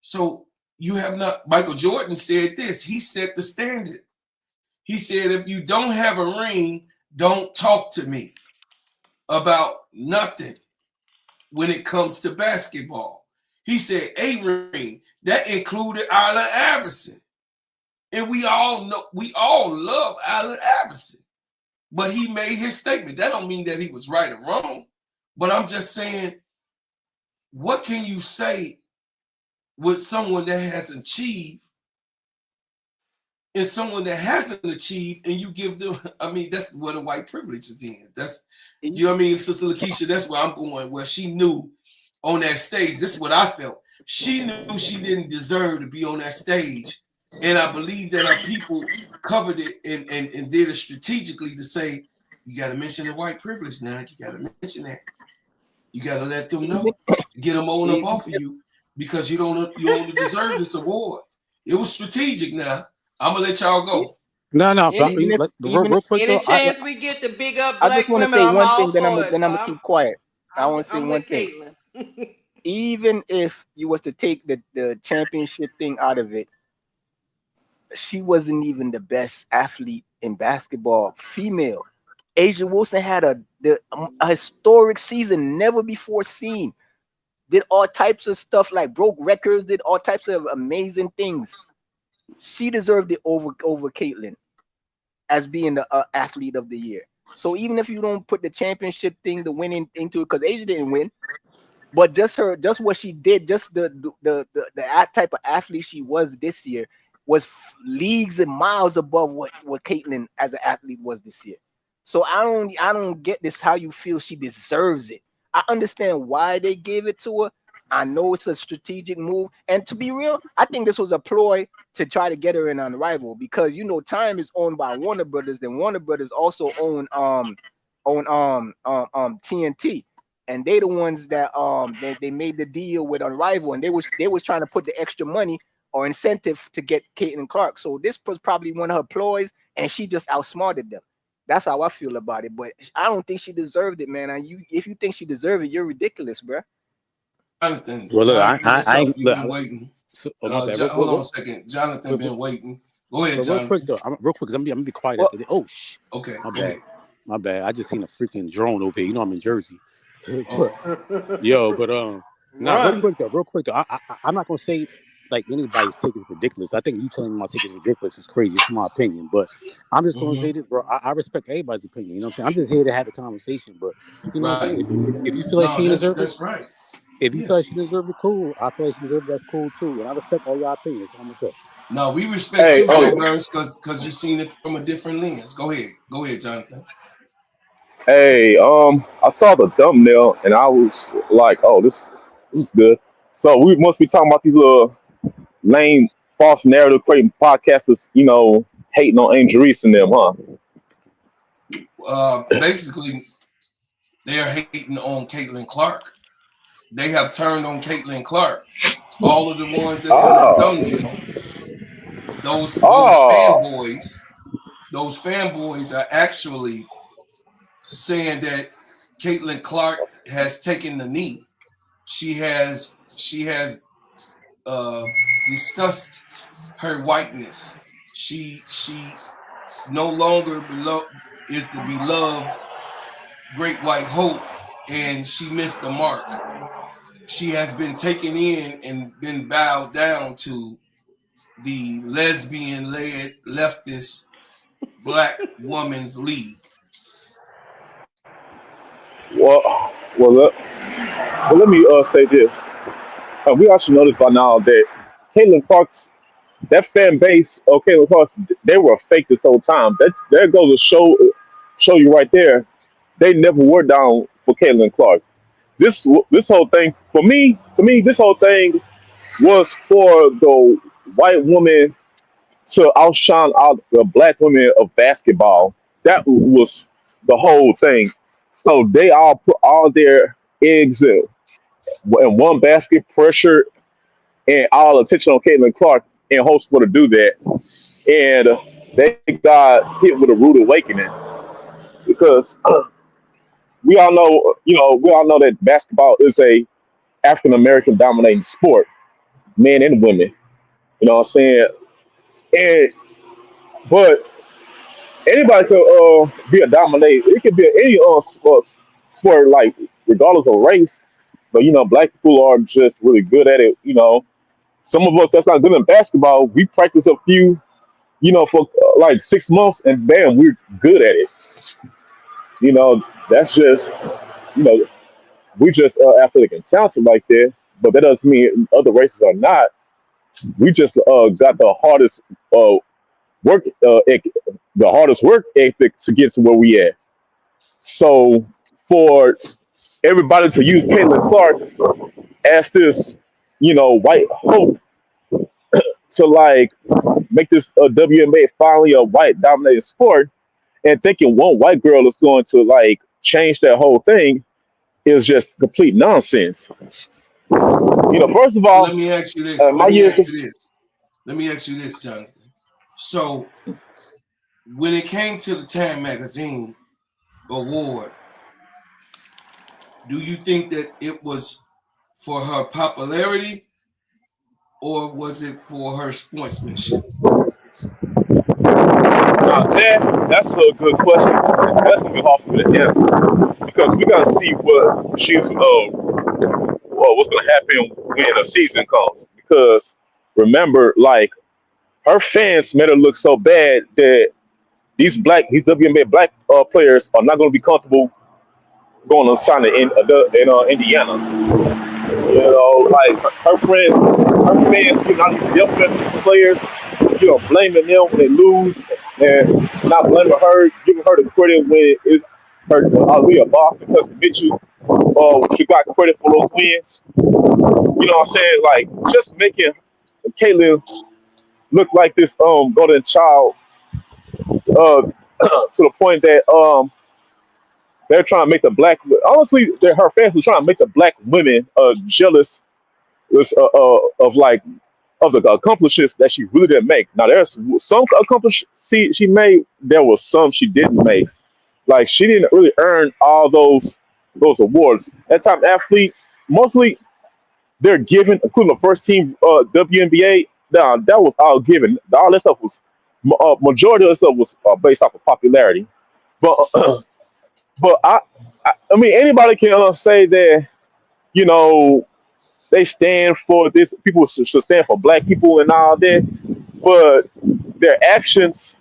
So you have not. Michael Jordan said this. He set the standard. He said, if you don't have a ring, don't talk to me about nothing when it comes to basketball. He said a ring. That included Allen Iverson. And we all love Allen Iverson. But he made his statement. That don't mean that he was right or wrong. But I'm just saying, what can you say with someone that has achieved and someone that hasn't achieved, and you give them, I mean, that's where the white privilege is in. That's, you know what I mean, Sister Lakeisha, that's where I'm going, where she knew on that stage, this is what I felt. She knew she didn't deserve to be on that stage. And I believe that her people covered it and did it strategically to say, you got to mention the white privilege now. You got to mention that. You got to let them know, get them on up off of you because you don't deserve this award. It was strategic now. I'm going to let y'all go. No. Real quick, any chance we get to big up I black just want to women, say one thing, all then I'm for it. going to keep quiet. I want to say one thing. Even if you was to take the championship thing out of it, she wasn't even the best athlete in basketball, female. Asia Wilson had a historic season, never before seen. Did all types of stuff, like broke records, did all types of amazing things. She deserved it over Caitlyn as being the athlete of the year. So even if you don't put the championship thing, the winning into it, because Asia didn't win, but just what she did, just the type of athlete she was this year was leagues and miles above what Caitlyn as an athlete was this year. So I don't get this, how you feel she deserves it. I understand why they gave it to her. I know it's a strategic move, and to be real, I think this was a ploy to try to get her in on Rival, because you know Time is owned by Warner Brothers, then Warner Brothers also own TNT, and they the ones that they made the deal with Unrival, and they was trying to put the extra money or incentive to get Caitlin Clark. So this was probably one of her ploys, and she just outsmarted them. That's how I feel about it. But I don't think she deserved it, man. And if you think she deserved it, you're ridiculous, bro. Jonathan, well, look, Jonathan, you've been waiting. Hold on a second. Jonathan been waiting. Go ahead, Jonathan. Real quick, though. Real quick, because I'm gonna be quiet after this. Oh, shh. Okay. My bad. I just seen a freaking drone over here. You know I'm in Jersey. Yo, but Now, real quick though. I'm not gonna say like anybody's take is ridiculous. I think you telling me my take is ridiculous is crazy. It's my opinion, but I'm just gonna say this, bro. I respect everybody's opinion. You know what I'm saying? I'm just here to have a conversation, but you know what I'm saying? If you feel like she deserves it, right. if you feel like she deserves it, cool. I feel like she deserves it. That's cool too, and I respect all your opinions. So I'm gonna say. No, we respect you, Joe Burns, because you've seen it from a different lens. Go ahead, Jonathan. Hey, I saw the thumbnail and I was like, "Oh, this is good." So we must be talking about these little lame, false narrative creating podcasters, hating on Angel Reese and them, huh? Basically, they are hating on Caitlyn Clark. They have turned on Caitlyn Clark. All of the ones that's in that thumbnail, those fanboys are actually saying that Caitlyn Clark has taken the knee. She has discussed her whiteness. She no longer is the beloved great white hope, and she missed the mark. She has been taken in and been bowed down to the lesbian-led leftist Black Women's League. Let me say this. We also noticed by now that Caitlin Clark's that fan base of Caitlin Clark, they were fake this whole time. That there goes to show you right there. They never were down for Caitlin Clark. This whole thing to me, this whole thing was for the white woman to outshine out the black women of basketball. That was the whole thing. So they all put all their eggs in one basket, pressure and all attention on Caitlin Clark in hopes for to do that. And they got hit with a rude awakening because we all know that basketball is a African American dominating sport, men and women. You know what I'm saying? And but anybody could be a dominator. It could be any sport, like regardless of race. But black people are just really good at it. Some of us that's not good in basketball, we practice a few, for like 6 months, and bam, we're good at it. That's just, you know, we just athletic and talented like that. But that doesn't mean other races are not. We just got uh, work, the hardest work ethic to get to where we at. So for everybody to use Caitlin Clark as this, white hope to like make this WNBA finally a white dominated sport, and thinking one white girl is going to like change that whole thing is just complete nonsense. First of all, Let me ask you this. my years. Let me ask you this, Jonathan. So when it came to the Time Magazine award, do you think that it was for her popularity or was it for her sportsmanship? That's a good question. That's gonna be hard for me to answer because we gotta see what she's what's gonna happen when the season comes. Because remember, like her fans made her look so bad that these WNBA black players are not gonna be comfortable going on signing in Indiana. Like her fans giving out these defensive players, blaming them when they lose, and not blaming her, giving her the credit when it's her Aaliyah Boston because Mitchell, she got credit for those wins. You know what I'm saying? Like just making Caitlyn look like this golden child to the point that they're trying to make the black her fans were trying to make the black women jealous of like of the accomplishments that she really didn't make. Now there's some accomplishments she made. There was some she didn't make. Like she didn't really earn all those awards. That time athlete mostly they're given, including the first team WNBA. Now that was all given. All that stuff was majority of the stuff was based off of popularity. But but I mean anybody can say that you know they stand for this. People should stand for black people and all that, but their actions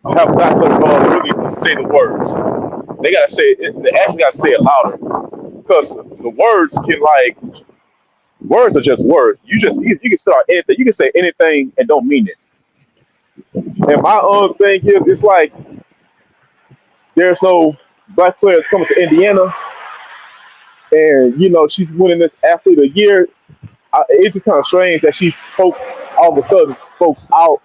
have got to really say the words. They gotta say it. The action gotta say it louder because the words can words are just words. You can start anything. You can say anything and don't mean it. And my own thing is, it's like there's no black players coming to Indiana, and she's winning this athlete of the year. It's just kind of strange that she spoke all of a sudden spoke out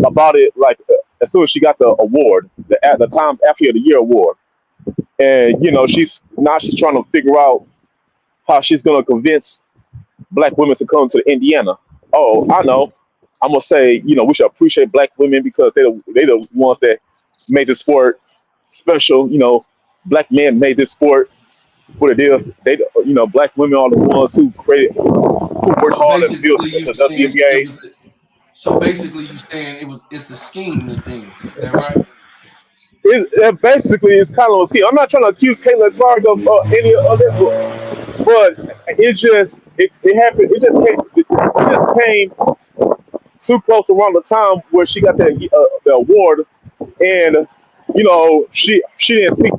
about it like as soon as she got the award, the Times Athlete of the Year award. And she's trying to figure out how she's gonna convince black women to come to Indiana. Oh, I know. I'm gonna say, we should appreciate black women because they the ones that made the sport special. Black men made this sport what it is. Black women are the ones who worked So hard and built basically, you the saying it WNBA. was. So basically, you saying it's the scheme of things. Is that right? It basically is kind of a scheme. I'm not trying to accuse Caitlin Clark of any other, but it happened. It just came too close around the time where she got the award, and she didn't speak.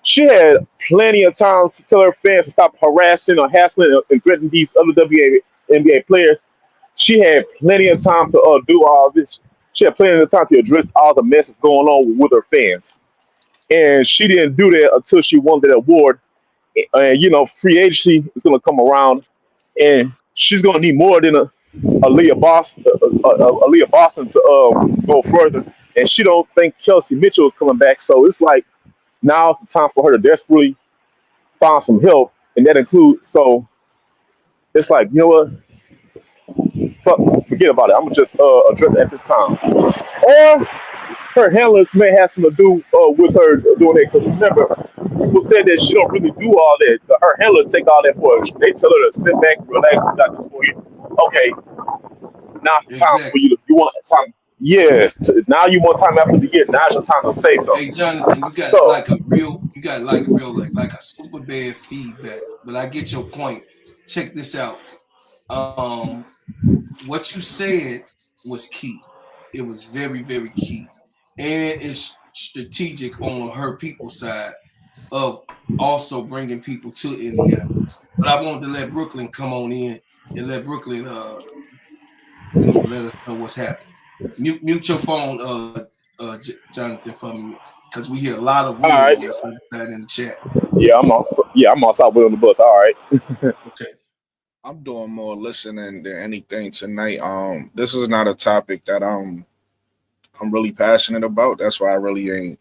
She had plenty of time to tell her fans to stop harassing or hassling and threatening these other WNBA players. She had plenty of time to do all this. She had plenty of time to address all the messes going on with her fans. And she didn't do that until she won that award. And, free agency is going to come around, and she's going to need more than a Leah Boston, a Leah Boston to go further. And she don't think Kelsey Mitchell is coming back. So it's like, now's the time for her to desperately find some help, and that includes. So it's like, what? Forget about it. I'm gonna just address it at this time. Or her handlers may have something to do with her doing that. Because remember, people said that she don't really do all that. Her handlers take all that for her. They tell her to sit back, relax, we got this for you. Okay, now's the time for you. You want time. Yes, now you want time after the year. Now's your time to say something. Hey, Jonathan, you got like a super bad feedback, but I get your point. Check this out. What you said was key. It was very, very key. And it's strategic on her people's side of also bringing people to Indiana. But I wanted to let Brooklyn come on in and let Brooklyn, let us know what's happening. Mute your phone, Jonathan, for me, because we hear a lot of All wind right. on this other side in the chat. Yeah, I'm outside with on the bus. All right. Okay. I'm doing more listening than anything tonight. This is not a topic that I'm really passionate about. That's why I really ain't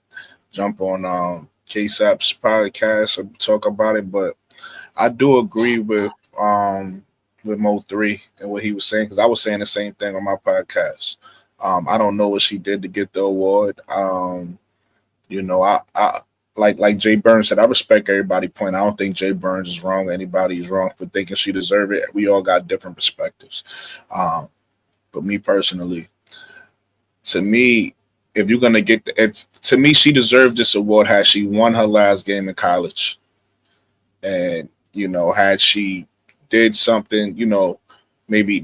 jump on KSAP's podcast and talk about it. But I do agree with Mo3 and what he was saying, because I was saying the same thing on my podcast. I don't know what she did to get the award. I like Jay Burns said, I respect everybody's point. I don't think Jay Burns is wrong. Anybody is wrong for thinking she deserved it. We all got different perspectives. But me personally, to me, if you're gonna get to me, she deserved this award had she won her last game in college. And had she did something, maybe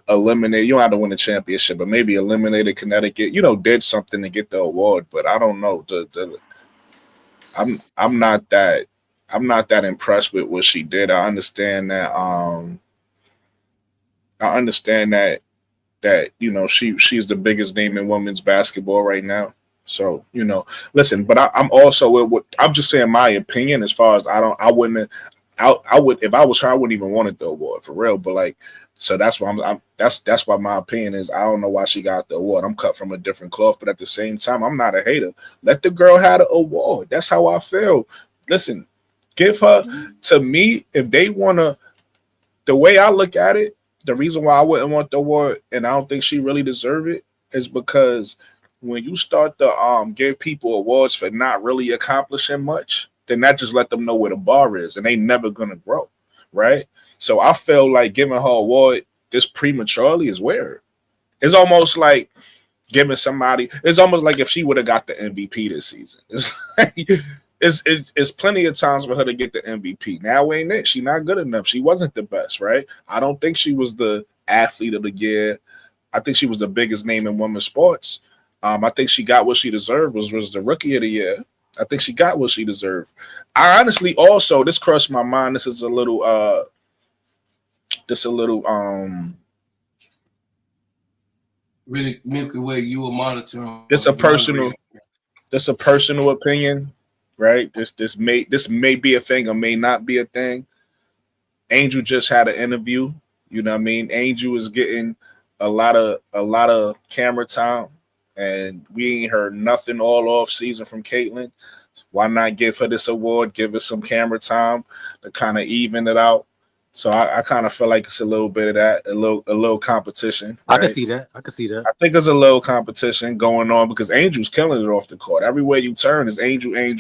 eliminate. You don't have to win a championship, but maybe eliminated Connecticut. Did something to get the award. But I don't know. I'm not that impressed with what she did. I understand that. She's the biggest name in women's basketball right now. So listen. But I'm also I'm just saying my opinion as far as I would if I was her, I wouldn't even want the award for real. But so that's why that's why my opinion is I don't know why she got the award. I'm cut from a different cloth, but at the same time, I'm not a hater. Let the girl have the award. That's how I feel. Listen, give her to me if they wanna. The way I look at it, the reason why I wouldn't want the award and I don't think she really deserve it is because when you start to give people awards for not really accomplishing much, then that just let them know where the bar is and they never gonna grow, right? So I feel like giving her award this prematurely is weird. It's almost like giving somebody. It's almost like if she would have got the MVP this season. It's like, it's plenty of times for her to get the MVP. Now ain't it? She not good enough. She wasn't the best, right? I don't think she was the athlete of the year. I think she was the biggest name in women's sports. I think she got what she deserved. Was the rookie of the year. I think she got what she deserved. I honestly also, this crossed my mind. This is a little really Milky Way, you will monitor. It's a personal opinion, right? This may be a thing or may not be a thing. Angel just had an interview. You know what I mean? Angel is getting a lot of camera time, and we ain't heard nothing all off season from Caitlyn. Why not give her this award? Give her some camera time to kind of even it out. So I kind of feel like it's a little bit of that, a little competition. Right? I can see that. I think there's a little competition going on because Angel's killing it off the court. Everywhere you turn is Angel, and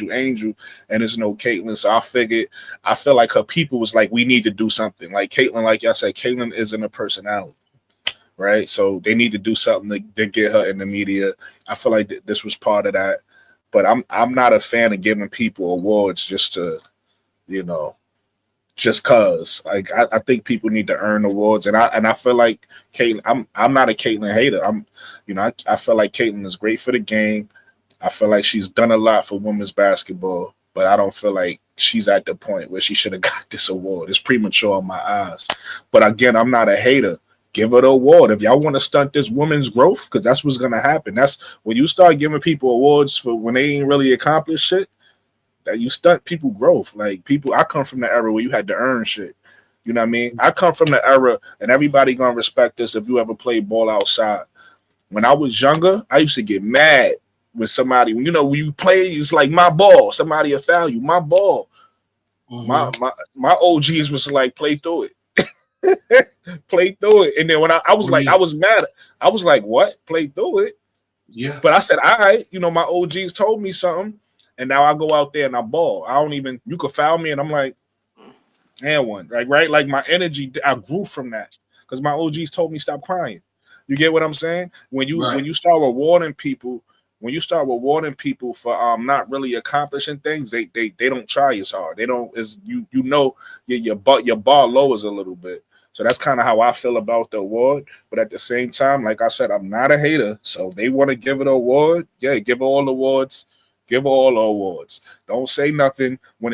there's no Caitlyn. So I feel like her people was like, we need to do something. Like Caitlyn, like y'all said, Caitlyn isn't a personality, right? So they need to do something to get her in the media. I feel like this was part of that. But I'm not a fan of giving people awards just to, just cause. Like I think people need to earn awards, and I feel like Caitlyn. I'm not a Caitlyn hater. I feel like Caitlyn is great for the game. I feel like she's done a lot for women's basketball, but I don't feel like she's at the point where she should have got this award. It's premature in my eyes. But again, I'm not a hater. Give her the award. If y'all want to stunt this women's growth, because that's what's gonna happen. That's when you start giving people awards for when they ain't really accomplished shit. That you stunt people growth. Like people, I come from the era where you had to earn shit. You know what I mean? I come from the era, and everybody gonna respect this if you ever played ball outside. When I was younger, I used to get mad when somebody, when you play, it's like my ball. Somebody will foul you. My ball. Mm-hmm. My OGs was like, play through it. Play through it. And then when I was like, I was mad. I was like, what? Play through it? Yeah. But I said, all right, my OGs told me something. And now I go out there and I ball. You could foul me, and I'm like, and one. Like, right? Like my energy, I grew from that. Because my OGs told me stop crying. You get what I'm saying? When you start rewarding people, for not really accomplishing things, they don't try as hard. They don't your bar lowers a little bit. So that's kind of how I feel about the award. But at the same time, like I said, I'm not a hater. So if they want to give it an award, yeah, give her all the awards. Give her all the awards. Don't say nothing when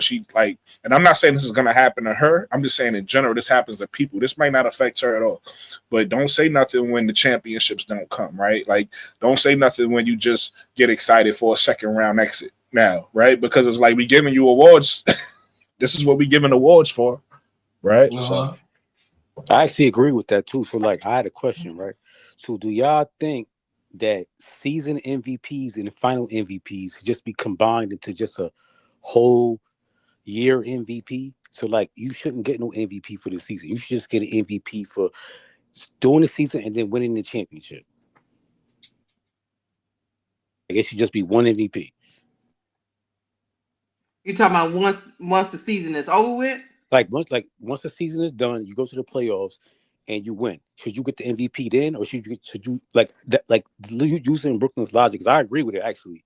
she like, and I'm not saying this is gonna happen to her. I'm just saying in general, this happens to people. This might not affect her at all. But don't say nothing when the championships don't come, right? Like, don't say nothing when you just get excited for a second round exit now, right? Because it's like we giving you awards. This is what we giving awards for, right? Uh-huh. So I actually agree with that too. So like I had a question, right? So do y'all think that season MVPs and final MVPs just be combined into just a whole year MVP? So like you shouldn't get no MVP for the season. You should just get an MVP for doing the season and then winning the championship. I guess you just be one MVP. You talking about once the season is over with? Once the season is done, you go to the playoffs and you win. Should you get the MVP then, or should you using Brooklyn's logic? Because I agree with it actually.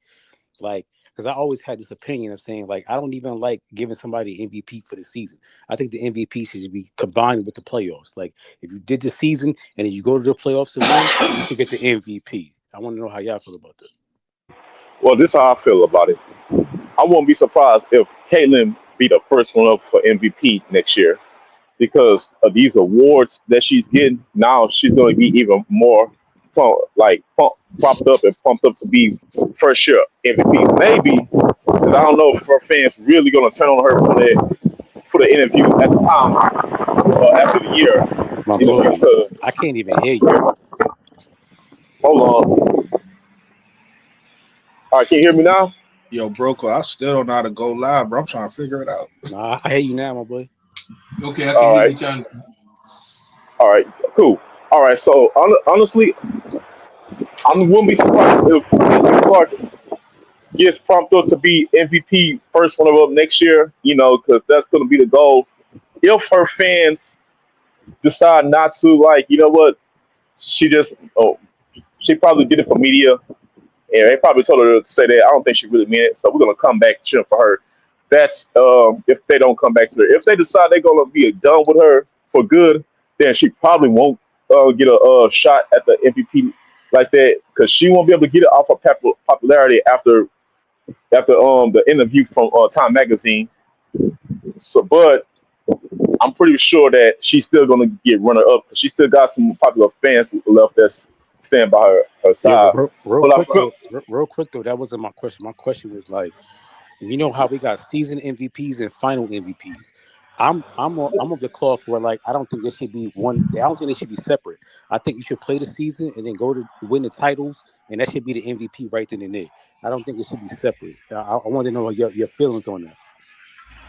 Like, because I always had this opinion of saying like I don't even like giving somebody MVP for the season. I think the MVP should be combined with the playoffs. Like if you did the season and then you go to the playoffs to win, you should get the MVP. I want to know how y'all feel about that. Well, this is how I feel about it. I won't be surprised if Caitlyn be the first one up for MVP next year. Because of these awards that she's getting, now she's going to be even more propped up and pumped up to be first year MVP. Maybe, because I don't know if her fans really going to turn on her for the interview at the time after the year. My boy, because I can't even hear you. Hold on. All right, can you hear me now? Yo, Broker, I still don't know how to go live, bro. I'm trying to figure it out. Nah, I hear you now, my boy. Okay, I can hear you, John. All right, cool. All right, so honestly, I wouldn't be surprised if Caitlyn Clark gets pumped up to be MVP first one up next year, because that's going to be the goal. If her fans decide not to, she probably did it for media, and they probably told her to say that. I don't think she really meant it. So we're gonna come back cheering for her. That's if they don't come back to her. If they decide they're gonna be done with her for good, then she probably won't get a shot at the MVP like that, because she won't be able to get it off of popularity after the interview from Time Magazine. So, but I'm pretty sure that she's still gonna get runner up because she still got some popular fans left that's stand by her Yeah, side. but real But I quick feel, though, real quick though, that wasn't my question. My question was like, you know how we got season MVPs and final MVPs. I'm of the cloth where like I don't think there should be one. I don't think they should be separate. I think you should play the season and then go to win the titles, and that should be the MVP right then and there. I don't think it should be separate. I want to know your feelings on that.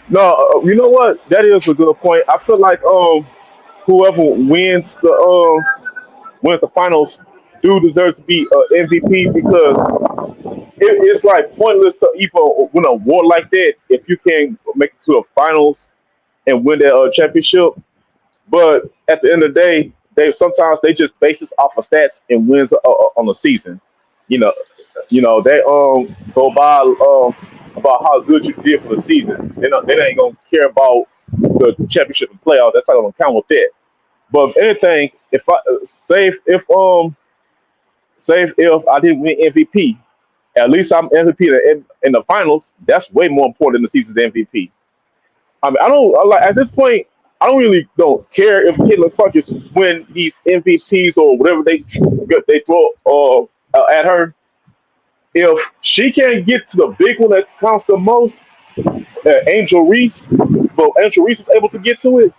no, you know what? That is a good point. I feel like whoever wins the finals do deserve to be MVP because it's like pointless to even win an award like that if you can't make it to the finals and win that championship. But at the end of the day, they sometimes they just base this off of stats and wins on the season. You know, they go by about how good you did for the season. They ain't gonna care about the championship and playoffs. That's not gonna count with that. But if anything, if I say if I didn't win MVP, at least I'm MVP in the finals. That's way more important than the season's MVP. I mean, I don't like at this point. I don't care if Caitlin Clark is win these MVPs or whatever they throw at her. If she can't get to the big one that counts the most, Angel Reese, but Angel Reese was able to get to it.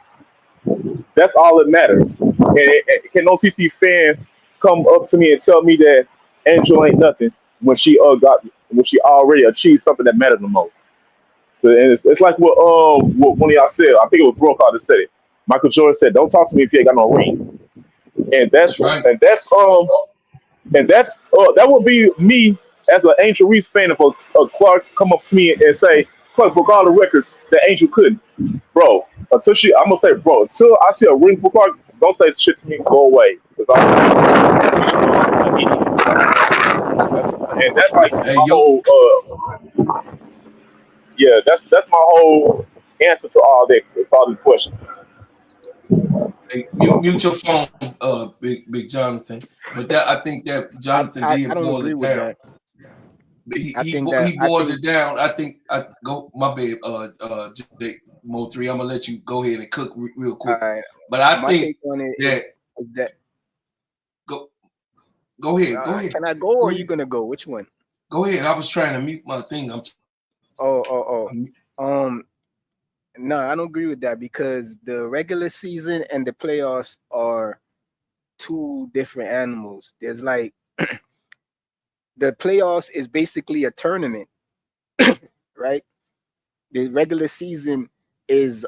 That's all that matters. And can no CC fan come up to me and tell me that Angel ain't nothing when she already achieved something that mattered the most? So and it's like what one of y'all said. I think it was Brokaw that said it. Michael Jordan said, "Don't talk to me if you ain't got no ring." And That's right. that would be me as an Angel Reese fan if a Clark come up to me and say, "Clark broke all the records that Angel couldn't." Bro, I'm gonna say, bro, until I see a ring for Clark, don't say shit to me. Go away, and that's like Hey, my whole. Yeah, that's my whole answer to all that. To all these questions. hey, mute your phone, big Jonathan. But that I think that Jonathan I did don't boil agree it with down. that. He I he, think bo- that he I boiled think it down. I think I go my bad. Jake Mo3. I'm gonna let you go ahead and cook real quick. But I my think take on it that is that go ahead. Go ahead. can I go or Go are you ahead. gonna go? Which one? Go ahead. I was trying to mute my thing. No, I don't agree with that because the regular season and the playoffs are two different animals. There's like the playoffs is basically a tournament, right? The regular season is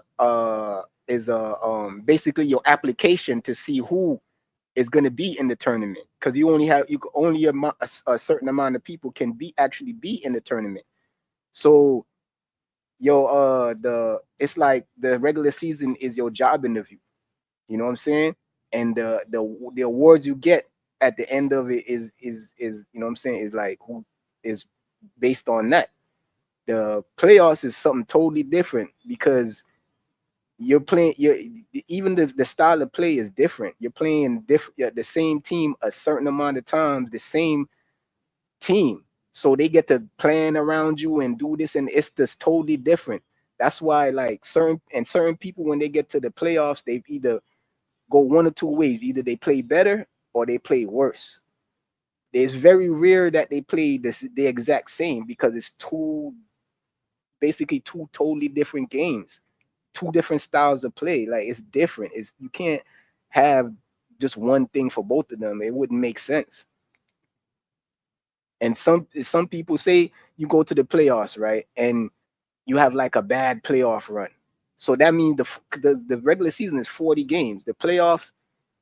basically your application to see who is going to be in the tournament because a certain amount of people can actually be in the tournament. So it's like the regular season is your job interview. You know what I'm saying? And the awards you get at the end of it is you know what I'm saying, is like who is based on that. The playoffs is something totally different because you're playing even the style of play is different. You're playing the same team a certain amount of times, the same team. So they get to plan around you and do this, and it's just totally different. That's why like certain people when they get to the playoffs, they either go one or two ways. Either they play better or they play worse. It's very rare that they play the exact same because it's basically two totally different games, two different styles of play. Like it's different. You can't have just one thing for both of them. It wouldn't make sense. And some people say you go to the playoffs, right? And you have like a bad playoff run. So that means the regular season is 40 games. The playoffs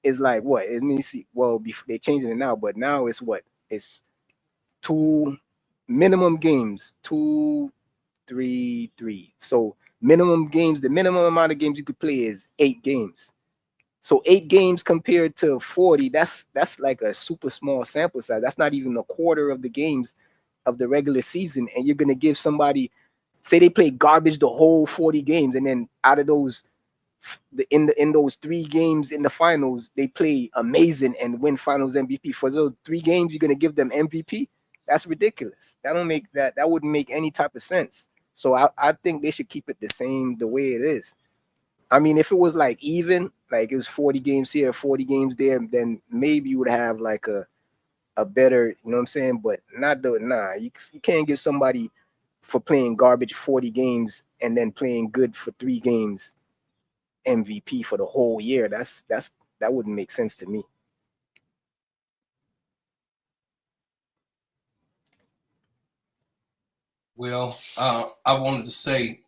is like what? Let me see. Well, they're changing it now, but now it's what? It's two minimum games, 2, 3, 3. So minimum games, the minimum amount of games you could play is 8 games. So 8 games compared to 40, that's like a super small sample size. That's not even a quarter of the games of the regular season. And you're gonna give somebody, say they play garbage the whole 40 games, and then out of those, in those 3 games in the finals, they play amazing and win finals MVP. For those 3 games, you're gonna give them MVP? That's ridiculous. That wouldn't make any type of sense. So I think they should keep it the way it is. I mean, if it was like even, like it was 40 games here, 40 games there, then maybe you would have like a better, you know what I'm saying? But you can't give somebody for playing garbage 40 games and then playing good for 3 games MVP for the whole year. That wouldn't make sense to me. Well, I wanted to say,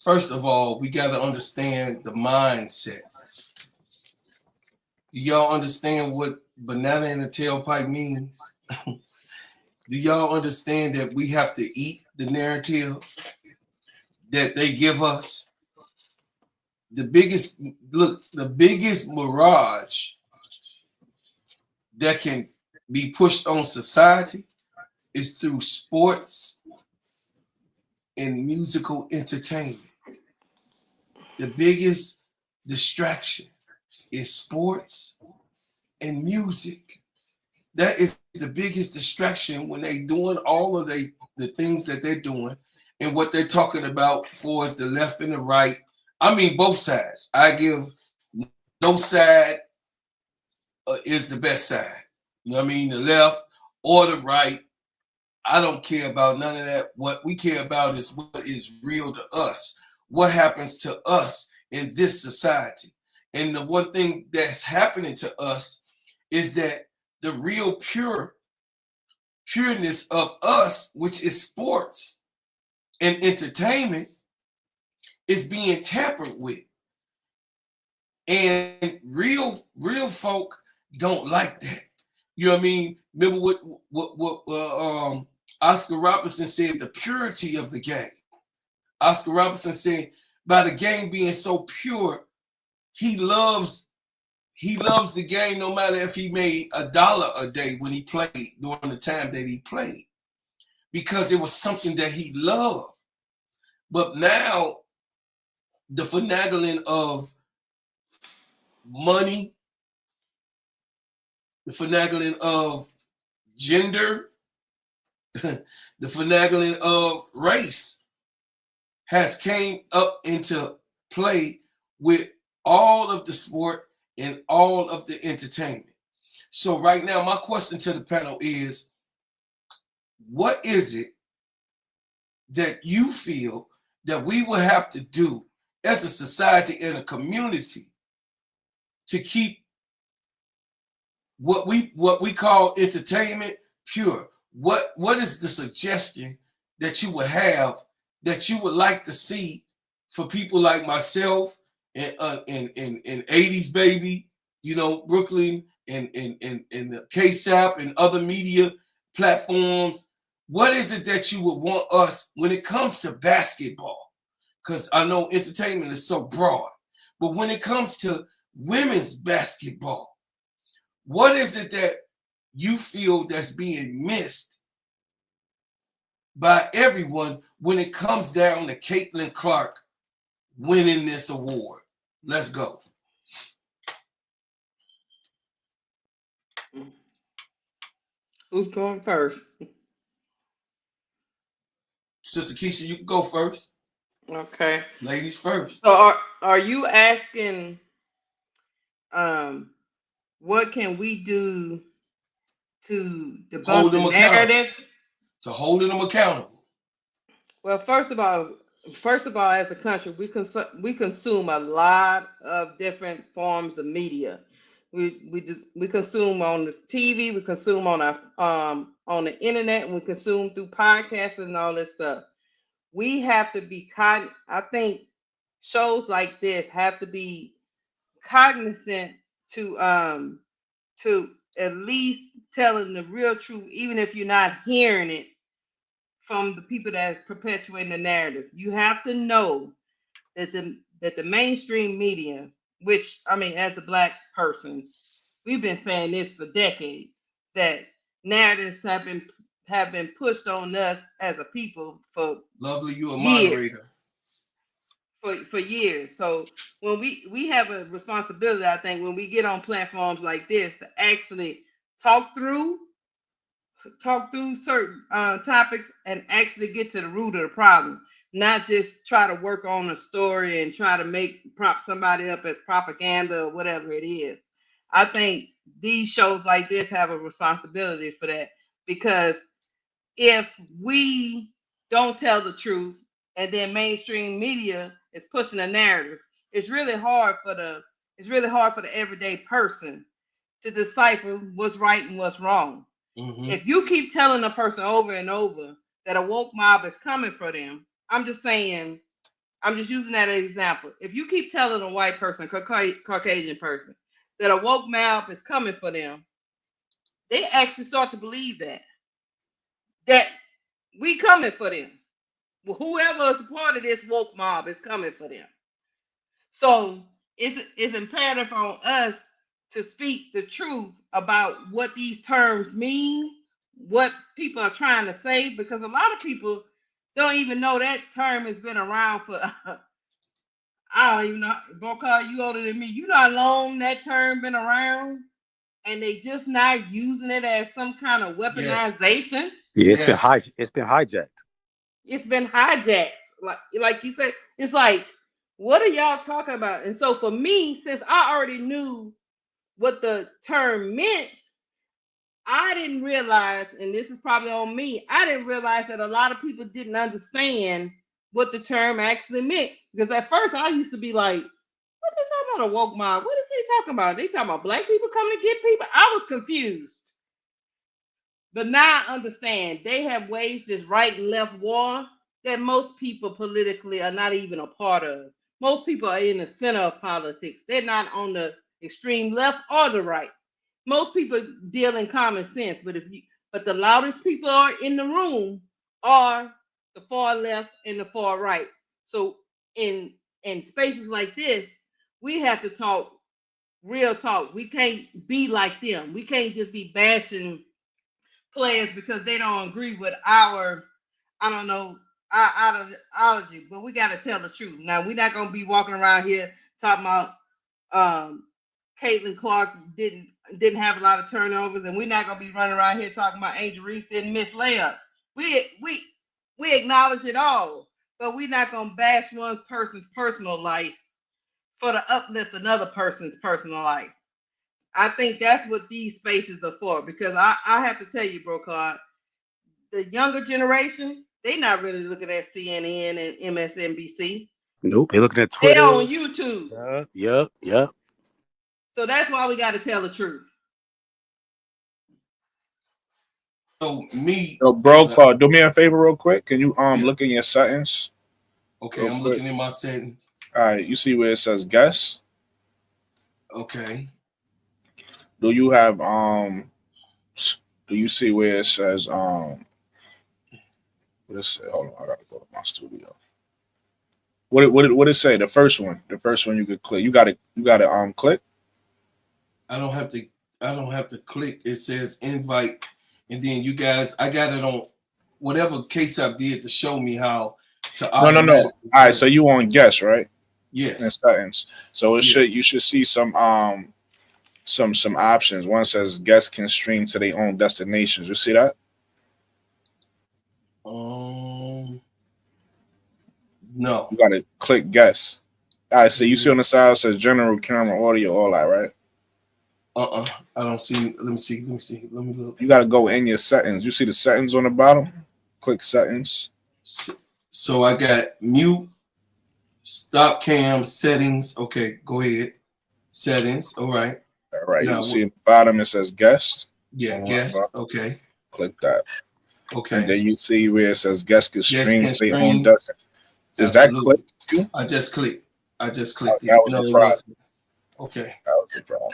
first of all, we got to understand the mindset. Do y'all understand what banana in the tailpipe means? Do y'all understand that we have to eat the narrative that they give us? The biggest mirage that can be pushed on society is through sports and musical entertainment. The biggest distraction is sports and music. That is the biggest distraction when they doing all of the things that they're doing and what they're talking about for is the left and the right. I mean, both sides. I give no side is the best side. You know what I mean? The left or the right. I don't care about none of that. What we care about is what is real to us. What happens to us in this society. And the one thing that's happening to us is that the real pureness of us, which is sports and entertainment, is being tampered with. And real folk don't like that. You know what I mean? Remember what Oscar Robertson said, the purity of the game. Oscar Robertson said, by the game being so pure, he loves the game no matter if he made $1 a day when he played during the time that he played, because it was something that he loved. But now the finagling of money, the finagling of gender, the finagling of race has came up into play with all of the sport and all of the entertainment. So right now, my question to the panel is, what is it that you feel that we will have to do as a society and a community to keep what we call entertainment pure? What is the suggestion that you would have that you would like to see for people like myself and 80s baby, you know, Brooklyn and KSAP and other media platforms? What is it that you would want us when it comes to basketball? Because I know entertainment is so broad, but when it comes to women's basketball, what is it that you feel that's being missed by everyone when it comes down to Caitlin Clark winning this award? Let's go. Who's going first? Sister Keisha, you can go first. Okay. Ladies first. So are you asking what can we do to debunk the narratives? To holding them accountable. Well, first of all, as a country, we consume a lot of different forms of media. We consume on the TV, we consume on the internet, and we consume through podcasts and all this stuff. We have to be I think shows like this have to be cognizant to at least telling the real truth, even if you're not hearing it from the people that's perpetuating the narrative. You have to know that that the mainstream media, which I mean, as a Black person, we've been saying this for decades, that narratives have been pushed on us as a people for Lovely, you a years. moderator. For years. So when we have a responsibility, I think, when we get on platforms like this to actually talk through certain topics and actually get to the root of the problem, not just try to work on a story and try to prop somebody up as propaganda or whatever it is. I think these shows like this have a responsibility for that, because if we don't tell the truth and then mainstream media is pushing a narrative, it's really hard for the everyday person to decipher what's right and what's wrong. Mm-hmm. If you keep telling a person over and over that a woke mob is coming for them, I'm just using that as an example. If you keep telling a white person, Caucasian person, that a woke mob is coming for them, they actually start to believe that we coming for them. Whoever is a part of this woke mob is coming for them. So it's imperative on us to speak the truth about what these terms mean, what people are trying to say, because a lot of people don't even know that term has been around for I don't even know. Bokar, you older than me. You know how long that term been around, and they just not using it as some kind of weaponization. Yeah, it's been hijacked. It's been hijacked. Like you said, it's like, what are y'all talking about? And so for me, since I already knew what the term meant, I didn't realize, and this is probably on me, I didn't realize that a lot of people didn't understand what the term actually meant. Because at first I used to be like, what is that about a woke mob? What is he talking about? They talking about Black people coming to get people? I was confused. But now I understand they have waged this right and left war that most people politically are not even a part of. Most people are in the center of politics. They're not on the extreme left or the right. Most people deal in common sense, but the loudest people are in the room are the far left and the far right. So in spaces like this, we have to talk real talk. We can't be like them. We can't just be bashing players because they don't agree with our ideology, but we got to tell the truth. Now, we're not going to be walking around here talking about Caitlin Clark didn't have a lot of turnovers, and we're not going to be running around here talking about Angel Reese didn't miss layups. We acknowledge it all, but we're not going to bash one person's personal life for to uplift another person's personal life. I think that's what these spaces are for, because I have to tell you, bro, Clark, the younger generation, they not really looking at CNN and MSNBC. Nope, they're looking at Twitter. They're on YouTube. Yep. So that's why we got to tell the truth. So me, bro, do me a favor real quick. Can you look in your settings? Okay, I'm looking in my settings. All right, you see where it says guest? Okay. Do you have do you see where it says what is it? Hold on, I gotta go to my studio. What it say? The first one you could click. You gotta click. I don't have to click. It says invite, and then you guys, I got it on whatever case I did to show me how to. No. All right, so you on guest, right? Yes. In settings. So you should see some options. One says guests can stream to their own destinations. You see that? No. You gotta click guests. All right, so you see on the side it says general, camera, audio, all that, right? I don't see. Let me see. Let me look. You gotta go in your settings. You see the settings on the bottom? Click settings. So I got mute, stop cam, settings. Okay, go ahead. Settings. All right. All right. You see at the bottom it says guest. Yeah, guest. Okay. Click that. Okay. And then you see where it says guest can stream to their own destination. Is that click? I just clicked. It. That was the problem. Okay. That was the problem.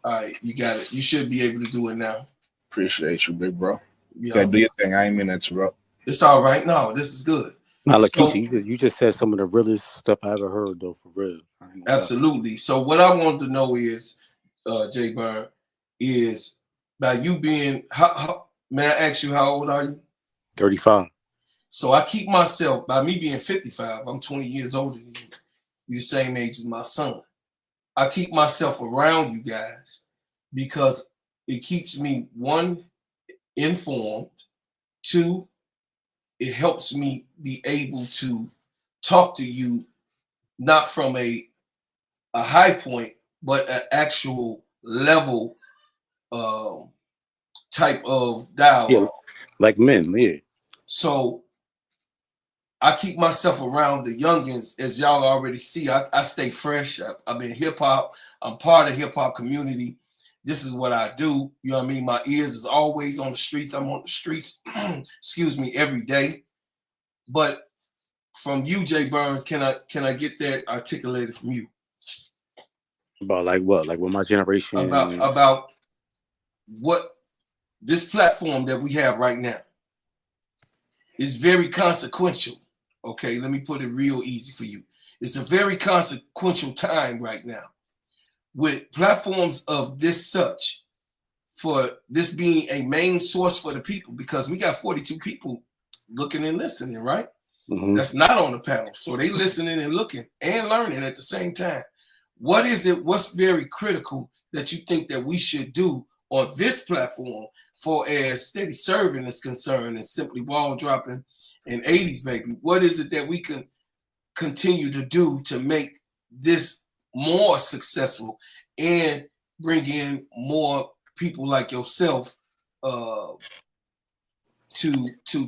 All right, you got it. You should be able to do it now. Appreciate you, big bro. Yeah. Okay, do your thing. I ain't mean to interrupt. It's all right. No, this is good. Now, like So you just said some of the realest stuff I ever heard, though, for real. I ain't gonna lie. absolutely. So what I wanted to know is, Jay Byrne, is by you being how may I ask you how old are you? 35. So I keep myself, by me being 55, I'm 20 years older than you. You're the same age as my son. I keep myself around you guys because it keeps me, one, informed, two, it helps me be able to talk to you not from a high point, but an actual level type of Yeah, dialogue. like men, yeah. So I keep myself around the youngins, as y'all already see. I stay fresh. I'm in hip hop. I'm part of hip hop community. This is what I do. You know what I mean? My ears is always on the streets. I'm on the streets, excuse me, every day. But from you, Jay Burns, can I get that articulated from you? About like what? Like what my generation. About what this platform that we have right now is very consequential. Okay, let me put it real easy for you. It's a very consequential time right now with platforms of this such, for this being a main source for the people, because we got 42 people looking and listening, right? Mm-hmm. That's not on the panel. So they listening and looking and learning at the same time. What is it? What's very critical that you think that we should do on this platform for as Steady Serv'n is concerned and Simply Ball Dropping and 80s Baby? What is it that we can continue to do to make this more successful and bring in more people like yourself to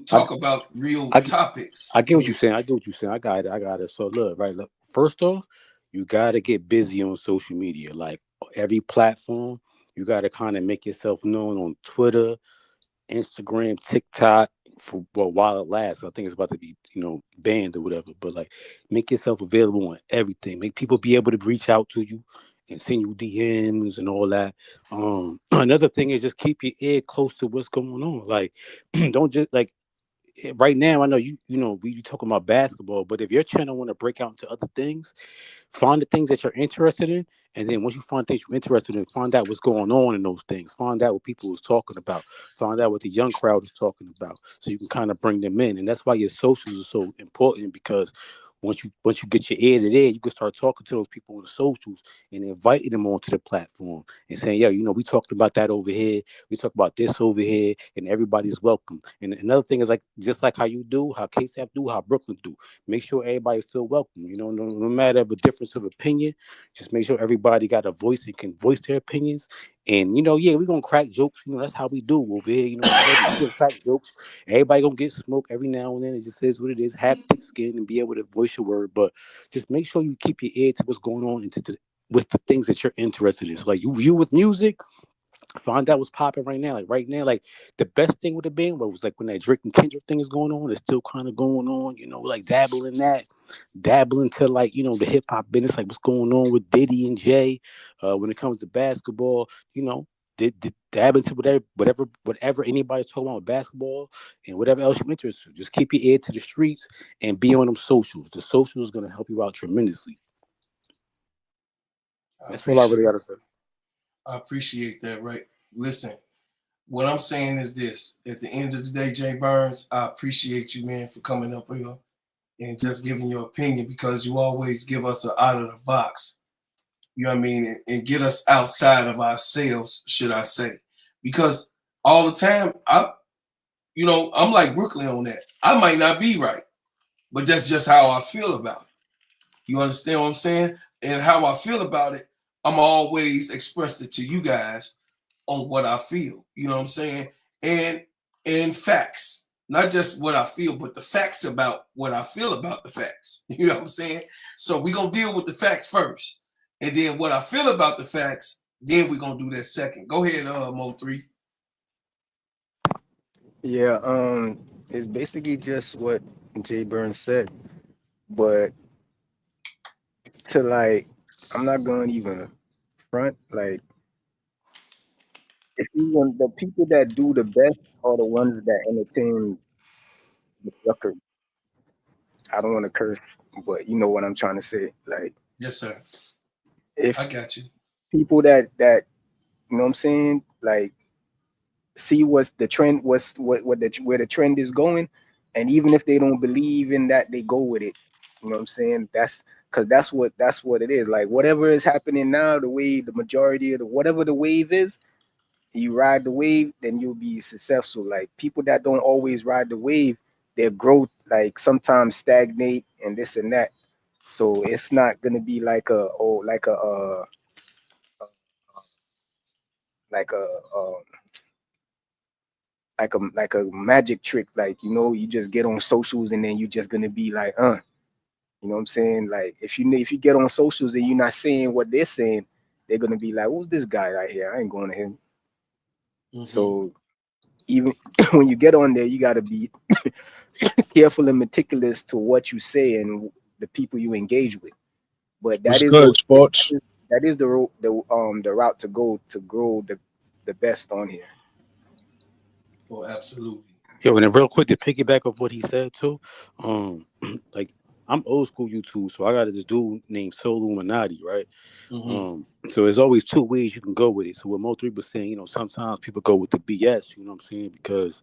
talk about real topics? I get what you're saying. I get what you're saying. I got it. I got it. So look, right. Look, first off, you gotta get busy on social media. Like every platform, you gotta kind of make yourself known on Twitter, Instagram, TikTok, for while it lasts. I think it's about to be, banned or whatever. But like, make yourself available on everything. Make people be able to reach out to you and send you DMs and all that. Another thing is just keep your ear close to what's going on. Like, don't just like right now. I know we talking about basketball, but if your channel want to break out into other things, find the things that you're interested in, and then once you find things you're interested in, find out what's going on in those things. Find out what people was talking about. Find out what the young crowd is talking about, so you can kind of bring them in. And that's why your socials are so important, because once you get your ear to there, you can start talking to those people on the socials and inviting them onto the platform and saying, "Yo, we talked about that over here. We talked about this over here, and everybody's welcome." And another thing is, like, just like how you do, how KSAP do, how Brooklyn do. Make sure everybody feel welcome. No matter the difference of opinion, just make sure everybody got a voice and can voice their opinions. And yeah, we're gonna crack jokes. That's how we do over here. We're gonna crack jokes. Everybody gonna get smoked every now and then. It just is what it is. Have thick skin and be able to voice your word. But just make sure you keep your ear to what's going on with the things that you're interested in. So like you with music, find out what's popping right now. Like right now, like the best thing would have been was like when that Drake and Kendrick thing is going on. It's still kind of going on. Like dabbling to like the hip hop business. Like what's going on with Diddy and Jay. When it comes to basketball, did dab into whatever anybody's talking about with basketball and whatever else you're interested in. Just keep your ear to the streets and be on them socials. The socials is gonna help you out tremendously. That's all I really gotta say. I appreciate that, right? Listen, what I'm saying is this. At the end of the day, Jay Burns, I appreciate you, man, for coming up here and just giving your opinion, because you always give us an out of the box, you know what I mean, and get us outside of ourselves, should I say. Because all the time, I'm like Brooklyn on that. I might not be right, but that's just how I feel about it. You understand what I'm saying? And how I feel about it, I'm always expressed it to you guys on what I feel. You know what I'm saying? And facts. Not just what I feel, but the facts about what I feel about the facts. You know what I'm saying? So we're gonna deal with the facts first. And then what I feel about the facts, then we're gonna do that second. Go ahead, Mo3. Yeah, it's basically just what Jay Burns said, but to like, I'm not going to even front. Like, if you want, the people that do the best are the ones that entertain the suckers. I don't want to curse, but you know what I'm trying to say. Like, yes, sir. If I got you. People that you know what I'm saying, like, see what's the trend, where the trend is going, and even if they don't believe in that, they go with it. You know what I'm saying? That's because that's what it is. Like, whatever is happening now, the way the majority of whatever the wave is, you ride the wave, then you'll be successful. Like, people that don't always ride the wave, their growth like sometimes stagnate and this and that. So it's not gonna be like a like a like a magic trick. Like, you know, you just get on socials and then you just gonna be like, you know what I'm saying? Like, if you get on socials and you're not saying what they're saying, they're gonna be like, who's this guy right here? I ain't going to him. So even when you get on there, you gotta be careful and meticulous to what you say and the people you engage with. But that What's is good, sports? that is the route to go to grow the best on here. Oh, absolutely. Yo, and then real quick to piggyback off what he said too, like, I'm old school YouTube, so I got this dude named Illuminati, right? So there's always two ways you can go with it. So what Mo 3 was saying, you know, sometimes people go with the BS, you know what I'm saying, because,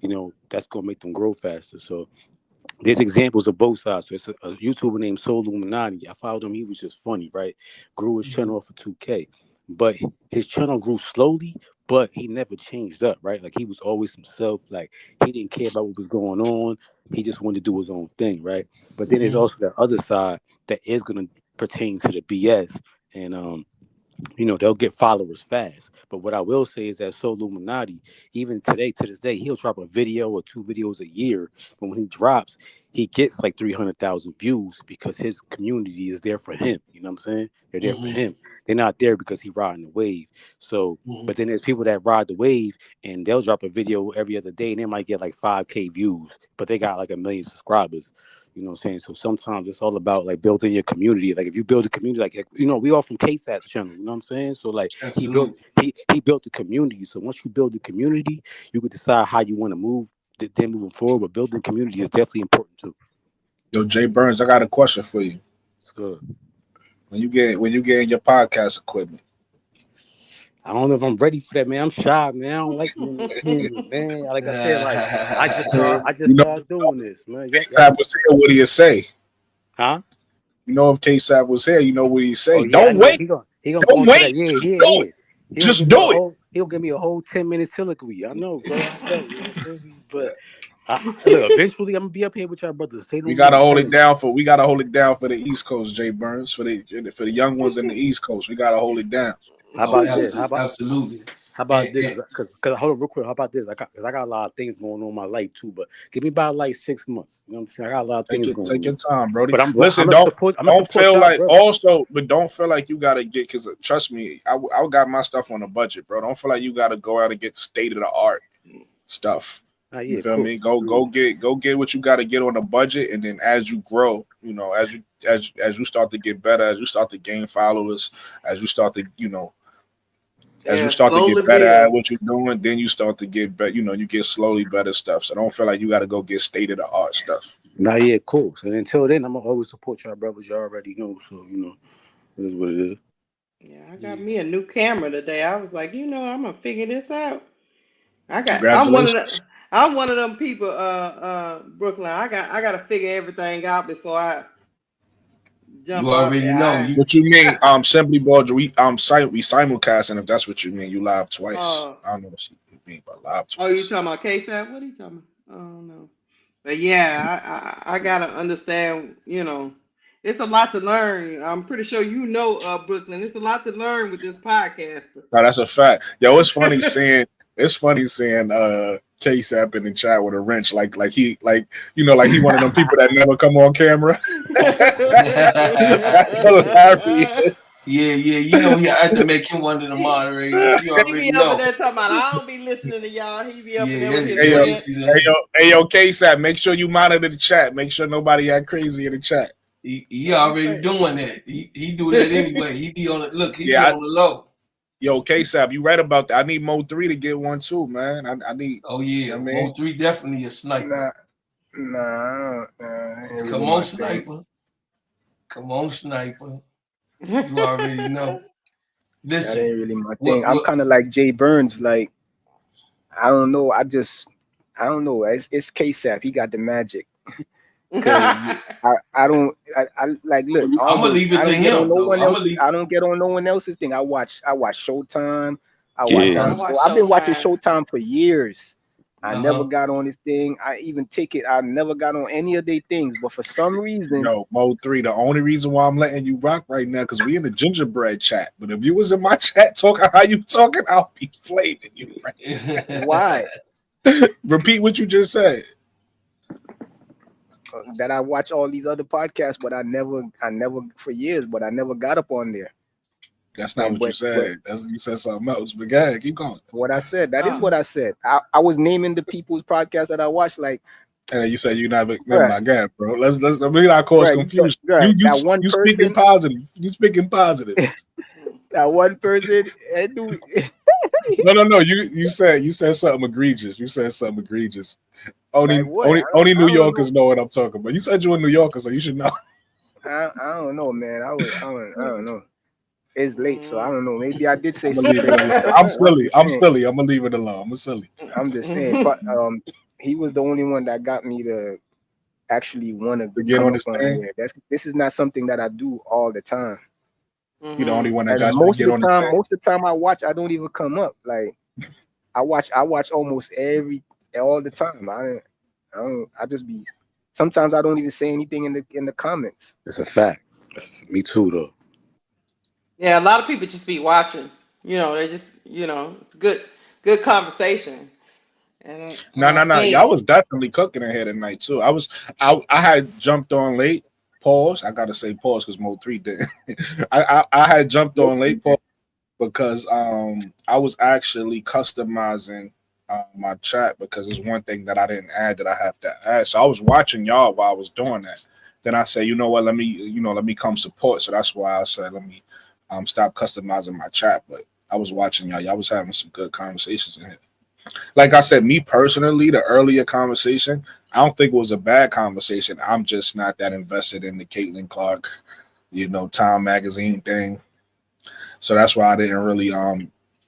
you know, that's gonna make them grow faster. So there's examples of both sides. So it's a YouTuber named Illuminati. I followed him. He was just funny, right? Grew his channel off of 2K. But his channel grew slowly, but he never changed up, right? Like, he was always himself. Like, he didn't care about what was going on. He just wanted to do his own thing, right? But then there's also the other side that is going to pertain to the BS. And, you know, they'll get followers fast. But what I will say is that Illuminati, even today, to this day, he'll drop a video or 2 videos a year. But when he drops, he gets like 300,000 views because his community is there for him. You know what I'm saying? They're there for him. They're not there because he's riding the wave. So, but then there's people that ride the wave and they'll drop a video every other day and they might get like 5K views, but they got like 1 million subscribers. You know what I'm saying? So sometimes it's all about like building your community. Like, if you build a community, like, you know, we all from KSAT's channel, you know what I'm saying? So like, he built the community. So once you build the community, you can decide how you want to move. Then moving forward, but building community is definitely important too. Yo, Jay Burns, I got a question for you. It's good. When you get in your podcast equipment, I don't know if I'm ready for that, man. I'm shy, man. I don't like man. Like I said, like, I just started doing this, man. K-Sap was here, what do you say? Huh? You know, if K-Sap was here, you know what he say. Oh, yeah, don't wait. He gonna don't wait. Yeah. Just do it. He'll give me a whole 10-minute soliloquy. I know, bro. But look, eventually I'm gonna be up here with y'all brothers. We gotta hold it down for the East Coast, Jay Burns. For the young ones in the East Coast, we gotta hold it down. How about this? Absolutely. How about this? Because hold on, real quick. How about this? I got a lot of things going on in my life too. But give me about like 6 months. You know what I'm saying? I got a lot of things going on. Take your time, Brody. But listen. Don't feel like but don't feel like you gotta get. Because trust me, I got my stuff on a budget, bro. Don't feel like you gotta go out and get state of the art stuff. You feel me? Go get what you got to get on a budget, and then as you grow, you know, as you start to get better, as you start to gain followers, as you start to, you know, as you start to get better at what you're doing, then you start to get better. You know, you get slowly better stuff. So don't feel like you got to go get state of the art stuff. Nah, yeah, cool. So until then, I'm gonna always support y'all brothers. You already know, so you know, it is what it is. Yeah, I got me a new camera today. I was like, you know, I'm gonna figure this out. I'm one of them people, Brooklyn. I gotta figure everything out before I jump. You already know. What you mean? Simply Ball, we simulcasting, if that's what you mean. You live twice. I don't know what you mean by live twice. Oh, you talking about KSAP? What are you talking about? Oh no. But yeah, I gotta understand, you know, it's a lot to learn. I'm pretty sure you know, Brooklyn. It's a lot to learn with this podcast. No, that's a fact. Yo, it's funny saying KSAP in the chat with a wrench, like he one of them people that never come on camera. That's hilarious. Yeah, you know, he had to make him one of the moderators. You already he be know. over there talking about, I don't be listening to y'all. He be up there with his Hey yo, KSAP, make sure you monitor the chat. Make sure nobody act crazy in the chat. He already doing that. He do that anyway. He be on the look. He be on the low. Yo, KSAP, you right about that. I need Mo 3 to get one too, man. I need. Oh yeah, Mo 3 definitely a sniper. Nah, Come on, Sniper. Come on, Sniper. You already know. Listen, that ain't really my thing. I'm kind of like Jay Burns. Like, I don't know. I don't know. It's K-Sap. He got the magic. I like. Look, I'm gonna leave it to him. I don't get on no one else's thing. I watch Showtime. I've been watching Showtime for years. I never got on this thing. I never got on any of their things. But for some reason, no, Mo 3. The only reason why I'm letting you rock right now because we in the gingerbread chat. But if you was in my chat talking how you talking, I'll be flaming you. Right. Why? Repeat what you just said. That I watch all these other podcasts, but I never for years, but I never got up on there. That's not what you said. You said something else. But go ahead, keep going. What I said. That is what I said. I was naming the people's podcasts that I watch, like. And you said you never. Never mind, go ahead, bro. Let's not cause confusion. You speaking positive. You speaking positive. That one person. No. You said something egregious. You said something egregious. Only New Yorkers know what I'm talking about. You said you're a New Yorker, so you should know. I don't know, man. I don't know. It's late, so I don't know. Maybe I did say something. I'm silly. I'm gonna leave it alone. I'm silly. I'm just saying. But, he was the only one that got me to actually want to get on this thing. This is not something that I do all the time. You're the only one that got most to get on the thing. Most of the time I watch, I don't even come up. Like I watch almost all the time. I just be. Sometimes I don't even say anything in the comments. It's a fact. Me too, though. Yeah, a lot of people just be watching. They just, it's good conversation. No. Y'all was definitely cooking ahead at night too. I had jumped on late. Pause. I gotta say pause because Mo 3 did. I had jumped on late pause because I was actually customizing my chat because there's one thing that I didn't add that I have to add. So I was watching y'all while I was doing that. Then I said, you know what, let me come support. So that's why I said let me stop customizing my chat. But I was watching y'all. Y'all was having some good conversations in here. Like I said, me personally, the earlier conversation, I don't think it was a bad conversation. I'm just not that invested in the Caitlin Clark, Time Magazine thing. So that's why I didn't really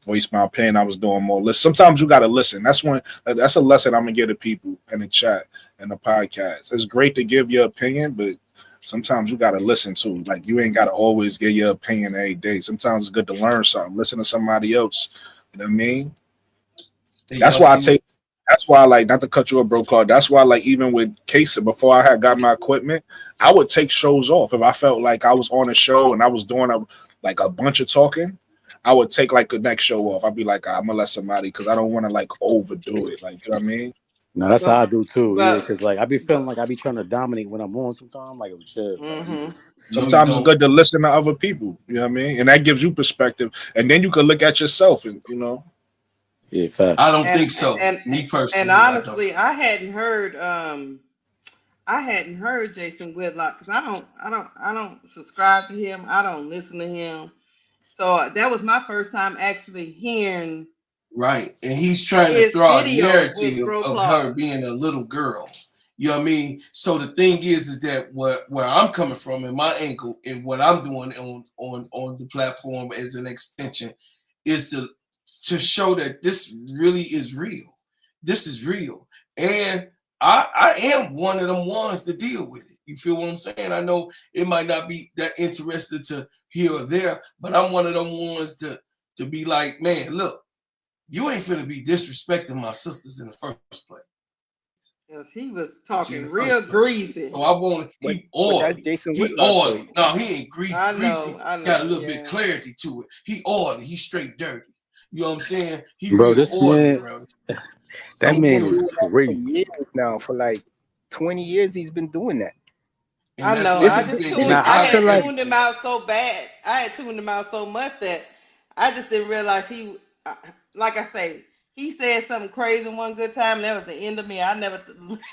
voice my opinion. I was doing more listen. Sometimes you gotta listen. That's a lesson I'm gonna give to people in the chat and the podcast. It's great to give your opinion, but sometimes you gotta listen too. Like you ain't gotta always give your opinion every day. Sometimes it's good to learn something. Listen to somebody else. You know what I mean? That's why like not to cut you a bro, Clark. That's why like even with Casey, before I had got my equipment, I would take shows off if I felt like I was on a show and I was doing a bunch of talking. I would take like the next show off. I'd be like, I'm gonna let somebody because I don't want to like overdo it. Like, you know what I mean? No, that's how I do too. Yeah, because like I be feeling like I be trying to dominate when I'm on. Sometimes like shit. Sometimes it's good to listen to other people. You know what I mean? And that gives you perspective, and then you can look at yourself and Yeah, fact. I don't think so. Me personally, and honestly, I hadn't heard Jason Whitlock because I don't subscribe to him. I don't listen to him. So that was my first time actually hearing. Right, and he's trying to throw a narrative of her being a little girl. You know what I mean? So the thing is that where I'm coming from and my angle and what I'm doing on the platform as an extension is to show that this really is real. This is real, and I am one of them ones to deal with it. You feel what I'm saying? I know it might not be that interested to here or there, but I'm one of them ones to be like, man, look, you ain't finna be disrespecting my sisters in the first place. Yes, he was talking real greasy. So I want he oily. He oily. No, he ain't greasy. I know, greasy got a little bit clarity to it. He oily. He straight dirty. You know what I'm saying? He bro, real this oily, man, that man is crazy. For years now, for like 20 years, he's been doing that. I know. I had tuned him out so bad. I had tuned him out so much that I just didn't realize he, like I say, he said something crazy one good time. And that was the end of me. I never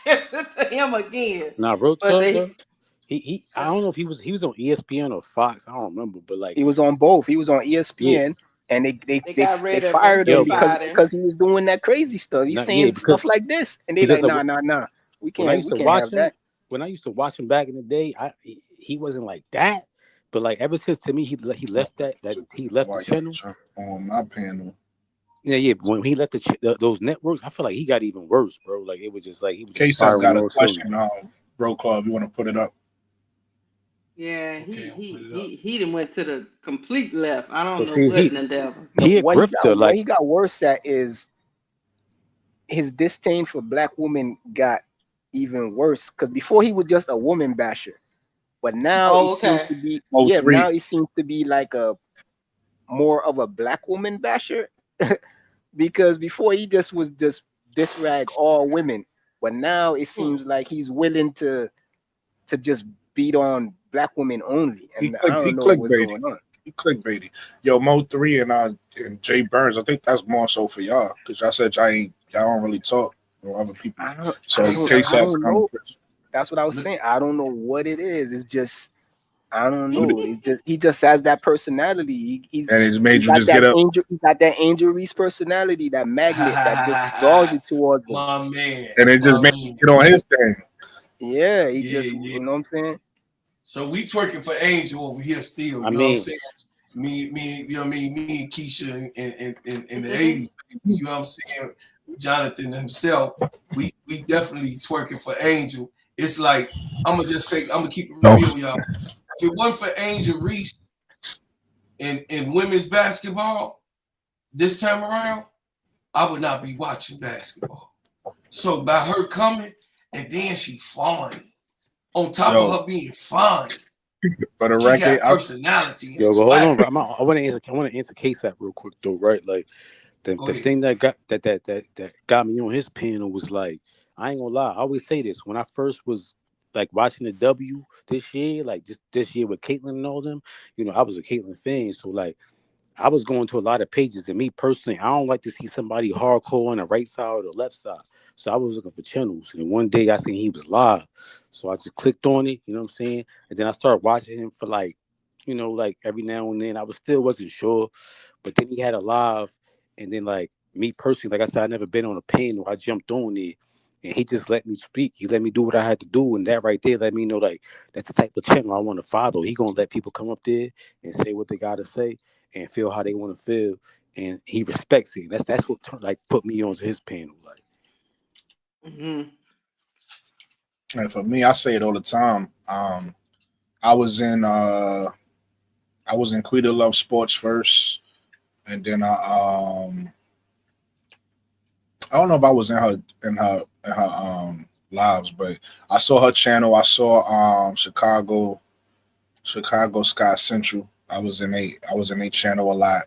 listened to him again. Nah, real talk though. He I don't know if he was on ESPN or Fox. I don't remember, but like he was on both. He was on ESPN, and they fired him because he was doing that crazy stuff. He's saying stuff like this, and they like nah. We when I can't used to have watch him, that. when I used to watch him back in the day, he wasn't like that. But like ever since to me he left he left the Why y'all channel. jump on my panel? Yeah. But when he left those networks, I feel like he got even worse, bro. Like it was just like he was just K-Sap firing got a all cylinders. question, Bro Club. You want to put it up? Yeah, Okay, he done went to the complete left. I don't But know see, what in the devil. No, he a what grifter. he got worse at is his disdain for black women got even worse. Because before he was just a woman basher, but now it Oh, seems okay. to be Oh, now 3. it seems to be like a more of a black woman basher. Because before he just was just disrag all women, but now it seems like he's willing to just beat on black women only, and I He don't know what's clickbaited. going on. He clickbaited. Yo, Mo 3 and Jay Burns. I think that's more so for y'all because y'all said y'all don't really talk with other people. So I K-Sap don't know. That's what I was saying. I don't know what it is. It's just I don't know. It's just he just has that personality. And it made you got just that get up. angel. He got that Angel Reese personality, that magnet that just draws you towards him. My man. And it just made you get on his thing. Yeah, you know what I'm saying. So we twerking for Angel over here still. You know what I'm saying? Me, you know what I mean? Me and Keisha in the 80s. You know what I'm saying? Jonathan himself. We definitely twerking for Angel. It's like I'm gonna keep it real, y'all. If it wasn't for Angel Reese in women's basketball this time around, I would not be watching basketball. So by her coming, and then she fine. On top of her being fine. For the she record, got personality and Yo, but hold on, swag. bro. I want to answer K-Sap real quick though, right? Like the thing that got me on his panel was like, I ain't gonna lie. I always say this when I first was like watching the W this year, like just this year with Caitlyn and all them. You know, I was a Caitlyn fan, so like I was going to a lot of pages, and me personally, I don't like to see somebody hardcore on the right side or the left side. So I was looking for channels, and one day I seen he was live, so I just clicked on it. You know what I'm saying? And then I started watching him for like, you know, like every now and then. I wasn't sure, but then he had a live, and then like me personally, like I said, I never been on a panel. I jumped on it, and he just let me speak. He let me do what I had to do, and that right there let me know like that's the type of channel I want to follow. He gonna let people come up there and say what they gotta say and feel how they want to feel, and he respects it. That's what like put me onto his panel. Like, and for me, I say it all the time. I was in Quita Love Sports first, and then I don't know if I was in her lives, but I saw her channel. I saw Chicago Sky Central. I was in a channel a lot,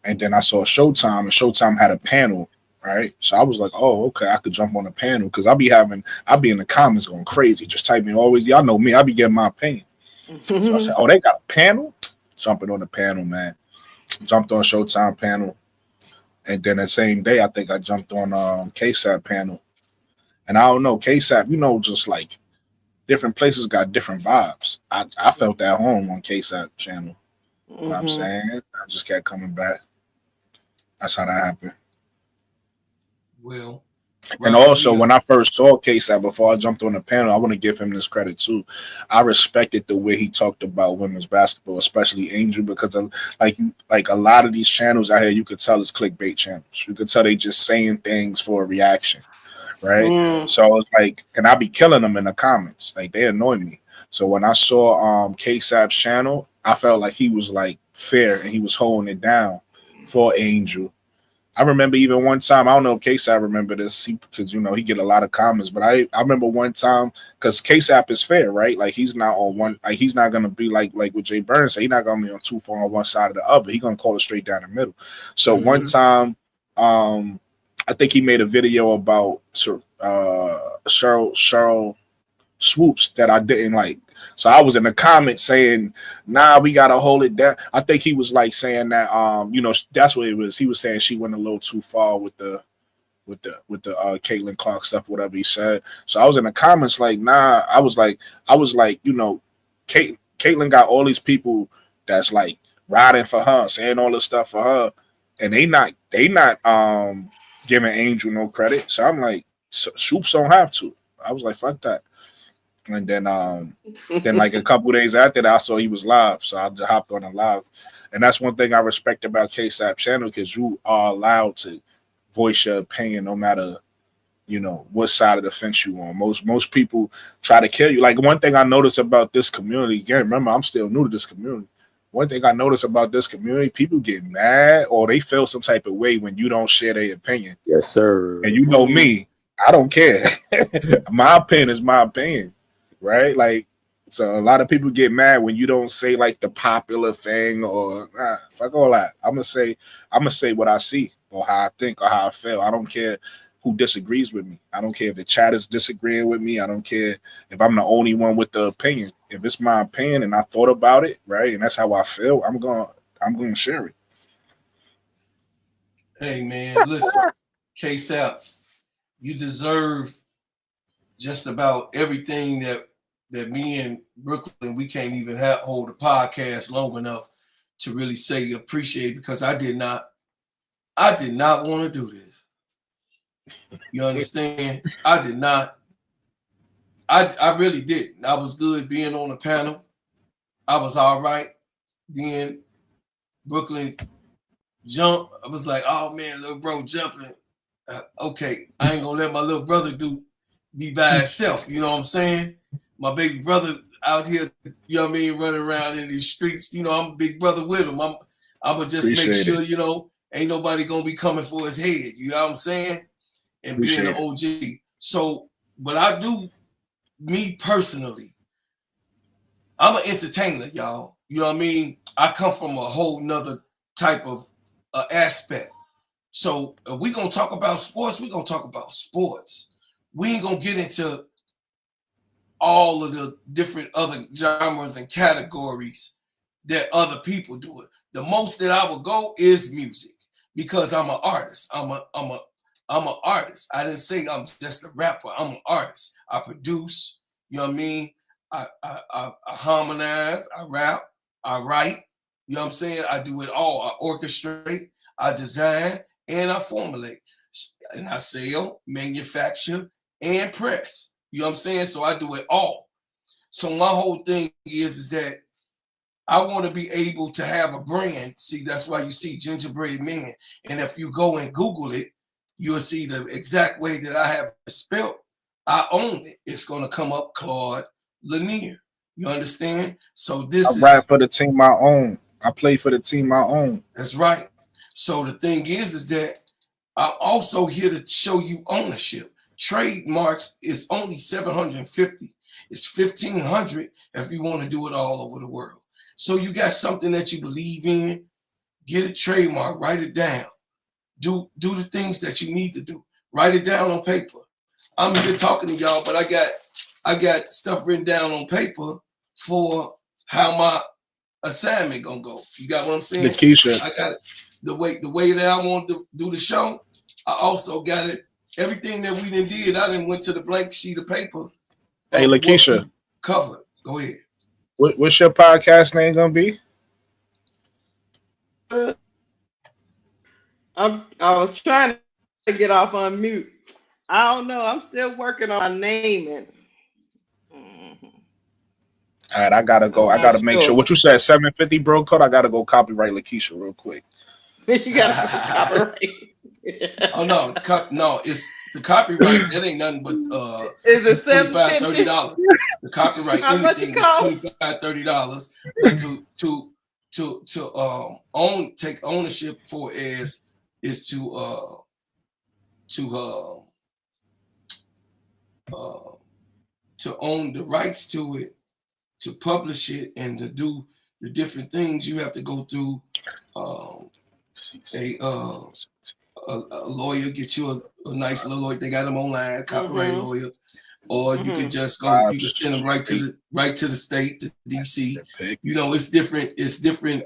and then I saw Showtime, and Showtime had a panel, right? So I was like, oh, okay, I could jump on the panel because I'll be in the comments going crazy, just typing always. Y'all know me, I be getting my opinion. So I said, oh, they got a panel, jumping on the panel, man. Jumped on Showtime panel, and then the same day I think I jumped on K-Sap panel, and I don't know K-Sap, you know, just like different places got different vibes. I felt at home on K-Sap channel. You know what I'm saying? I just kept coming back. That's how that happened. Well, and also when I first saw K-Sap before I jumped on the panel, I want to give him this credit too. I respected the way he talked about women's basketball, especially Angel, because of, like a lot of these channels out here, you could tell it's clickbait channels. You could tell they just saying things for a reaction, right? So it's like, and I be killing them in the comments, like they annoy me. So when I saw K-Sap's channel, I felt like he was like fair and he was holding it down for Angel. I remember even one time, I don't know if K-Sap remember this because, you know, he get a lot of comments, but I remember one time because K-Sap is fair, right? Like he's not on one, like he's not going to be like with Jay Burns. So he's not going to be on too far on one side or the other. He's going to call it straight down the middle. So one time, I think he made a video about Cheryl Swoops that I didn't like. So I was in the comments saying, nah, we gotta hold it down. I think he was like saying that you know, that's what it was. He was saying she went a little too far with the Caitlin Clark stuff, whatever he said. So I was in the comments like, nah, I was like, you know, Caitlin got all these people that's like riding for her, saying all this stuff for her, and they not giving Angel no credit. So I'm like, Swoops don't have to. I was like, fuck that. And then like a couple days after that, I saw he was live, so I just hopped on the live. And that's one thing I respect about KSAP channel, because you are allowed to voice your opinion no matter, you know, what side of the fence you on. Most people try to kill you. Like, one thing I noticed about this community, again, remember, I'm still new to this community. One thing I noticed about this community, people get mad or they feel some type of way when you don't share their opinion. Yes, sir. And you know me, I don't care. My opinion is my opinion, right? Like, so a lot of people get mad when you don't say like the popular thing or fuck all that. I'm gonna say what I see or how I think or how I feel. I don't care who disagrees with me. I don't care if the chat is disagreeing with me. I don't care if I'm the only one with the opinion. If it's my opinion and I thought about it, right, and that's how I feel, I'm gonna share it. Hey man, listen, KSAP, you deserve just about everything that me and Brooklyn, we can't even hold a podcast long enough to really say appreciate, because I did not want to do this. You understand? I did not. I really didn't. I was good being on the panel. I was all right. Then Brooklyn jumped. I was like, oh man, little bro jumping. Okay, I ain't gonna let my little brother be by himself. You know what I'm saying? My baby brother out here, you know what I mean, running around in these streets. You know, I'm a big brother with him. I'm gonna just make sure, you know, ain't nobody gonna be coming for his head. You know what I'm saying? And being an OG. So, but I do, me personally, I'm an entertainer, y'all. You know what I mean? I come from a whole nother type of aspect. So if we're going to talk about sports, we're going to talk about sports. We ain't going to get into all of the different other genres and categories that other people do it. The most that I will go is music, because I'm an artist. I'm an artist. I didn't say I'm just a rapper. I'm an artist. I produce, you know what I mean? I harmonize, I rap, I write, you know what I'm saying? I do it all. I orchestrate, I design, and I formulate. And I sell, manufacture, and press. You know what I'm saying? So I do it all. So my whole thing is that I want to be able to have a brand. See, that's why you see Gingerbread Man. And if you go and Google it, you'll see the exact way that I have it spelled. I own it. It's going to come up Claude Lanier. You understand? So I rap for the team I own. I play for the team I own. That's right. So the thing is that I'm also here to show you ownership. Trademarks is only $750. It's $1,500 if you want to do it all over the world. So you got something that you believe in, get a trademark, write it down. Do the things that you need to do. Write it down on paper. I'm here talking to y'all, but I got stuff written down on paper for how my assignment gonna go. You got what I'm saying? Lakeisha. I got it. The way that I want to do the show, I also got it. Everything that we did, I didn't went to the blank sheet of paper. Hey, Lakeisha. Cover. Go ahead. What's your podcast name gonna be? I was trying to get off on mute. I don't know. I'm still working on naming. All right, I gotta go. I gotta make sure. What you said, 750, bro? Code. I gotta go copyright Lakeisha real quick. You gotta copyright. Oh no, it's the copyright. That ain't nothing but is it $25, $30. The copyright anything is $25, $30. But to take ownership for is to own the rights to it, to publish it, and to do the different things. You have to go through a lawyer, get you a nice little lawyer. They got them online, copyright lawyer, or you can just go. You can send them right to the state, to DC. You know, it's different. It's different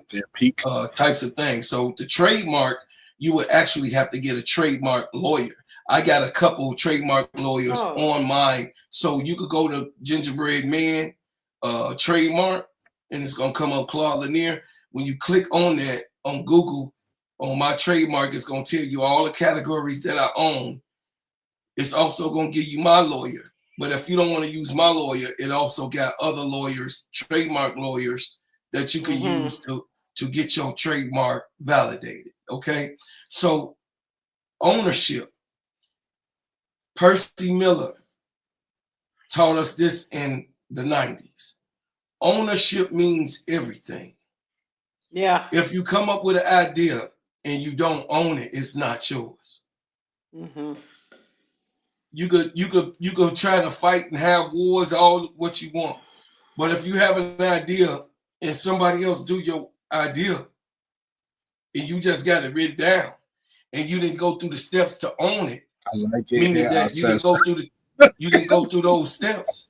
types of things. So the trademark, you would actually have to get a trademark lawyer. I got a couple of trademark lawyers on mine, so you could go to Gingerbread Man trademark, and it's gonna come up Claude Lanier. When you click on that on Google, on my trademark, it's gonna tell you all the categories that I own. It's also gonna give you my lawyer. But if you don't want to use my lawyer, it also got other lawyers, trademark lawyers, that you can use to get your trademark validated. Okay. So ownership. Percy Miller taught us this in the 90s. Ownership means everything. Yeah. If you come up with an idea and you don't own it, it's not yours. You could try to fight and have wars, all what you want. But if you have an idea and somebody else do your idea and you just got it written down and you didn't go through the steps to own it, I like it. meaning that you didn't go through those steps.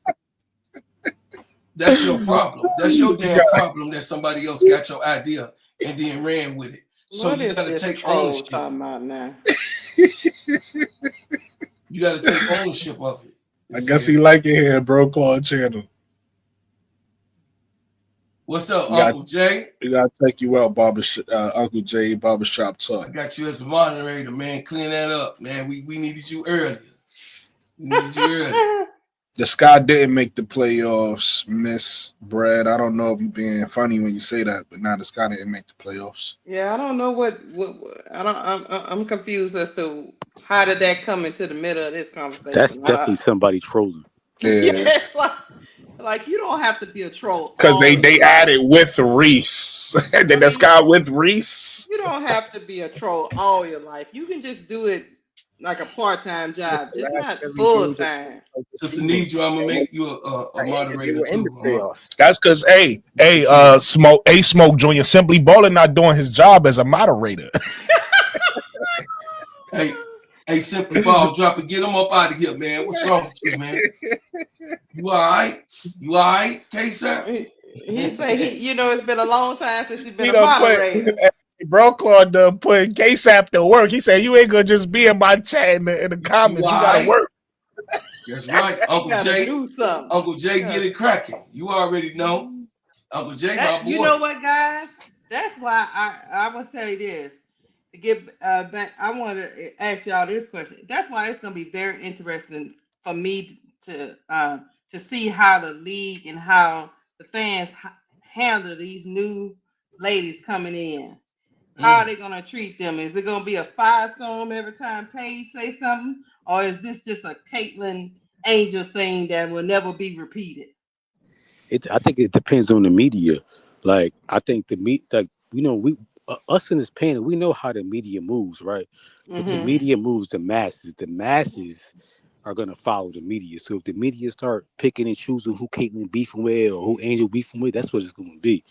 That's your problem. That's your damn problem that somebody else got your idea and then ran with it. So What you is gotta this take troll ownership. talking about now? You gotta take ownership of it. I guess he like it here, bro. Claude channel. What's up, Uncle Jay? We gotta check you out, Uncle Jay, Barbershop Talk. I got you as a moderator, man. Clean that up, man. We needed you earlier. We needed you earlier. The Sky didn't make the playoffs, Miss Brad. I don't know if you're being funny when you say that, but now the Sky didn't make the playoffs. Yeah, I don't know what I'm confused as to how did that come into the middle of this conversation. That's definitely somebody trolling. Yeah. Like you don't have to be a troll. Because they added with Reese. And then the Sky with Reese. You don't have to be a troll all your life. You can just do it like a part-time job, just not full-time. Sister Nidra, I'm gonna make you a moderator too. That's because Smoke Jr. Simply Ballin' not doing his job as a moderator. Hey, Simply Ball, drop it. Get him up out of here, man. What's wrong with you, man? You all right? You all right, K-Sap? He say it's been a long time since he's been a moderator. Bro, Claude done put K-Sap to work. He said, you ain't gonna just be in my chat in the comments. You gotta work. That's right. Uncle Jay. Do something. Uncle Jay, get it cracking. You already know. Uncle Jay, my boy. You know what, guys? That's why I will say this. To get back, I want to ask y'all this question. That's why it's gonna be very interesting for me to see how the league and how the fans handle these new ladies coming in. How are they gonna treat them? Is it gonna be a firestorm every time Paige say something, or is this just a Caitlyn Angel thing that will never be repeated? I think it depends on the media. Like I think us in this panel, we know how the media moves, right? But the media moves the masses. The masses are gonna follow the media. So if the media start picking and choosing who Caitlyn beefing with or who Angel beefing with, that's what it's gonna be.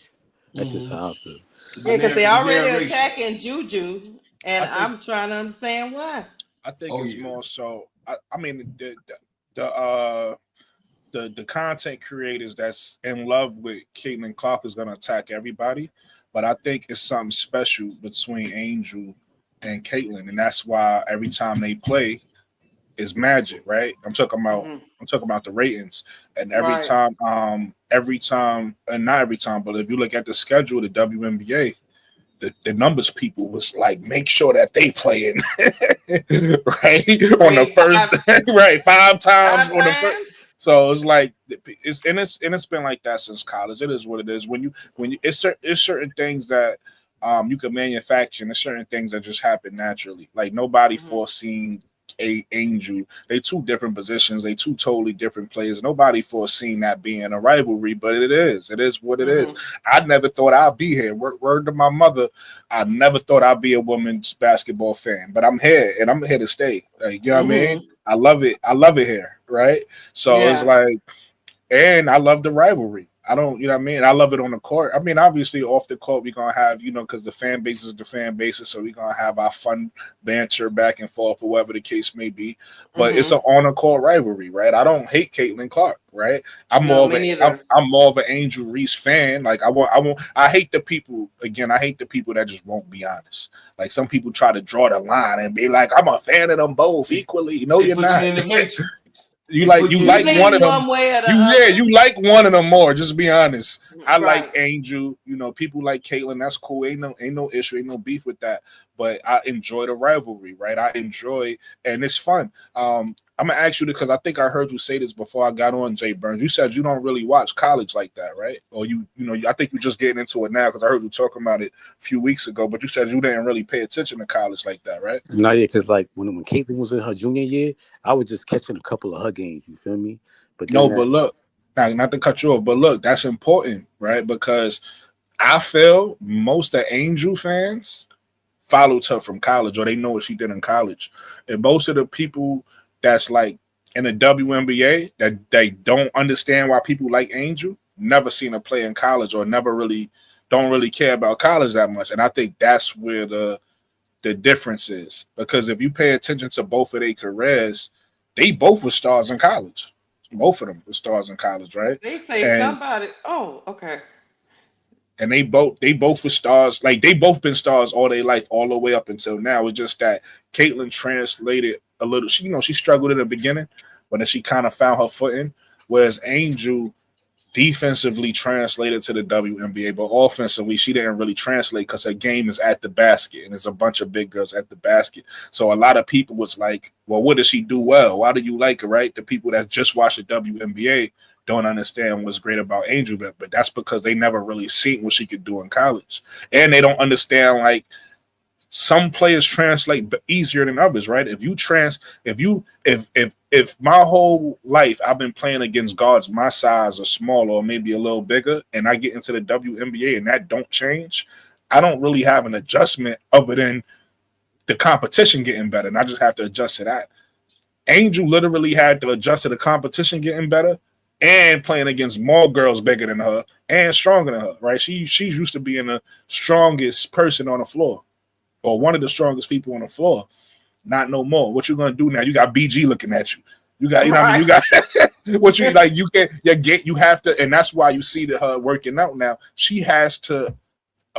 That's just how I feel. Yeah, because they already attacking Juju, and I'm trying to understand why. I think it's more so. I mean, the content creators that's in love with Caitlyn Clark is gonna attack everybody, but I think it's something special between Angel and Caitlyn, and that's why every time they play, is magic, right? I'm talking about the ratings, and every time, and not every time, but if you look at the schedule, the WNBA, the numbers people was like, make sure that they playing right on the first, right, 5 times on the first. So it's like it's been like that since college. It is what it is. When you it's certain things that you can manufacture, and there's certain things that just happen naturally. Like nobody foreseen Angel. They 2 different positions. They 2 totally different players. Nobody foreseen that being a rivalry, but it is. It is what it is. I never thought I'd be here. Word to my mother, I never thought I'd be a women's basketball fan, but I'm here, and I'm here to stay. Like, you know what I mean? I love it. I love it here, right? So it's like, and I love the rivalry. I don't, you know what I mean? I love it on the court. I mean, obviously off the court, we're going to have, because the fan base is the fan basis. So we're going to have our fun banter back and forth or whatever the case may be. But it's an on the court rivalry, right? I don't hate Caitlyn Clark, right? I'm more of an Angel Reese fan. Like I hate the people, again, I hate the people that just won't be honest. Like some people try to draw the line and be like, I'm a fan of them both equally. No, you're not. In the matrix. You like one of them. You like one of them more. Just be honest. I like Angel. People like Caitlyn. That's cool. Ain't no issue. Ain't no beef with that. but I enjoy the rivalry, right? I enjoy, and it's fun. I'm gonna ask you because I think I heard you say this before I got on, Jay Burns. You said you don't really watch college like that, right? Or you know, I think you're just getting into it now because I heard you talking about it a few weeks ago. But you said you didn't really pay attention to college like that, right? No, yeah, because like when Caitlyn was in her junior year, I was just catching a couple of her games. You feel me? But then No, but look, now, not to cut you off, but look, that's important, right? Because I feel most of Angel fans followed her from college, or they know what she did in college. And most of the people that's like in the WNBA that they don't understand why people like Angel, never seen her play in college or never really don't really care about college that much. And I think that's where the difference is. Because if you pay attention to both of their careers, they both were stars in college. Both of them were stars in college, right? They say somebody. Oh, okay. And they both were stars. Like they both been stars all their life, all the way up until now. It's just that Caitlyn translated a little. She struggled in the beginning, but then she kind of found her footing. Whereas Angel defensively translated to the WNBA, but offensively she didn't really translate because her game is at the basket, and there's a bunch of big girls at the basket. So a lot of people was like, "Well, what does she do well? Why do you like her?" Right? The people that just watch the WNBA don't understand what's great about Angel, but that's because they never really seen what she could do in college, and they don't understand like some players translate easier than others, right? If my whole life I've been playing against guards my size or smaller or maybe a little bigger, and I get into the WNBA and that don't change, I don't really have an adjustment other than the competition getting better, and I just have to adjust to that. Angel literally had to adjust to the competition getting better and playing against more girls bigger than her and stronger than her, right? She's used to being the strongest person on the floor, or one of the strongest people on the floor. Not no more. What you gonna do now? You got BG looking at you. You got, you know what I mean? You got what you like. You have to, and that's why you see that her working out now. She has to.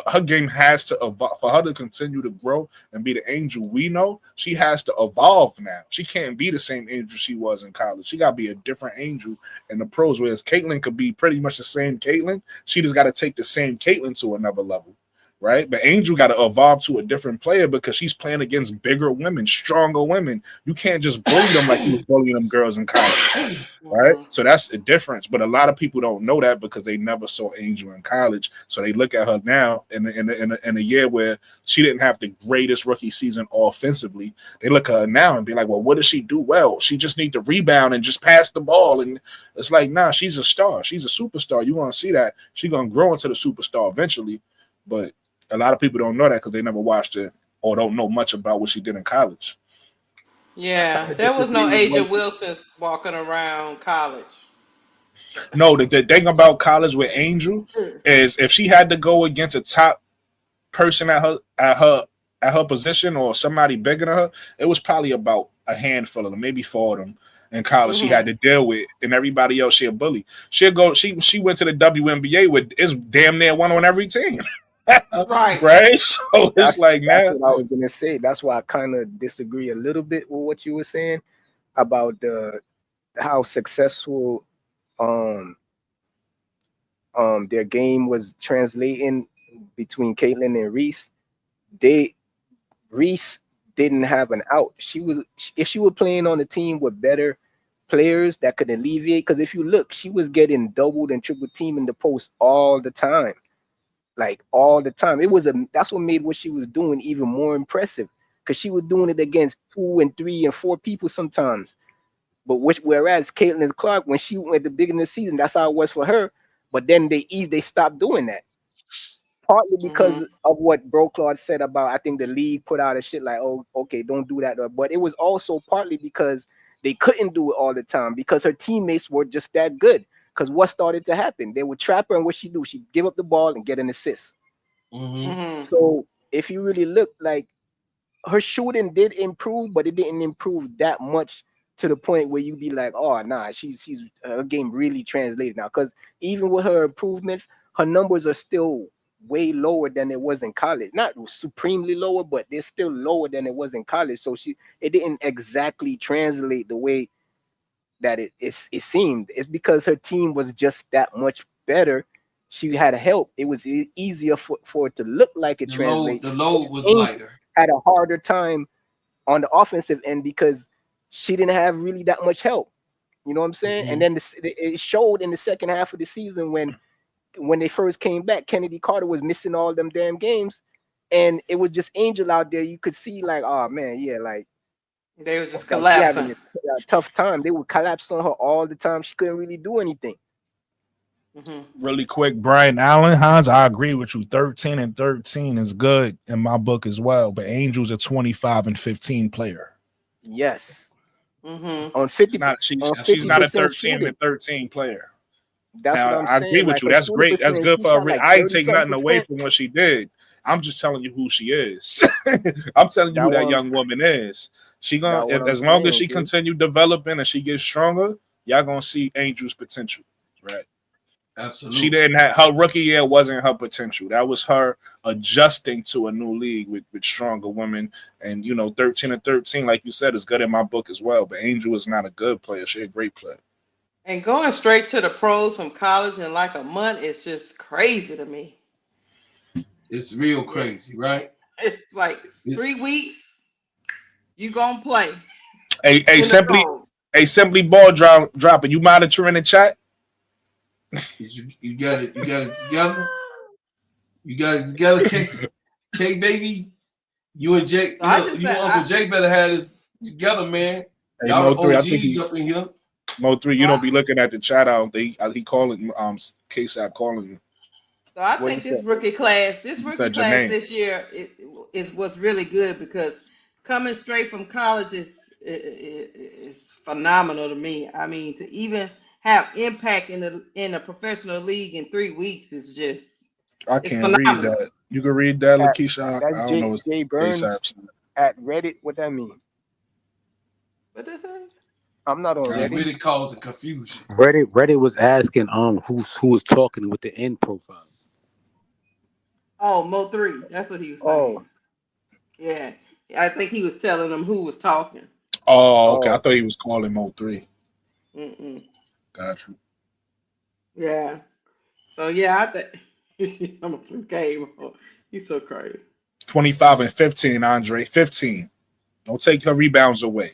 Her game has to evolve for her to continue to grow and be the Angel we know. She has to evolve now. She can't be the same Angel she was in college. She got to be a different Angel in the pros. Whereas Caitlyn could be pretty much the same Caitlyn. She just got to take the same Caitlyn to another level, right? But Angel got to evolve to a different player because she's playing against bigger women, stronger women. You can't just bully them like you was bullying them girls in college, right? So that's the difference. But a lot of people don't know that because they never saw Angel in college. So they look at her now in a year where she didn't have the greatest rookie season offensively. They look at her now and be like, well, what does she do well? She just need to rebound and just pass the ball. And it's like, nah, she's a star. She's a superstar. You're going to see that. She's going to grow into the superstar eventually. But a lot of people don't know that because they never watched it or don't know much about what she did in college. Yeah, there was no Aja Wilsons walking around college. No, the thing about college with Angel is if she had to go against a top person at her position or somebody bigger than her, it was probably about a handful of them, maybe 4 of them in college she had to deal with, and everybody else she a bully. She went to the WNBA with it's damn near one on every team. Right. So it's like, that's man, what I was gonna say. That's why I kind of disagree a little bit with what you were saying about how successful their game was translating between Caitlyn and Reese. Reese didn't have an out. If she were playing on a team with better players that could alleviate, because if you look, she was getting doubled and triple teamed in the post all the time. Like all the time. That's what made what she was doing even more impressive, because she was doing it against 2 and 3 and 4 people sometimes. But whereas Caitlin Clark, when she went at the beginning of the season, that's how it was for her. But then they stopped doing that. Partly because of what Bro Claude said about, I think the league put out a shit like, oh, okay, don't do that. But it was also partly because they couldn't do it all the time because her teammates were just that good. Because what started to happen? They would trap her, and what she do? She'd give up the ball and get an assist. So if you really look, like, her shooting did improve, but it didn't improve that much to the point where you'd be like, oh, nah, she's her game really translated now. Because even with her improvements, her numbers are still way lower than it was in college. Not supremely lower, but they're still lower than it was in college. So it didn't exactly translate the way that it seemed. It's because her team was just that much better. She had help. It was easier for it to look like it translated. The load was lighter. had a harder time on the offensive end because she didn't have really that much help. You know what I'm saying? And then it showed in the second half of the season when they first came back, Kennedy Carter was missing all them damn games, and it was just Angel out there. You could see like, oh man, yeah, like they were just like she having collapsing. a tough time. They would collapse on her all the time. She couldn't really do anything. Really quick, Brian Allen, Hans, I agree with you. 13 and 13 is good in my book as well, but Angel's a 25 and 15 player. Yes. On 50, she's not a 13 shooting. and 13 player. That's now, what I'm I saying. agree with like you. That's great. That's good for her. Like I ain't take nothing away from what she did. I'm just telling you who she is. I'm telling you who that young woman is. She gonna, as long as she continue developing and she gets stronger, y'all gonna see Angel's potential, right? Absolutely. She didn't have her rookie year wasn't her potential. That was her adjusting to a new league with stronger women. And 13 and 13, like you said, is good in my book as well. But Angel is not a good player. She's a great player. And going straight to the pros from college in like a month is just crazy to me. It's real crazy, right? It's like 3 weeks. You gonna play? Simply ball dropping. You monitoring the chat? You got it together. You got it together, K baby. You and Jay, you and Uncle Jay better have this together, man. Hey, Y'all Mo3, OGs up in here. Mo3, you don't be looking at the chat. I don't think he calling KSAP calling you. So I think this rookie class this year is what's really good because coming straight from college is phenomenal to me. I mean, to even have impact in a professional league in 3 weeks is just I can't read that. You can read that, Lakeisha. I don't know. Jay Burns at Reddit. What that mean? What they say? I'm not on Reddit. Reddit. Really causing confusion. Reddit was asking who was talking with the end profile. Oh, Mo3. That's what he was saying. Oh. Yeah. I think he was telling them who was talking. Oh, okay. I thought he was calling Mo3. Got you. Yeah. So yeah, I think I'm a flip game. He's so crazy. 25 and 15, Andre. 15. Don't take her rebounds away.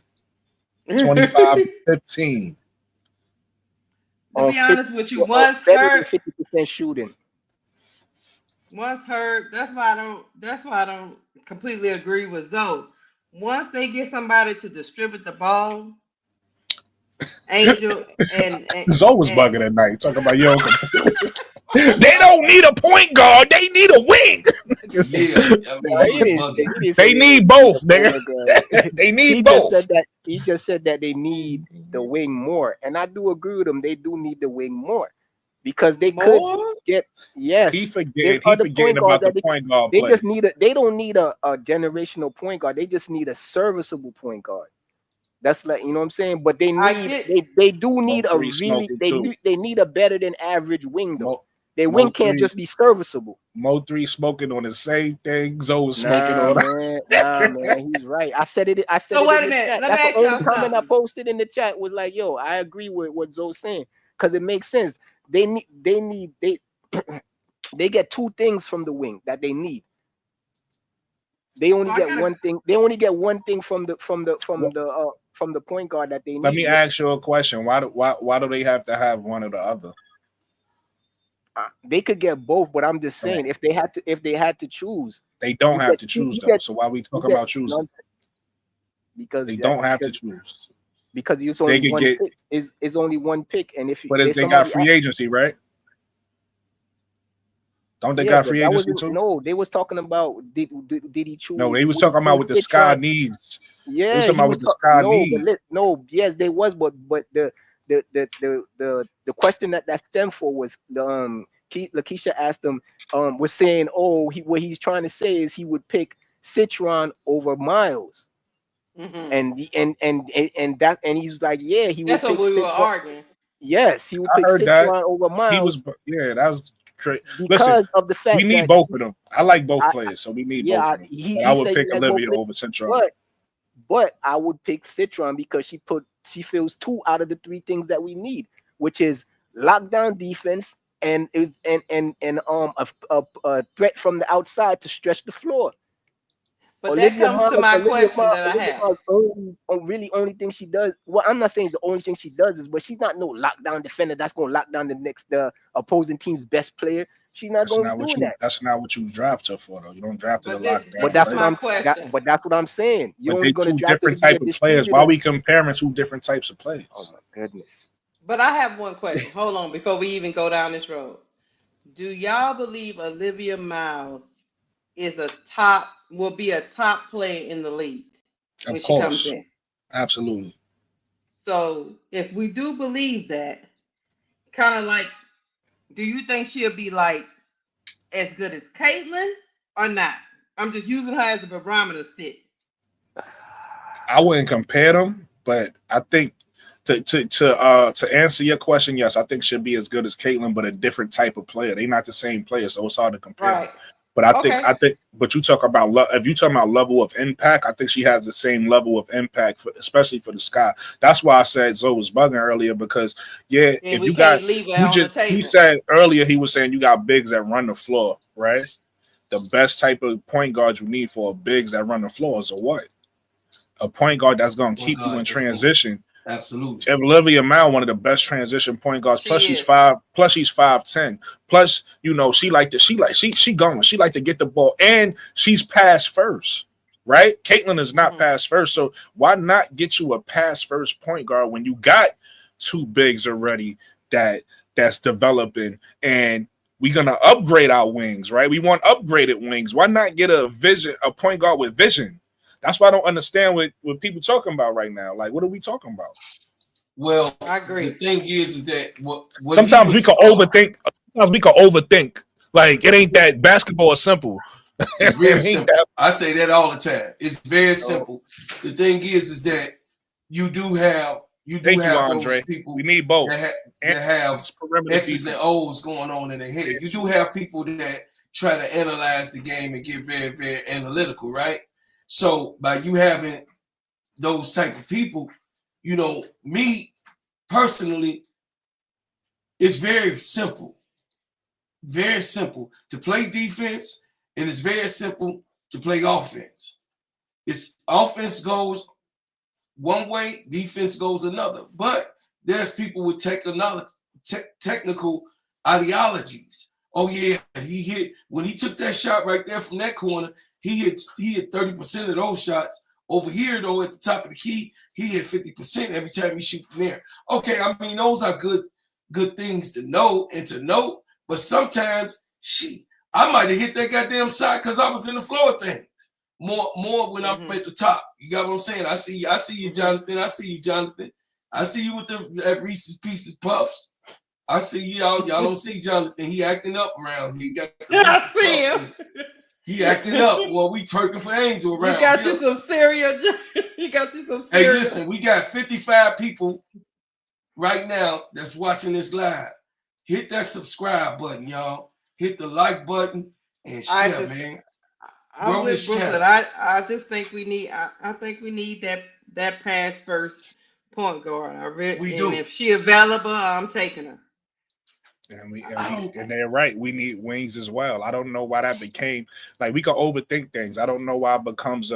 25 and 15. To be honest with you, once heard 50% shooting. Once heard, that's why I don't completely agree with Zoe. Once they get somebody to distribute the ball, Angel and Zoe was bugging at night talking about yo. They don't need a point guard. They need a wing. They need both, nigga. They need both. He just said that they need the wing more, and I do agree with him. They do need the wing more because they could get He forgetting about the point guard. They just need they don't need a generational point guard. They just need a serviceable point guard. That's like, you know what I'm saying? But they need they do need a really they need a better than average wing though. Their wing can't just be serviceable. Mo3 smoking on the same thing Zoe smoking on. Man, he's right. I said it. So wait a minute. That's the only comment I posted in the chat was like, yo, I agree with what Zoe's saying because it makes sense. They get two things from the wing that they need. They only get one thing. They only get one thing from the point guard that they need. Let me ask you a question. Why do they have to have one or the other? They could get both, but I'm just saying if they had to choose, they don't have to choose though. So why we talk about choosing? Because they don't have to choose. Because it's only one pick. Is only one pick, and if they got free agency, right? Don't they got free agency too? No, they was talking about did he choose? No, they was talking about what the Sky needs. Yeah, they was talking about what the Sky needs. Yes, they was, but the question that stemmed for was Lakeisha asked him was saying, what he's trying to say is he would pick Citron over Miles. And he's like, yeah, he would. That's what we were arguing. Yes, he would pick Citron over Miles. That was crazy. Because of the fact we need both of them. I like both players, so we need both of them. I would pick Olivia over Citron. But I would pick Citron because she fills 2 out of the 3 things that we need, which is lockdown defense and a threat from the outside to stretch the floor. But that comes to my Olivia question that I have. Only thing she does. Well, I'm not saying the only thing she does is, but she's not no lockdown defender that's gonna lock down the opposing team's best player. She's not gonna be doing that. That's not what you draft her for, though. You don't draft her to lock down. But that's what I'm saying. You're only gonna draft different type of players. Why are we comparing two different types of players? Oh my goodness. But I have one question. Hold on, before we even go down this road. Do y'all believe Olivia Miles will be a top player in the league when she comes in? Absolutely. So if we do believe that, kind of like, do you think she'll be like as good as Caitlyn or not? I'm just using her as a barometer stick. I wouldn't compare them, but I think to answer your question, yes, I think she'll be as good as Caitlyn, but a different type of player. They're not the same player, so it's hard to compare. Right. But I think, but you talk about if you talking about level of impact, I think she has the same level of impact, especially for the Sky. That's why I said Zoe was bugging earlier because if you got, he said earlier he was saying you got bigs that run the floor, right? The best type of point guard you need for a bigs that run the floor is a point guard that's going to keep you in transition. Absolutely. Olivia Miles, one of the best transition point guards. Plus she's 5'10". Plus, she like to get the ball, and she's pass first, right? Caitlyn is not pass first, so why not get you a pass first point guard when you got two bigs already that's developing, and we're gonna upgrade our wings, right? We want upgraded wings. Why not get a point guard with vision? That's why I don't understand what people talking about right now. Like, what are we talking about? Well, I agree. The thing is that sometimes we can overthink. Sometimes we can overthink. Like, it ain't that basketball is simple. It's very simple. I say that all the time. It's very simple. The thing is that you do have Andre. Those people. We need both. That have X's and O's going on in their head. You do have people that try to analyze the game and get very, very analytical, right? So by you having those type of people, me personally, it's very simple to play defense, and it's very simple to play offense. It's offense goes one way, defense goes another. But there's people with technical ideologies. Oh yeah, he hit when he took that shot right there from that corner. He hit 30% of those shots. Over here, though, at the top of the key, he hit 50% every time he shoot from there. Okay, I mean, those are good things to know and to know. But sometimes, I might have hit that goddamn shot because I was in the flow of things. More when I'm at the top. You got what I'm saying? I see you, Jonathan. I see you, Jonathan. I see you with the Reese's Pieces Puffs. I see you. Y'all don't see Jonathan. He acting up around here. He got the I see him. He acting up. Well, we twerking for Angel around. You got you some cereal. Hey, listen, we got 55 people right now that's watching this live. Hit that subscribe button, y'all. Hit the like button and share, man. I'm with Brooklyn. I just think we need. I think we need that pass first point guard. We do. If she available, I'm taking her. And they're right. We need wings as well. I don't know why that became like we can overthink things. I don't know why it becomes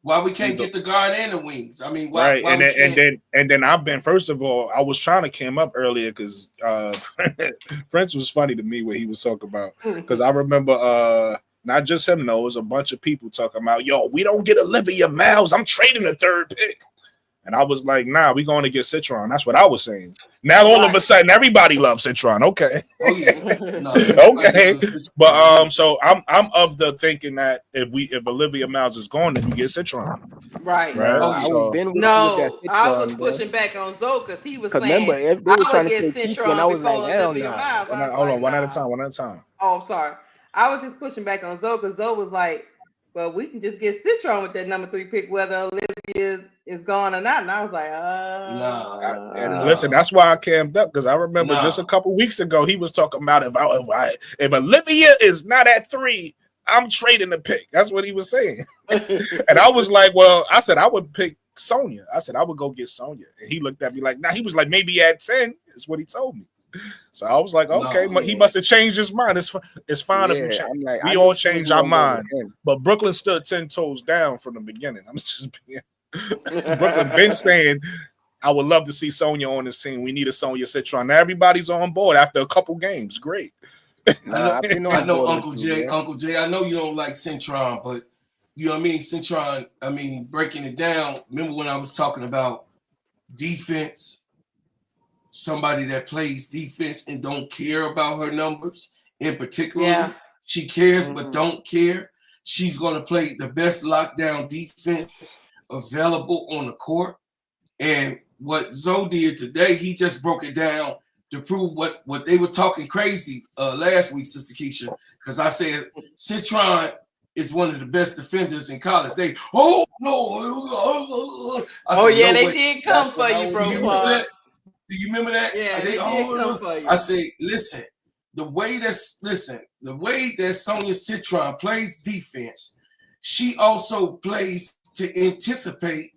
why we can't get the guard and the wings. I mean, why and then I've been, first of all, I was trying to came up earlier because Prince was funny to me what he was talking about, because I remember not just him, though, it was a bunch of people talking about, we don't get Olivia Miles, I'm trading the third pick. And I was like, nah, we're going to get Citron. That's what I was saying. Now all of a sudden, everybody loves Citron. Okay. Oh yeah. No, okay. But so I'm of the thinking that if Olivia Miles is gone, then you get Citron. Right. I was pushing back on Zoe because he was saying, remember, they were trying to say Citron, I was like, hell no. Hold on, one at a time. Oh, I'm sorry. I was just pushing back on Zoe because Zoe was like, well, we can just get Citron with that number 3 pick, whether Olivia is gone or not. And I was like, And listen, that's why I camped up, because I remember just a couple weeks ago he was talking about if Olivia is not at 3, I'm trading the pick. That's what he was saying. And I was like, well, I said I would pick Sonya. I said I would go get Sonya. And he looked at me like, nah. He was like, maybe at 10 is what he told me. So I was like, okay, he must have changed his mind. It's fine if you change. I'm like, We all change our mind. But Brooklyn stood 10 toes down from the beginning. I'm just being Brooklyn been saying, I would love to see Sonya on this team. We need a Sonya Citron. Now everybody's on board after a couple games. Great. I know Uncle Jay. Uncle Jay, I know you don't like Citron, but you know what I mean? Citron, I mean, breaking it down. Remember when I was talking about defense? Somebody that plays defense and don't care about her numbers in particular. Yeah. She cares but don't care. She's going to play the best lockdown defense available on the court. And what Zoe did today, he just broke it down to prove what they were talking crazy last week, Sister Keisha, because I said Citron is one of the best defenders in college. They, oh no. They did come for you, bro. Do you remember that? Yeah, they did come for you. I say, listen, the way that Sonya Citron plays defense, she also plays to anticipate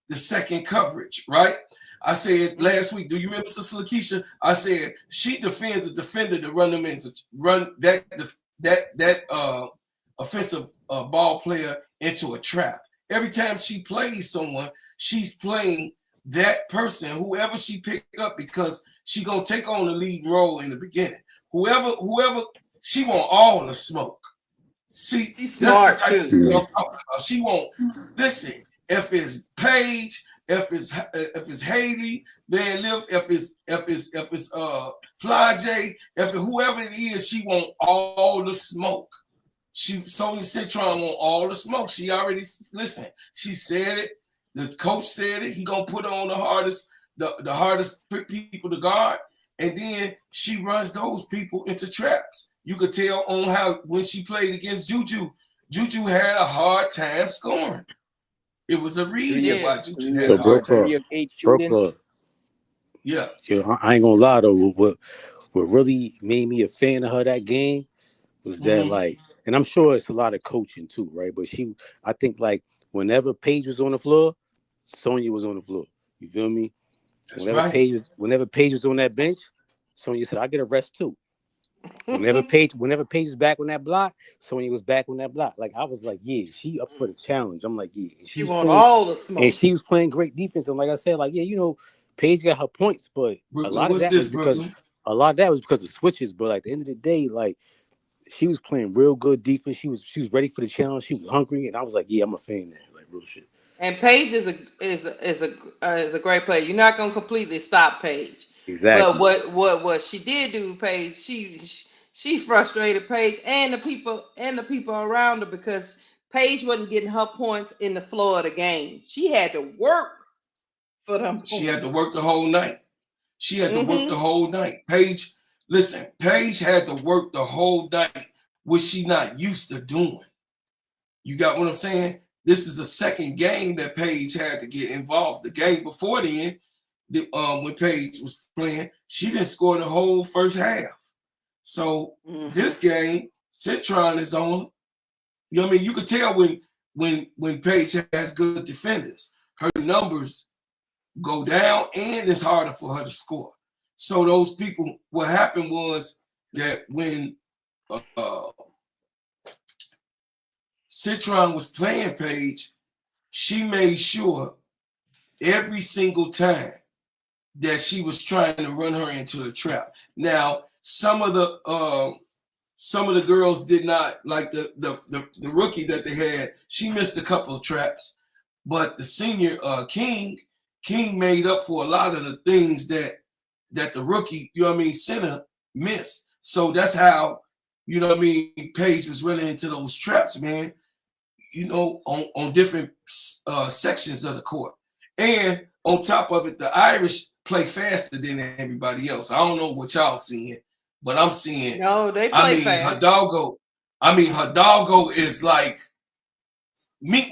the second coverage, right? I said last week, do you remember, Sister Lakeisha? I said she defends a defender to run them into that offensive ball player into a trap. Every time she plays someone, she's playing that person, whoever she picked up, because she gonna take on the lead role in the beginning. Whoever she want all the smoke. See, she's smart too. I'm talking about. She won't listen. If it's Paige, if it's Haley, Van Liv, if it's Fly J, if whoever it is, she want all the smoke. Sonya Citron want all the smoke. She already listen. She said it. The coach said it. He gonna put on the hardest people to guard, and then she runs those people into traps. You could tell on how when she played against Juju had a hard time scoring. It was a reason why Juju had a hard time. Yeah. I ain't gonna lie though. What really made me a fan of her that game was that like, and I'm sure it's a lot of coaching too, right? But I think like whenever Paige was on the floor, Sonya was on the floor. You feel me? That's whenever Paige was on that bench, Sonya said, "I get a rest too." Whenever Paige is back on that block, Sonya was back on that block. Like I was like, yeah, she up for the challenge. I'm like, yeah, she want all the smoke, and she was playing great defense. And like I said, like Paige got her points, but a lot of that was because of switches. But at the end of the day, like she was playing real good defense. She was ready for the challenge. She was hungry, and I was like, yeah, I'm a fan there, like real shit. And Paige is a great player. You're not gonna completely stop Paige. Exactly. But what she did do, Paige, she frustrated Paige and the people around her, because Paige wasn't getting her points in the flow of the game. She had to work for them. She had to work the whole night. Paige, listen, Paige had to work the whole night, which she not used to doing. You got what I'm saying? This is the second game that Paige had to get involved. The game before then, when Paige was playing, she didn't score the whole first half. So this game, Citron is on. You know what I mean? You could tell when Paige has good defenders, her numbers go down and it's harder for her to score. So those people, what happened was that when Citron was playing Paige, she made sure every single time that she was trying to run her into a trap. Now, some of the girls did not, like the rookie that they had. She missed a couple of traps, but the senior King made up for a lot of the things that the rookie, you know what I mean, center missed. So that's how, you know what I mean, Paige was running into those traps, man. You know, on different sections of the court. And on top of it, the Irish play faster than everybody else. I don't know what y'all seeing, but I'm seeing. No, they play fast. Hidalgo is like meet.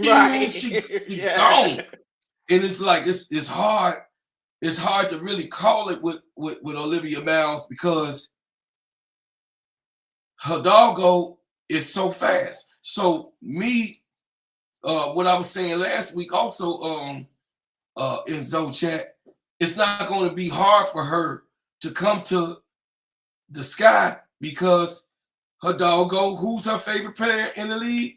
Right. She gone. And it's like it's hard. It's hard to really call it with Olivia Miles, because Hidalgo is so fast. So what I was saying last week also in Zoe chat, it's not going to be hard for her to come to the Sky because her doggo, who's her favorite player in the league?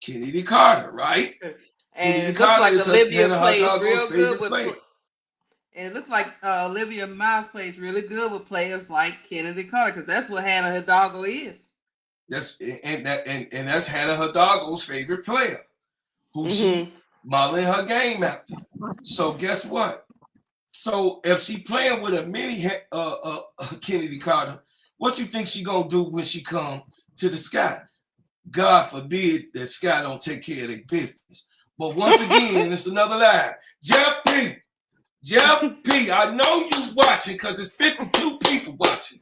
Kennedy Carter, right? And Kennedy it looks Carter like is Olivia her plays doggo's real favorite good with. player. And it looks like Olivia Miles plays really good with players like Kennedy Carter because that's what Hannah Hidalgo is. That's Hannah Hidalgo's favorite player, who she modeling her game after. So guess what? So if she playing with a mini Kennedy Carter, what you think she gonna do when she come to the Sky? God forbid that Sky don't take care of their business. But once again, it's another lie. Jeff P, I know you watching because it's 52 people watching.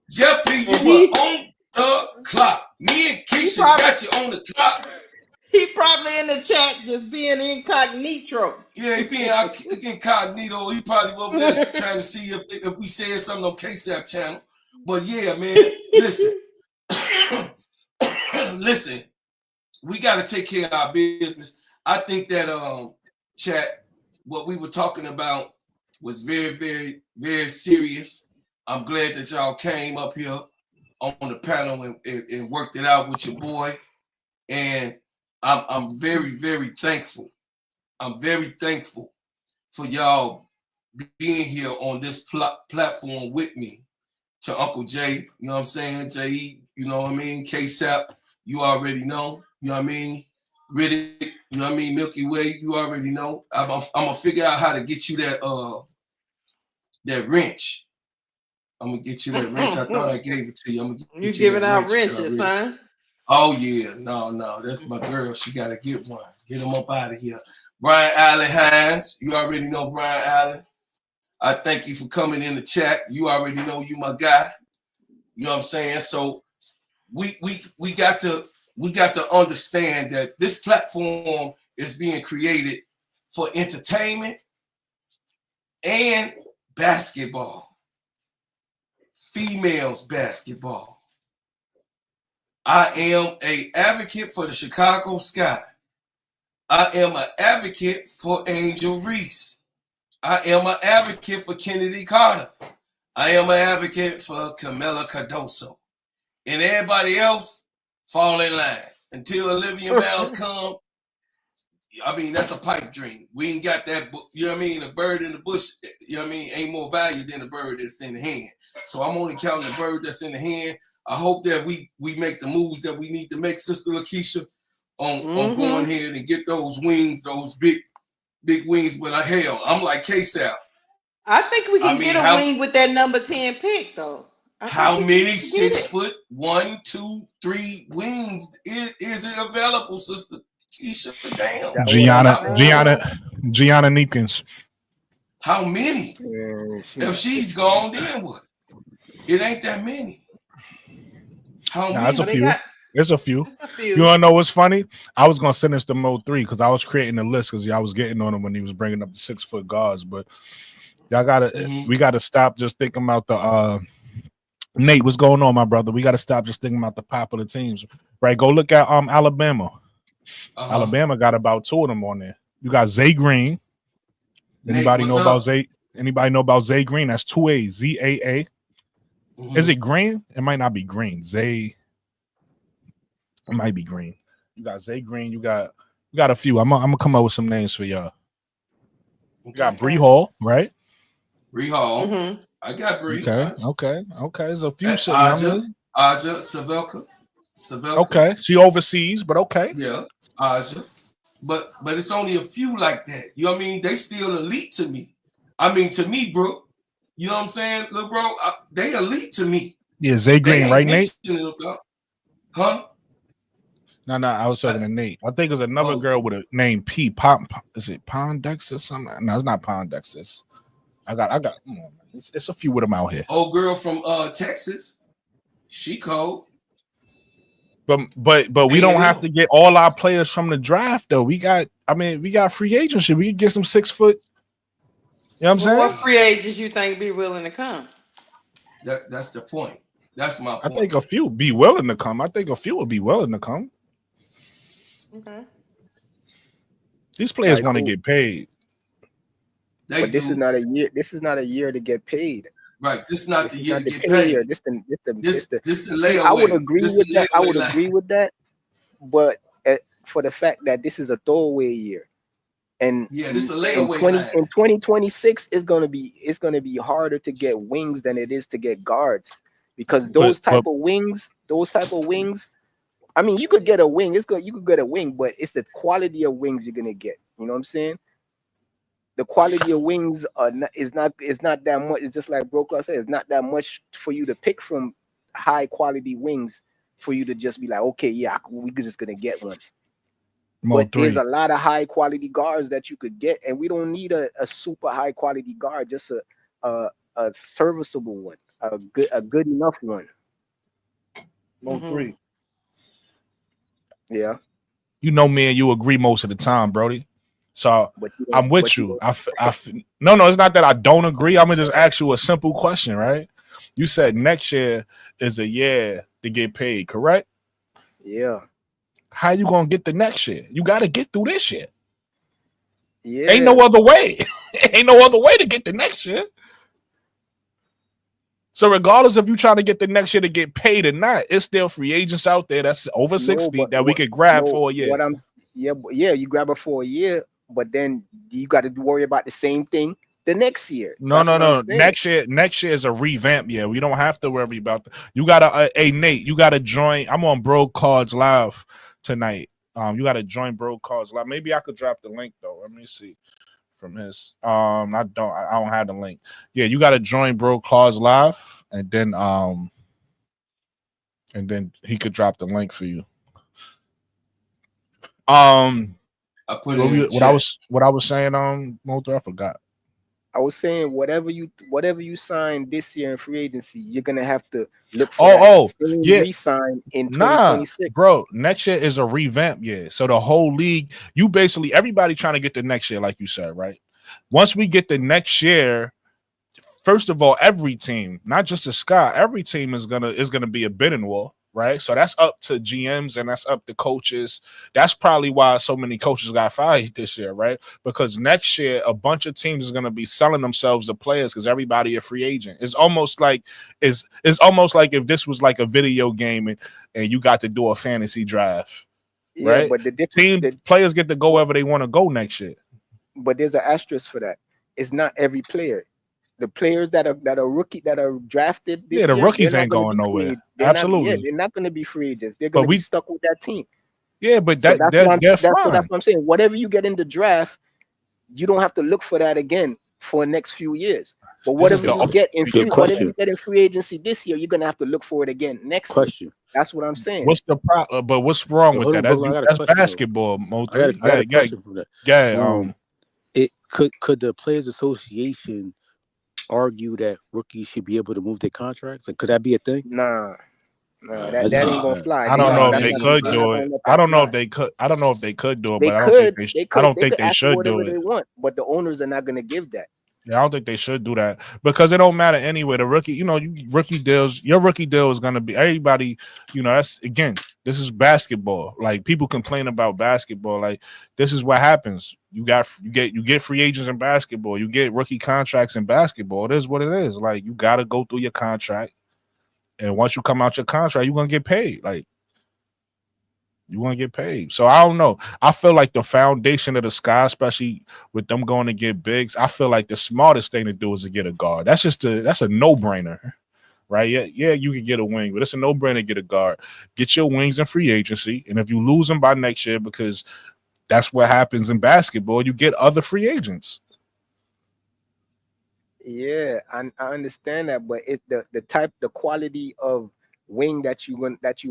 Jeff P, you were on the clock. Me and Keisha got you on the clock. He probably in the chat just being incognito. Yeah, he being incognito. He probably over there trying to see if we said something on KSAP channel. But yeah, man, listen. Listen, we got to take care of our business. I think that chat, what we were talking about was very, very, very serious. I'm glad that y'all came up here on the panel and worked it out with your boy. And I'm very, very thankful. I'm very thankful for y'all being here on this platform with me. To Uncle Jay, you know what I'm saying? Jay, you know what I mean? KSAP, you already know. You know what I mean? Riddick, you know what I mean? Milky Way, you already know. I'm gonna figure out how to get you that wrench. I'm gonna get you that wrench. I thought I gave it to you. I'm gonna get you giving out wrenches, huh? Oh yeah, no, that's my girl. She gotta get one. Get him up out of here. Brian Allen Hines, you already know Brian Allen. I thank you for coming in the chat. You already know you my guy. You know what I'm saying? So we got to understand that this platform is being created for entertainment and basketball. Females basketball. I am an advocate for the Chicago Sky. I am an advocate for Angel Reese. I am an advocate for Kennedy Carter. I am an advocate for Camila Cardoso. And everybody else fall in line. Until Olivia Miles come, I mean, that's a pipe dream. We ain't got that, you know what I mean? A bird in the bush, you know what I mean, ain't more value than a bird that's in the hand. So I'm only counting the bird that's in the hand. I hope that we make the moves that we need to make, Sister Lakeisha, on going ahead and get those wings, those big wings. But hell, I'm like KSAP. I think we can get a wing with that number 10 pick, though. How many 6 foot 1, 2, 3 wings is it available, Sister Keisha? Damn. Gianna Neekins. How many? If she's gone, then what? It ain't that many. How many? It's a few. It's a few. You wanna know what's funny? I was gonna send this to Mo 3 because I was creating the list because y'all was getting on him when he was bringing up the 6 foot guards, but y'all we gotta stop just thinking about the Nate, what's going on, my brother? We got to stop just thinking about the popular teams, right? Go look at Alabama. Alabama got about 2 of them on there. You got Zay Green. Anybody know about Zay? Anybody know about Zay Green? That's 2A, ZAA. Is it green? It might not be green. Zay. It might be green. You got Zay Green. You got a few. I'm gonna come up with some names for y'all. You got Bree Hall, right? Bree Hall. I got Bree. Okay. There's a few. Aja Savelka. Okay, she overseas, but okay. Yeah, Aja. But it's only a few like that. You know what I mean? They still elite to me. I mean, to me, bro. You know what I'm saying, little bro? They elite to me. Yeah, Zay Green, right, Nate? Huh? No, I was talking to Nate. I think it's another girl with a name P. Is it Pondex or something? No, it's not Pondex. I got. It's a few with them out here. Old girl from Texas. She cold. But we don't have to get all our players from the draft though. We got free agency. We can get some 6 foot. You know what I'm saying? What free agents you think be willing to come? That's the point. That's my point. I think a few be willing to come. I think a few will be willing to come. Okay. These players want to get paid. But this is not a year. This is not a year to get paid. Right. This is not the year to get pay paid. year. This the layaway. I would agree with that. I would agree with that. But for the fact that this is a throwaway year, and this is a layaway. In 2026, it's gonna be harder to get wings than it is to get guards, because those type of wings. I mean, you could get a wing. You could get a wing, but it's the quality of wings you're gonna get. You know what I'm saying? The quality of wings is not that much. It's just like Bro Clark said, it's not that much for you to pick from high quality wings for you to just be like, okay, yeah, we're just gonna get one. But there's a lot of high quality guards that you could get, and we don't need a super high quality guard, just a serviceable one, a good enough one. Three. Yeah. You know me and you agree most of the time, Brody. So I'm with you. No, it's not that I don't agree. I'm gonna just ask you a simple question, right? You said next year is a year to get paid, correct? Yeah. How you gonna get the next year? You got to get through this year. Yeah. Ain't no other way. Ain't no other way to get the next year. So regardless if you trying to get the next year to get paid or not, it's still free agents out there that's over 60 that we could grab for a year. You grab her for a year, but then you got to worry about the same thing the next year. No. Next year is a revamp year. We don't have to worry about that. You gotta, hey Nate, you gotta join. I'm on Bro Cards Live tonight. You gotta join Bro Cards Live. Maybe I could drop the link though. Let me see from his. I don't have the link. Yeah, you gotta join Bro Cards Live, and then he could drop the link for you. I put it what I was saying, Motor, I forgot. I was saying whatever you sign this year in free agency, you're gonna have to look for re-sign in 2026. Bro, next year is a revamp year. So the whole league, you basically everybody trying to get the next year, like you said, right? Once we get the next year, first of all, every team, not just the Sky, every team is gonna be a bidding war. Right, so that's up to GMs and that's up to coaches. That's probably why so many coaches got fired this year, right? Because next year a bunch of teams is going to be selling themselves to players because everybody a free agent. It's almost like if this was like a video game and you got to do a fantasy draft, right? But the players get to go wherever they want to go next year. But there's an asterisk for that. It's not every player. The players that are rookie that are drafted this year, the rookies ain't going nowhere. Absolutely, they're not going to be free agents. They're going to be stuck with that team. Yeah, but that's fine. That's what I'm saying. Whatever you get in the draft, you don't have to look for that again for the next few years. But whatever you get in free agency this year, you're going to have to look for it again next year. That's what I'm saying. What's the problem? But what's wrong with that? That's basketball, Motor. I got a question for that. Yeah. Could the Players Association argue that rookies should be able to move their contracts? And could that be a thing? Nah, that ain't gonna fly. I don't know if they could do it. I don't know if they could. I don't know if they could do it, but I don't think they should do it. They want, but the owners are not gonna give that. Yeah, I don't think they should do that because it don't matter anyway. The rookie, rookie deals, your rookie deal is gonna be everybody. That's this is basketball. Like people complain about basketball. Like this is what happens. You get free agents in basketball. You get rookie contracts in basketball. It is what it is. Like you got to go through your contract, and once you come out your contract, you're gonna get paid. Like you want to get paid. So I don't know. I feel like the foundation of the Sky, especially with them going to get bigs, I feel like the smartest thing to do is to get a guard. That's a no-brainer, right? Yeah, you can get a wing, but it's a no-brainer to get a guard. Get your wings in free agency, and if you lose them by next year, because that's what happens in basketball, you get other free agents. Yeah, I understand that, but the quality of wing that you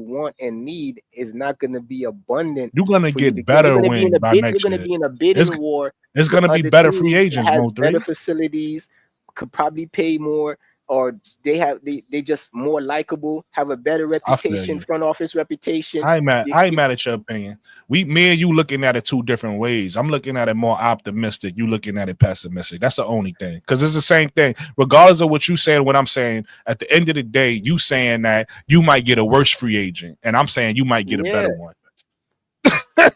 want and need is not going to be abundant. You're going to get better wing by next year. You're going to be in a bidding war. It's going to be better free agents. Better facilities, could probably pay more, or they just more likable, have a better reputation, front office reputation. I ain't mad at your opinion. Me and you looking at it two different ways. I'm looking at it more optimistic. You looking at it pessimistic. That's the only thing. Because it's the same thing. Regardless of what you saying, what I'm saying, at the end of the day, you saying that you might get a worse free agent. And I'm saying you might get a better one.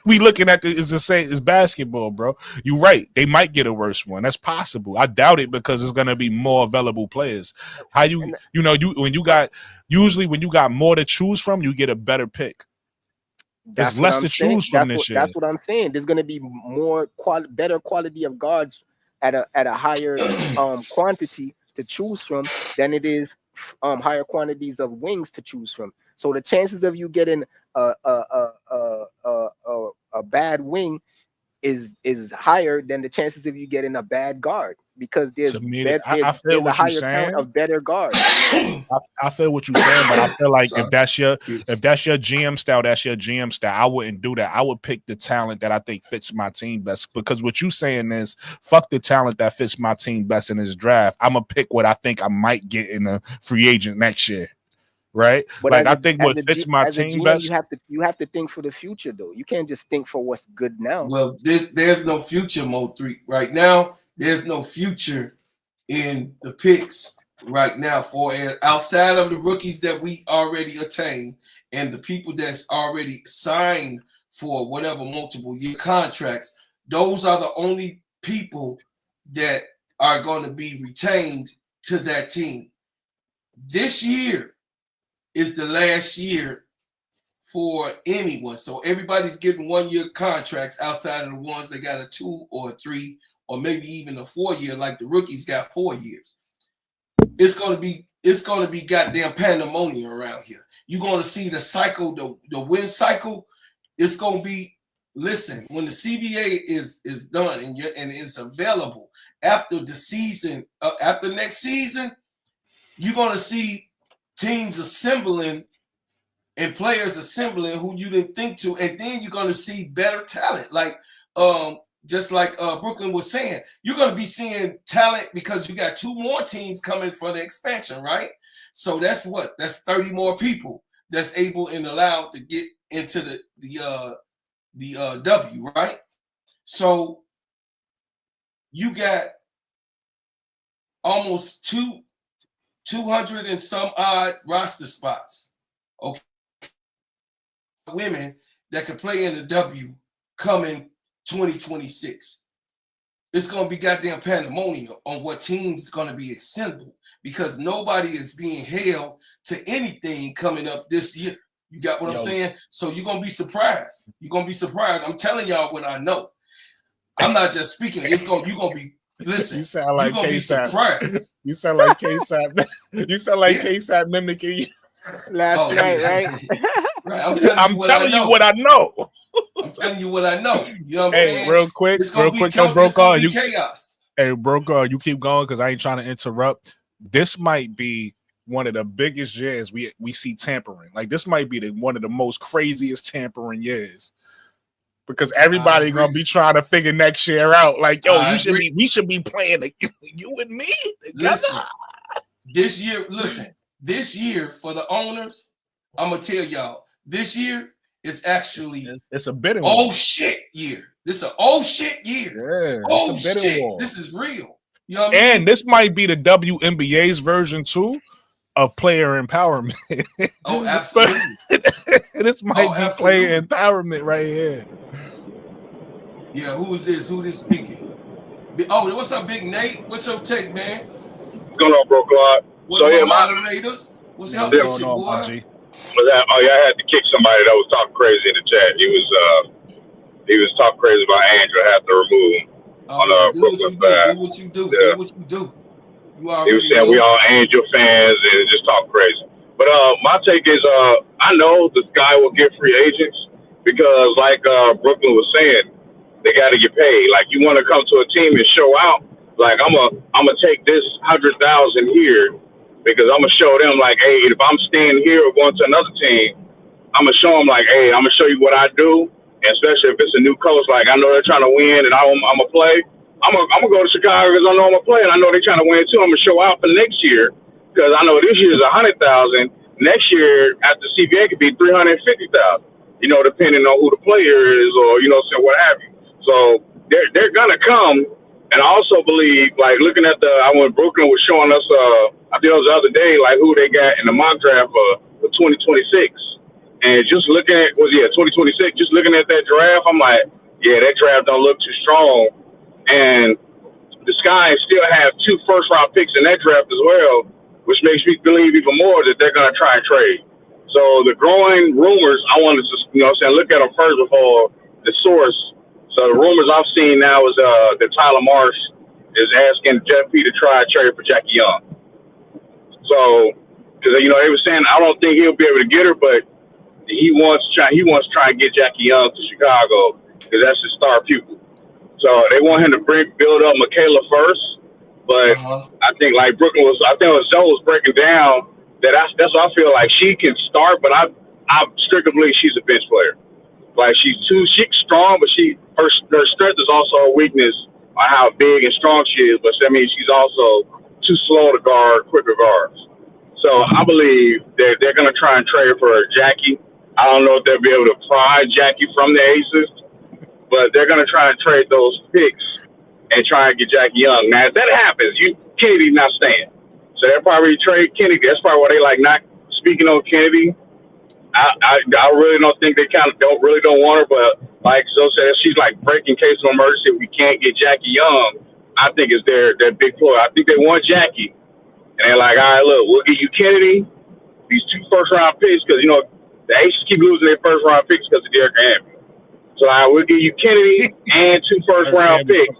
we looking at it's the same as basketball, bro. You're right. They might get a worse one. That's possible. I doubt it because it's gonna be more available players. How when you got more to choose from, you get a better pick. There's less to choose from this year. That's what I'm saying. There's gonna be more better quality of guards at a higher quantity to choose from than it is higher quantities of wings to choose from. So the chances of you getting a bad wing is higher than the chances of you getting a bad guard because there's a higher count of better guards. I feel what you're saying, but I feel like if that's your GM style, that's your GM style. I wouldn't do that. I would pick the talent that I think fits my team best. Because what you're saying is, fuck the talent that fits my team best in this draft. I'm gonna pick what I think I might get in a free agent next year. Right? But like I think what fits my team GM, best. You have to think for the future though. You can't just think for what's good now. Well, there's no future, Mo3. Right now, there's no future in the picks right now for outside of the rookies that we already attained and the people that's already signed for whatever multiple year contracts. Those are the only people that are going to be retained to that team. This year is the last year for anyone. So everybody's getting 1 year contracts outside of the ones that got a 2 or a 3 or maybe even a 4 year, like the rookies got 4 years. It's gonna be goddamn pandemonium around here. You're gonna see the cycle, the win cycle. It's gonna be, listen, when the CBA is done and it's available after the season, after next season, you're gonna see teams assembling and players assembling who you didn't think to, and then you're gonna see better talent. Like just like Brooklyn was saying, you're gonna be seeing talent because you got 2 more teams coming for the expansion, right? So that's 30 more people that's able and allowed to get into the W, right? So you got almost 200 and some odd roster spots. Okay, women that can play in the W coming 2026. It's going to be goddamn pandemonium on what teams going to be assembled because nobody is being held to anything coming up this year. You got what I'm saying? So you're going to be surprised. You're going to be surprised. I'm telling y'all what I know. I'm not just speaking. You're going to be, listen, you sound like you're going to be surprised. You sound like K-Sap. You sound like K-Sap mimicking you. Last night, right? Right. I'm telling you what I know. I'm telling you what I know. You know what I'm hey, saying? Real quick, Brokaw, you chaos. Hey, Brokaw, you keep going because I ain't trying to interrupt. This might be one of the biggest years we see tampering. Like this might be one of the most craziest tampering years. Because everybody gonna be trying to figure next year out. Like, yo, we should be playing you and me together. Listen, this year for the owners, I'm gonna tell y'all, this year is actually it's a bidding oh war. Shit year. This is an oh shit year. Yeah, oh it's a bidding shit. war. This is real. You know what I mean? And this might be the WNBA's version too of player empowerment. Oh, absolutely. This might be player empowerment right here. Yeah, who is this? Who this speaking? Oh, what's up, Big Nate? What's your take, man? What's going on, bro, Clark? So yeah, moderators. What's up with you, boy? I had to kick somebody that was talking crazy in the chat. He was talking crazy about Andrew. I had to remove him on Brooklyn side. Do what you do. Do what you do. He was saying we all Angel fans and just talk crazy. But my take is I know the Sky will get free agents because, like Brooklyn was saying, they got to get paid. Like you want to come to a team and show out. Like I'm gonna take this 100,000 here because I'm gonna show them like, hey, if I'm staying here or going to another team, I'm gonna show them like, hey, I'm gonna show you what I do. And especially if it's a new coach, like I know they're trying to win and I'm gonna play. I'm gonna go to Chicago because I know I'm gonna play and I know they're trying to win too. I'm gonna show out for next year because I know this year is 100,000. Next year after CBA could be 350,000. You know, depending on who the player is or so what have you. So they're gonna come. And I also believe, like looking at when Brooklyn was showing us, I think it was the other day, like who they got in the mock draft for 2026. And just looking at 2026, just looking at that draft, I'm like, yeah, that draft don't look too strong. And the Sky still have 2 first-round picks in that draft as well, which makes me believe even more that they're going to try and trade. So the growing rumors, I wanted to, look at them first before the source. So the rumors I've seen now is that Tyler Marsh is asking Jeff P to try and trade for Jackie Young. So, because they were saying I don't think he'll be able to get her, but he wants to try and get Jackie Young to Chicago because that's his star pupil. So they want him to build up Michaela first, but I think like Brooklyn was, I think Zoe was breaking down that that's what I feel like she can start, but I strictly believe she's a bench player. Like she's strong, but her strength is also a weakness on how big and strong she is. But that means she's also too slow to guard quicker guards. So I believe that they're going to try and trade for Jackie. I don't know if they'll be able to pry Jackie from the Aces, but they're going to try and trade those picks and try and get Jackie Young. Now, if that happens, Kennedy's not staying. So they'll probably trade Kennedy. That's probably why they like not speaking on Kennedy. I really don't think they don't want her, but like Zoe said, she's like breaking case of emergency. We can't get Jackie Young. I think it's their big ploy. I think they want Jackie. And they're like, all right, look, we'll give you Kennedy, these 2 first-round picks, because, the Aces keep losing their first-round picks because of Derek Hamby. So we'll give you Kennedy and 2 first-round picks.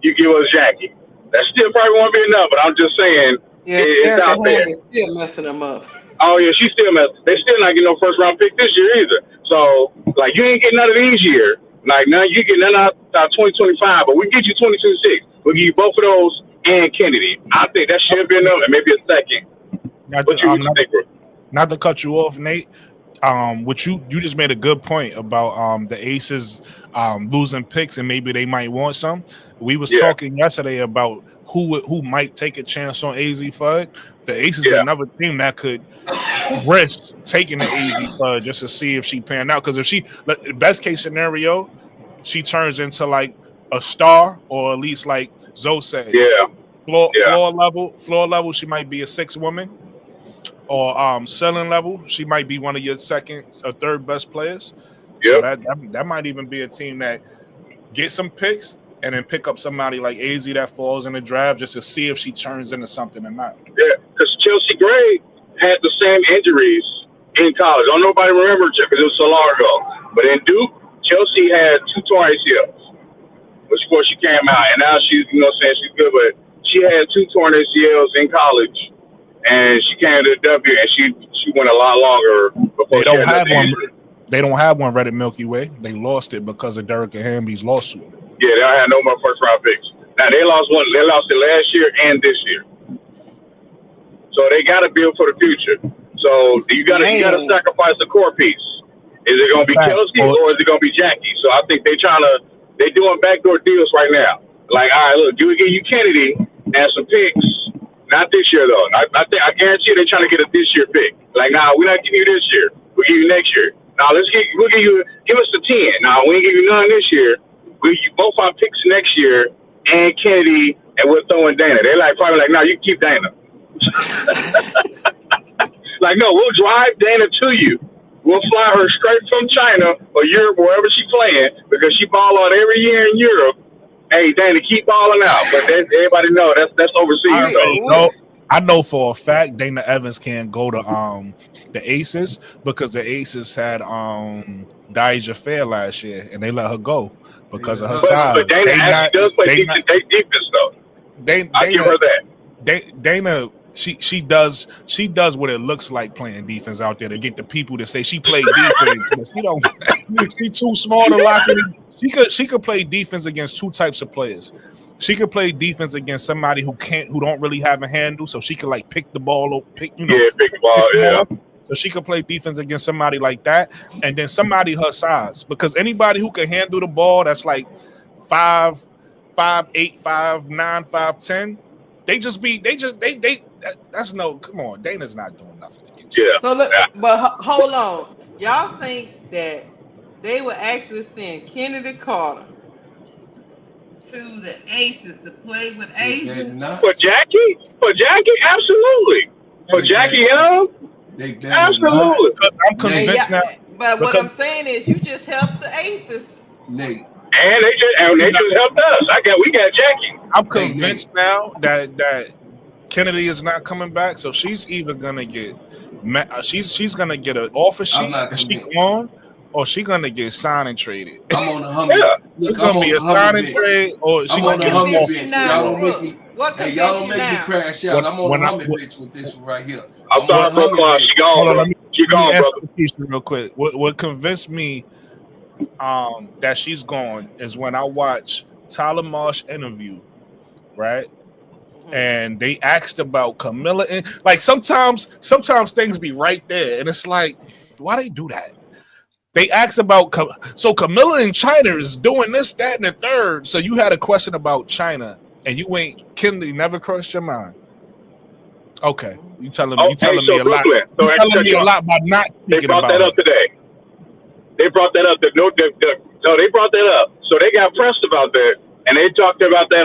You give us Jackie. That still probably won't be enough, but I'm just saying it's out there. Hamby's still messing them up. Oh, yeah, she's still messing. They still not getting no first-round pick this year either. So, like, you ain't getting none of these year. Like, none, you get none out 2025, but we get you 2026. We'll give you both of those and Kennedy. I think that should be enough, and maybe a second. Not to cut you off, Nate. What you just made a good point about the Aces losing picks and maybe they might want some. We was talking yesterday about who might take a chance on AZ Fudd. The Aces are another team that could risk taking the AZ Fudd just to see if she pan out. Because if best case scenario, she turns into like a star, or at least like Zoe said, floor level, she might be a 6 woman. Or selling level, she might be one of your second or third best players. So that might even be a team that gets some picks and then pick up somebody like AZ that falls in the draft just to see if she turns into something or not. Yeah, because Chelsea Gray had the same injuries in college. Don't nobody remember it because it was so long ago. But in Duke, Chelsea had 2 torn ACLs, which of course she came out, and now she's saying she's good, but she had 2 torn ACLs in college. And she came to the W, and she went a lot longer before they don't have one. They don't have one Reddit Milky Way. They lost it because of Derek Hamby's lawsuit. Yeah, they don't have no more first-round picks. Now they lost one. They lost it last year and this year. So they got to build for the future. So you got to sacrifice the core piece. Is it going to be Kelsey or is it going to be Jackie? So I think they're doing backdoor deals right now. Like, all right, look, we give you Kennedy and some picks. Not this year, though. I guarantee you they're trying to get a this year pick. Like, we're not giving you this year. We'll give you next year. Give us the 10. We ain't give you none this year. We'll give you both our picks next year and Kennedy, and we're throwing Dana. They're probably like, no, you keep Dana. Like, no, we'll drive Dana to you. We'll fly her straight from China or Europe, wherever she's playing, because she ball out every year in Europe. Hey, Dana, keep balling out, but everybody know that's overseas. I know for a fact Dana Evans can't go to the Aces because the Aces had Daija Fair last year and they let her go because of her size. But Dana actually does play decent defense though. I give her that. Dana, she does what it looks like playing defense out there to get the people to say she played defense. But she don't. She's too small to lock in. She could play defense against 2 types of players. She could play defense against somebody who don't really have a handle, so she could like pick the ball, pick the ball. So she could play defense against somebody like that, and then somebody her size. Because anybody who can handle the ball that's like 5'8", 5'9", 5'10", that's no. Come on, Dana's not doing nothing against you. So look, but hold on, y'all think that they were actually send Kennedy Carter to the Aces to play with Asia? For Jackie? Absolutely. For Jackie Young? They better Absolutely. Because I'm convinced now. But what Because I'm saying is, you just helped the Aces. Nate. And they just helped us. We got Jackie. I'm convinced now that Kennedy is not coming back, so she's either gonna get she's gonna get an offer sheet and she gone, or she gonna get signed and traded. I'm on the Hummer. Yeah. It's gonna be a sign and trade, or she I'm gonna on the get an Hummer offer. bench. Y'all don't make me. What Hey, y'all don't make me crash out. I'm on the Hummer bench with this one right here. I'm sorry, bro, Clark. She gone, Hold on, bro. let me ask the question real quick. What convinced me that she's gone is when I watch Tyler Marsh interview, right? And they asked about Camilla, and like sometimes things be right there, and it's like, why they do that? They asked about so Camilla in China is doing this, that, and the third. So you had a question about China, and you ain't Kennedy never crossed your mind. Okay, you telling me a lot. So You telling me a lot by not they speaking brought about that up today. They brought that up. They brought that up. So they got pressed about that, and they talked about that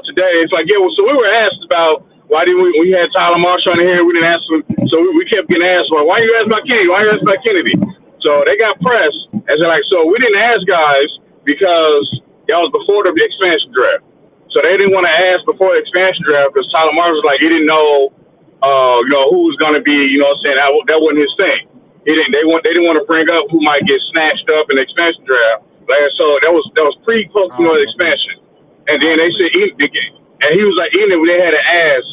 today. It's like, yeah, well, so we were asked about why didn't we had Tyler Marsh on here, we didn't ask him, so we kept getting asked, well, why you asked about Kennedy? Why you asked about Kennedy? So they got pressed, and they're like, so we didn't ask guys because that was before the expansion draft. So they didn't want to ask before the expansion draft because Tyler Marsh was like, he didn't know, who was going to be, you know what I'm saying, that wasn't his thing. They didn't want to bring up who might get snatched up in the expansion draft. So that was pre-post expansion. And then they said, and he was like, even if they had to ask,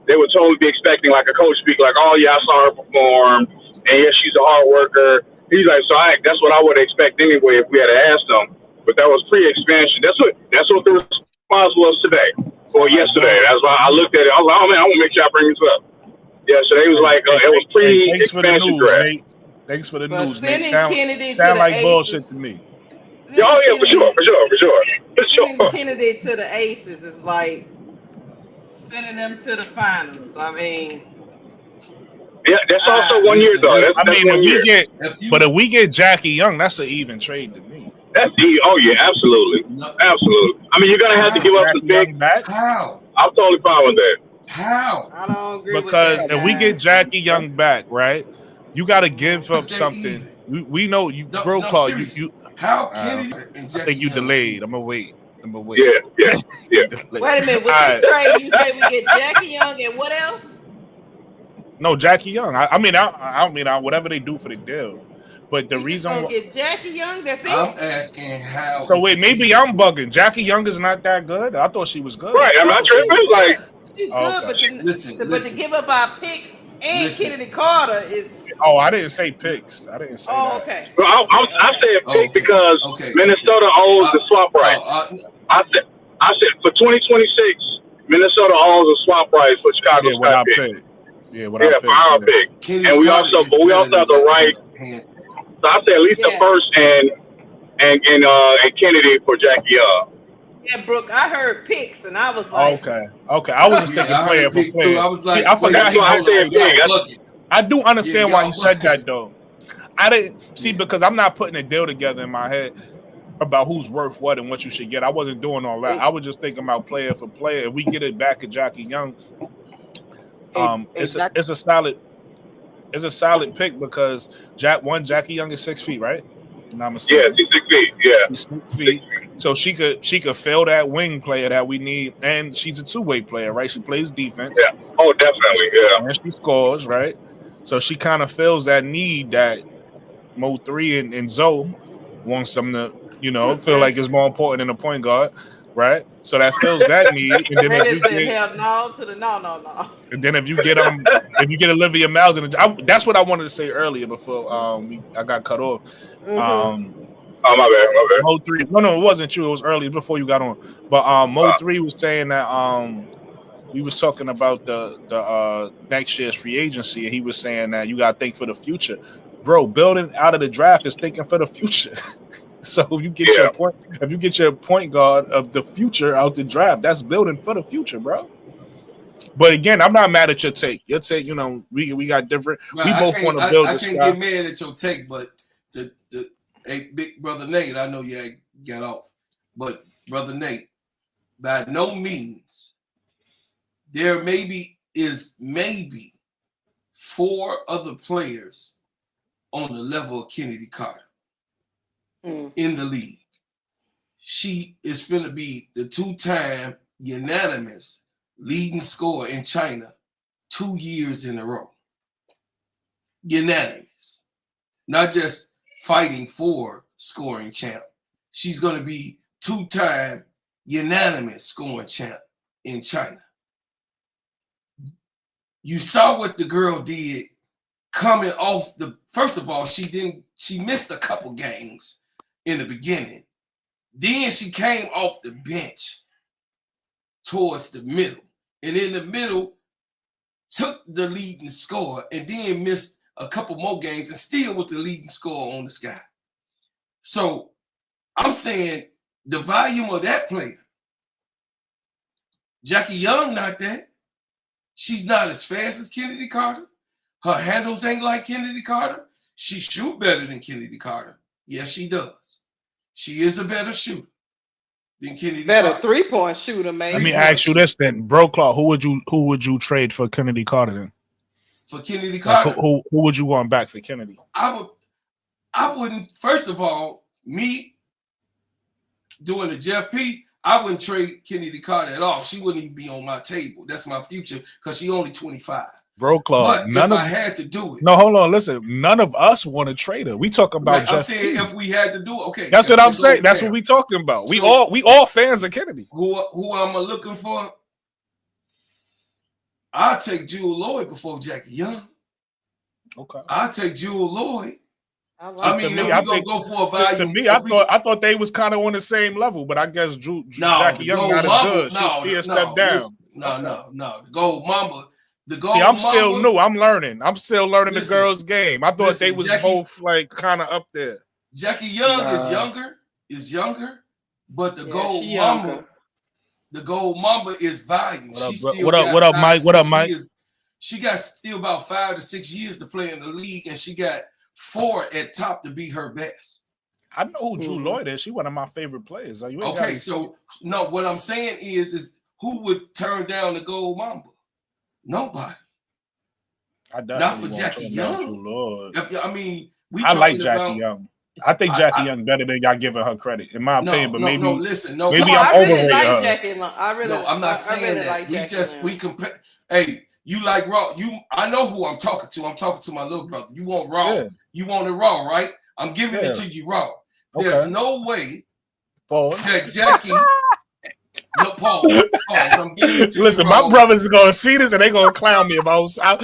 they would totally be expecting like a coach speak, like, oh yeah, I saw her perform, and yeah, she's a hard worker. He's like, so that's what I would expect anyway if we had to ask them. But that was pre-expansion. That's what the response was today or yesterday. That's why I looked at it. I was like, oh man, I want to make sure I bring this up. Yeah, so they was like, it was pre-expansion draft. Nate. Thanks for the But news, Nate. Kennedy Sound to like the bullshit Aces. to me. Oh yeah, for sure. Sending Kennedy to the Aces is like sending them to the finals. I mean, yeah, that's also 1 year though. That's 1 year. If we get Jackie Young, that's an even trade to me. That's oh yeah, absolutely. I mean, you're gonna have to give up some picks. How? I'm totally fine with that. How? I don't agree Because with that. if we get Jackie Young back, right, you got to give up something. We know you, bro. Call you. How Kennedy and I think you delayed. I'm gonna wait. Yeah. Wait a minute. With this trade, you say we get Jackie Young and what else? No, Jackie Young. I mean, whatever they do for the deal. But the reason why get Jackie Young, that's it. I'm asking how. So wait, maybe I'm bugging. Jackie Young is not that good. I thought she was good. Right, I'm not tripping. Like she's good, but to give up our picks and Kennedy Carter is. Oh, I didn't say picks. I didn't say that. Okay. Well, I said pick because Minnesota owns the swap rights. I said for 2026, Minnesota owns the swap rights for Chicago Sky pick. For our pick. And we also have the right. So I said at least the first and Kennedy for Jackie Young. Yeah, Brooke, I heard picks and I was like, okay. I was just thinking player for player. I was like, I forgot I said pick. I do understand why you said that though. I didn't see because I'm not putting a deal together in my head about who's worth what and what you should get. I wasn't doing all that. I was just thinking about player for player. If we get it back at Jackie Young, it's a solid pick because Jackie Young is 6 feet, right? Yeah, she's 6 feet. Yeah, she's 6 feet. So she could fill that wing player that we need, and she's a two-way player, right? She plays defense. Yeah. Oh, definitely. Yeah. And she scores, right? So she kind of fills that need that Mo3 and Zoe wants them to, feel like it's more important than a point guard, right? So that fills that need. And then if you get Olivia Miles, that's what I wanted to say earlier before I got cut off. Oh, my bad. Mo3. No, it wasn't you. It was earlier before you got on. But Mo3 was saying that we was talking about the next year's free agency, and he was saying that you got to think for the future, bro. Building out of the draft is thinking for the future. So if you get your point guard of the future out the draft, that's building for the future, bro. But again, I'm not mad at your take. Your take, we got different. Right, we both want to build. I can't get mad at your take, but hey, big brother Nate, I know you got off, but brother Nate, by no means, there maybe 4 other players on the level of Kennedy Carter in the league. She is going to be the 2-time unanimous leading scorer in China 2 years in a row. Unanimous. Not just fighting for scoring champ. She's going to be 2-time unanimous scoring champ in China. You saw what the girl did coming off the, first of all, she missed a couple games in the beginning. Then she came off the bench towards the middle. And in the middle, took the leading scorer and then missed a couple more games and still was the leading scorer on the sky. So I'm saying the volume of that player, Jackie Young, not that. She's not as fast as Kennedy Carter. Her handles ain't like Kennedy Carter. She shoot better than Kennedy Carter. Yes, she does. She is a better shooter than Kennedy Better Carter. 3-point shooter, man. Let me ask you this then, bro, Clark. Who would you trade for Kennedy Carter then? For Kennedy Carter, Like, who would you want back for Kennedy? I wouldn't. First of all, me doing the Jeff P, I wouldn't trade Kennedy Carter at all. She wouldn't even be on my table. That's my future because she only 25. Bro, Clark. But if I had to do it, no, hold on. Listen, none of us want to trade her. We talk about. I'm saying if we had to do it, okay. That's what I'm saying. That's what we talking about. We all fans of Kennedy. Who am I looking for? I'll take Jewel Lloyd before Jackie Young. Okay. I'll take Jewel Lloyd. I mean, if we're gonna go for a value, to me, I thought they was kind of on the same level, but I guess Jackie Young not as good. She a step down. No. The Gold Mamba. See, I'm still new. I'm learning. I'm still learning the girls' game. I thought they was both like kind of up there. Jackie Young is younger, but the Gold Mamba. The Gold Mamba is volume. What up, Mike? What up, Mike? She got still about 5 to 6 years to play in the league, and she got 4 at top to be her best. I know who Drew Lloyd is. She one of my favorite players. Okay, so no, what I'm saying is who would turn down the Gold Mamba? Nobody. Not for Jackie Young. I mean, I like Jackie Young. I think Jackie Young better than y'all giving her credit, in my opinion. But maybe I'm overrated her. Jackie Young. I'm not saying that. We compare. Hey, you like Raw? I know who I'm talking to. I'm talking to my little brother. You want Raw? Yeah. You want it Raw, right? I'm giving it to you Raw. There's no way that Jackie. No, pause. I'm giving it to Listen, you my brothers are gonna see this and they're gonna clown me about. It's all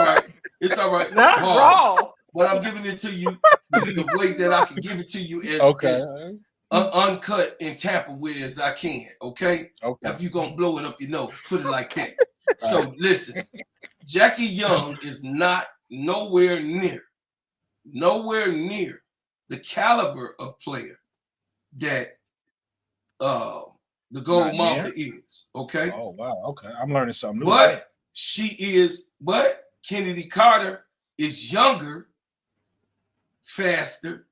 right. It's all right. Not Raw. But I'm giving it to you the way that I can give it to you as uncut and tampered with as I can. Okay. If you're gonna blow it up your nose, put it like that. So listen, Jackie Young is not nowhere near the caliber of player that the Gold Mamba is. Okay. Oh wow. Okay, I'm learning something new. But but Kennedy Carter is younger, faster,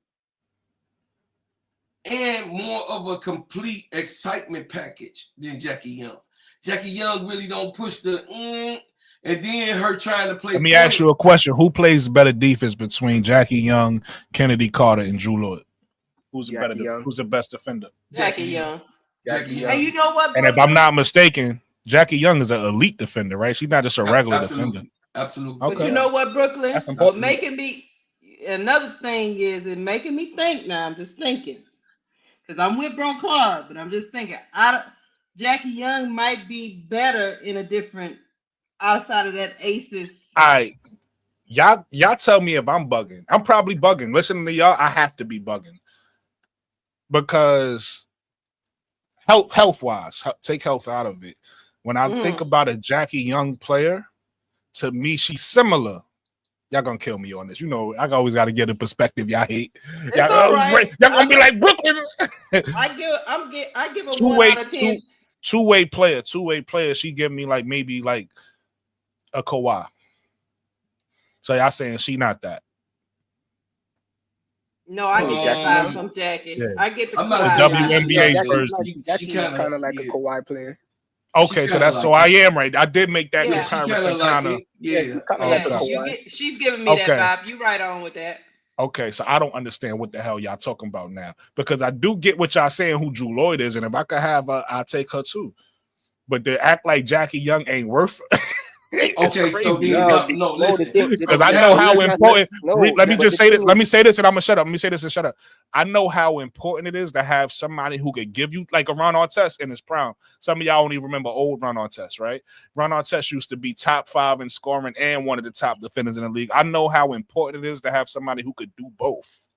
and more of a complete excitement package than Jackie Young. Jackie Young really don't push the and then her trying to play. Let me ask you a question. Who plays better defense between Jackie Young, Kennedy Carter, and Drew Lloyd? Who's the best defender? Jackie Young. Jackie Young. And you know what? And if I'm not mistaken, Jackie Young is an elite defender, right? She's not just a regular defender. Absolutely. But you know what, Brooklyn? What making me another thing is it making me think now. I'm just thinking. Because I'm with Bro Clark, but I'm just thinking Jackie Young might be better in a different outside of that aces. All right. Y'all tell me if I'm bugging. I'm probably bugging. Listening to y'all, I have to be bugging. Because health-wise, take health out of it. When I think about a Jackie Young player, to me, she's similar. Y'all gonna kill me on this. You know, I always got to get a perspective y'all hate. Y'all gonna be like Brooklyn. I give a 1 out of 10. Two-way player. She give me like maybe like a Kawhi. So y'all saying she not that? No, I get that 5 from Jackie. Yeah. I get the WNBA's version. She's kind of like a Kawhi player. Okay, so that's so I am right. I did make that comparison, kind of. She's giving me that vibe. You right on with that. Okay, so I don't understand what the hell y'all talking about now, because I do get what y'all saying who Drew Lloyd is, and if I could have her, I'll take her too. But to act like Jackie Young ain't worth okay, so no, listen. Because I know how important. Let me just say this. Let me say this, and I'm gonna shut up. Let me say this and shut up. I know how important it is to have somebody who could give you, like a Ron Artest in his prime. Some of y'all only remember old Ron Artest, right? Ron Artest used to be top 5 in scoring and one of the top defenders in the league. I know how important it is to have somebody who could do both.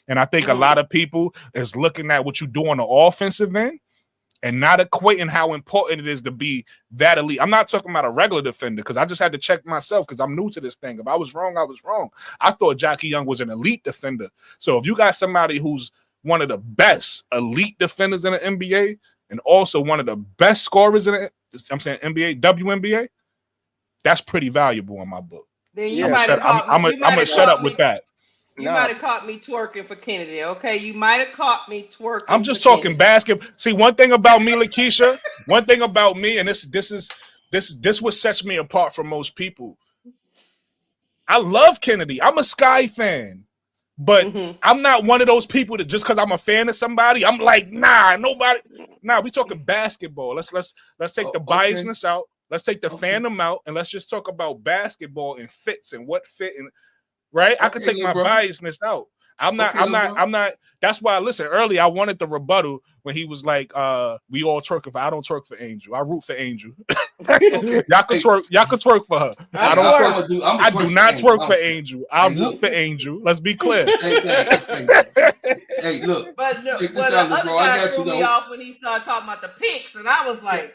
And I think a lot of people is looking at what you do on the offensive end and not equating how important it is to be that elite. I'm not talking about a regular defender, because I just had to check myself because I'm new to this thing. If I was wrong, I was wrong. I thought Jackie Young was an elite defender. So if you got somebody who's one of the best elite defenders in the NBA and also one of the best scorers in the, I'm saying NBA, WNBA, that's pretty valuable in my book. Then you might have I'm gonna shut up with that. You might have caught me twerking for Kennedy, okay? You might have caught me twerking. I'm just talking basketball. See, one thing about me, Lakeisha, one thing about me, and this what sets me apart from most people. I love Kennedy. I'm a Sky fan, but I'm not one of those people that just because I'm a fan of somebody, I'm like, nobody. We talking basketball. Let's take the biasness out. Let's take the fandom out, and let's just talk about basketball and fits and what fit and. Right, I could take my biasness out. I'm not. That's why. Listen, earlier I wanted the rebuttal when he was like, "We all twerk for." I don't twerk for Angel. I root for Angel. Y'all could twerk for her. I do not twerk for Angel. I root for Angel. Let's be clear. Hey, look. But check this out, bro. I got you me off when he started talking about the picks, and I was like,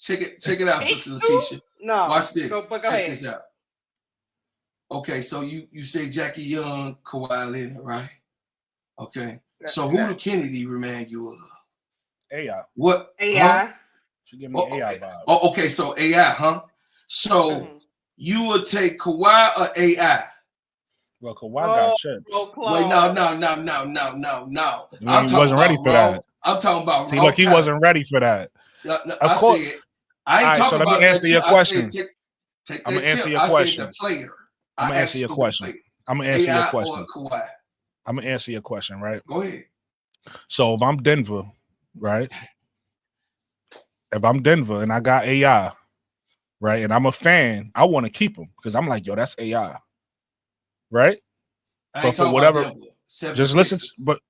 check it out, Sister Lakeisha. No, watch this. Go check ahead. this out. Okay, so you say Jackie Young, Kawhi Leonard, right? Okay. So who do Kennedy remind you of? AI. What? AI. Huh? She give me AI vibe. Oh, okay. So AI, huh? So you would take Kawhi or AI? Well, Kawhi got shit. Wait, no. He wasn't ready for that. I'm talking about. See, look, he wasn't ready for that. Of course. I ain't talking about. Let me answer your question. I'm gonna answer your question. The player. I'm gonna answer your question. I'm gonna answer your question. I'm gonna answer your question, right? Go ahead. So if I'm Denver, right? If I'm Denver and I got AI, right, and I'm a fan, I want to keep him because I'm like, yo, that's AI, right? But for whatever, just listen. But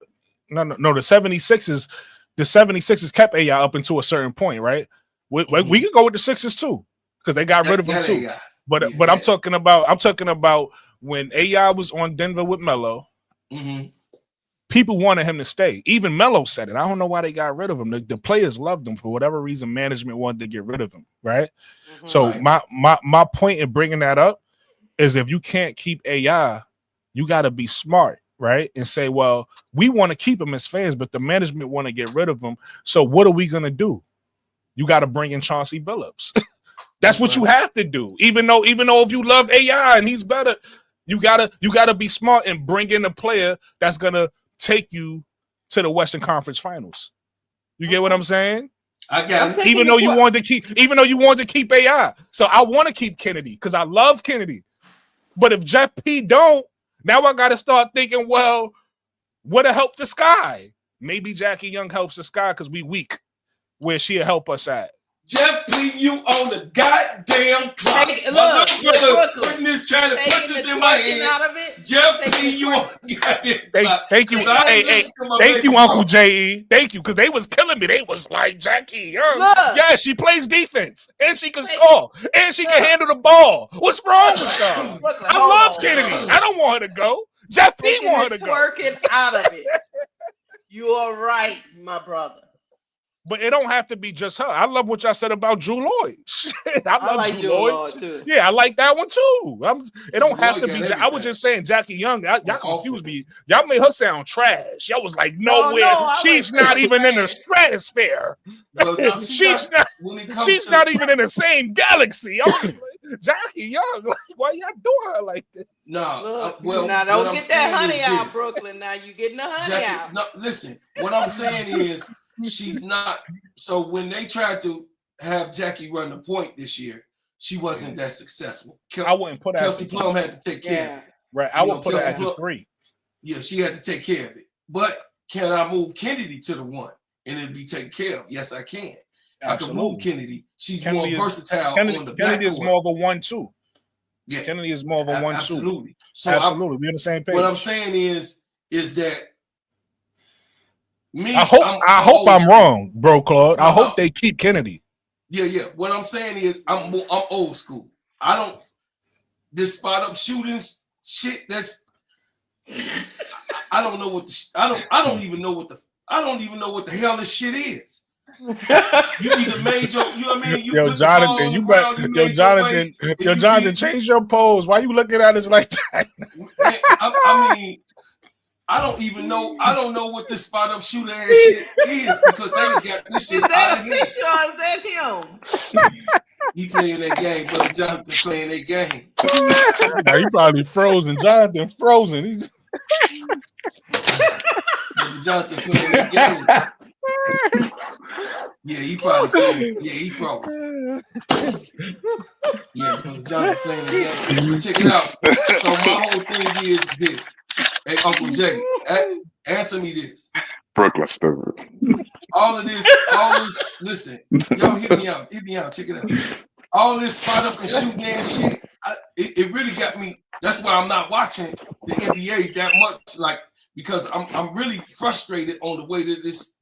no, the 76ers kept AI up until a certain point, right? We can go with the Sixers too because they got rid of him too. But I'm talking about when AI was on Denver with Melo. People wanted him to stay. Even Melo said it. I don't know why they got rid of him. The players loved him for whatever reason. Management wanted to get rid of him, right? So my point in bringing that up is if you can't keep AI, you got to be smart, right? And say, well, we want to keep him as fans, but the management want to get rid of him. So what are we gonna do? You got to bring in Chauncey Billups. That's what you have to do. Even though if you love AI and he's better, you gotta be smart and bring in a player that's gonna take you to the Western Conference Finals. You get what I'm saying? I got it. Even though you wanted to keep AI. So I want to keep Kennedy because I love Kennedy. But if Jeff P don't, now I gotta start thinking, well, what'll help the Sky? Maybe Jackie Young helps the Sky because we weak. Where she'll help us at. Jeff P, you on the goddamn clock. Putting this, trying to put this in my head. Jeff P, you on the goddamn clock. Thank you. Thank you, Uncle J.E. Thank you, because they was killing me. They was like, Jackie Young. Yeah, she plays defense, and she can score, and she can handle the ball. What's wrong with her? I love Kennedy. I don't want her to go. Jeff P want her to go. Twerking out of it. You are right, my brother. But it don't have to be just her. I love what y'all said about Drew Lloyd. I love Drew Lloyd too. Yeah, I like that one too. It don't have to be. I was just saying Jackie Young. Y'all confused me. Y'all made her sound trash. Y'all was like, nowhere. She's not even in the stratosphere. She's not even in the same galaxy. I was like, Jackie Young, like, why y'all doing her like this? No, now don't get that honey out, Brooklyn. Now you getting the honey out. No, listen. What I'm saying is. She's not. So when they tried to have Jackie run the point this year, she wasn't that successful. I wouldn't put her Kelsey Plum had to take care of it. Right. I would put her at the 3. Yeah, she had to take care of it. But can I move Kennedy to the 1 and it'd be taken care of? Yes, I can. Absolutely. I can move Kennedy. She's more versatile on the back. Kennedy is more of a 1-2. Yeah, Kennedy is more of a 1-2. Absolutely. So absolutely, we're on the same page. What I'm saying is that me. I hope I'm wrong, bro, Claude. I hope they keep Kennedy. Yeah. What I'm saying is I'm old school. I don't this spot up shootings shit. That's I don't know what I don't even know what the hell this shit is. You either made your, you know what I mean? Jonathan, change your pose. Why you looking at us like that? I mean, I don't know what this spot up shooter ass shit is because they done got this shit out of here. Is that him? He playing that game, brother Jonathan playing that game. Now he probably frozen. Jonathan frozen. He's brother Jonathan playing that game. Yeah, he probably froze. Yeah, he froze. Yeah, brother Jonathan playing that game. But check it out. So my whole thing is this. Hey, Uncle Jay, answer me this. Brooklyn stupid. All this, listen, y'all hit me out, check it out. All this spot up and shooting and shit, it really got me. That's why I'm not watching the NBA that much, like, because I'm really frustrated on the way that this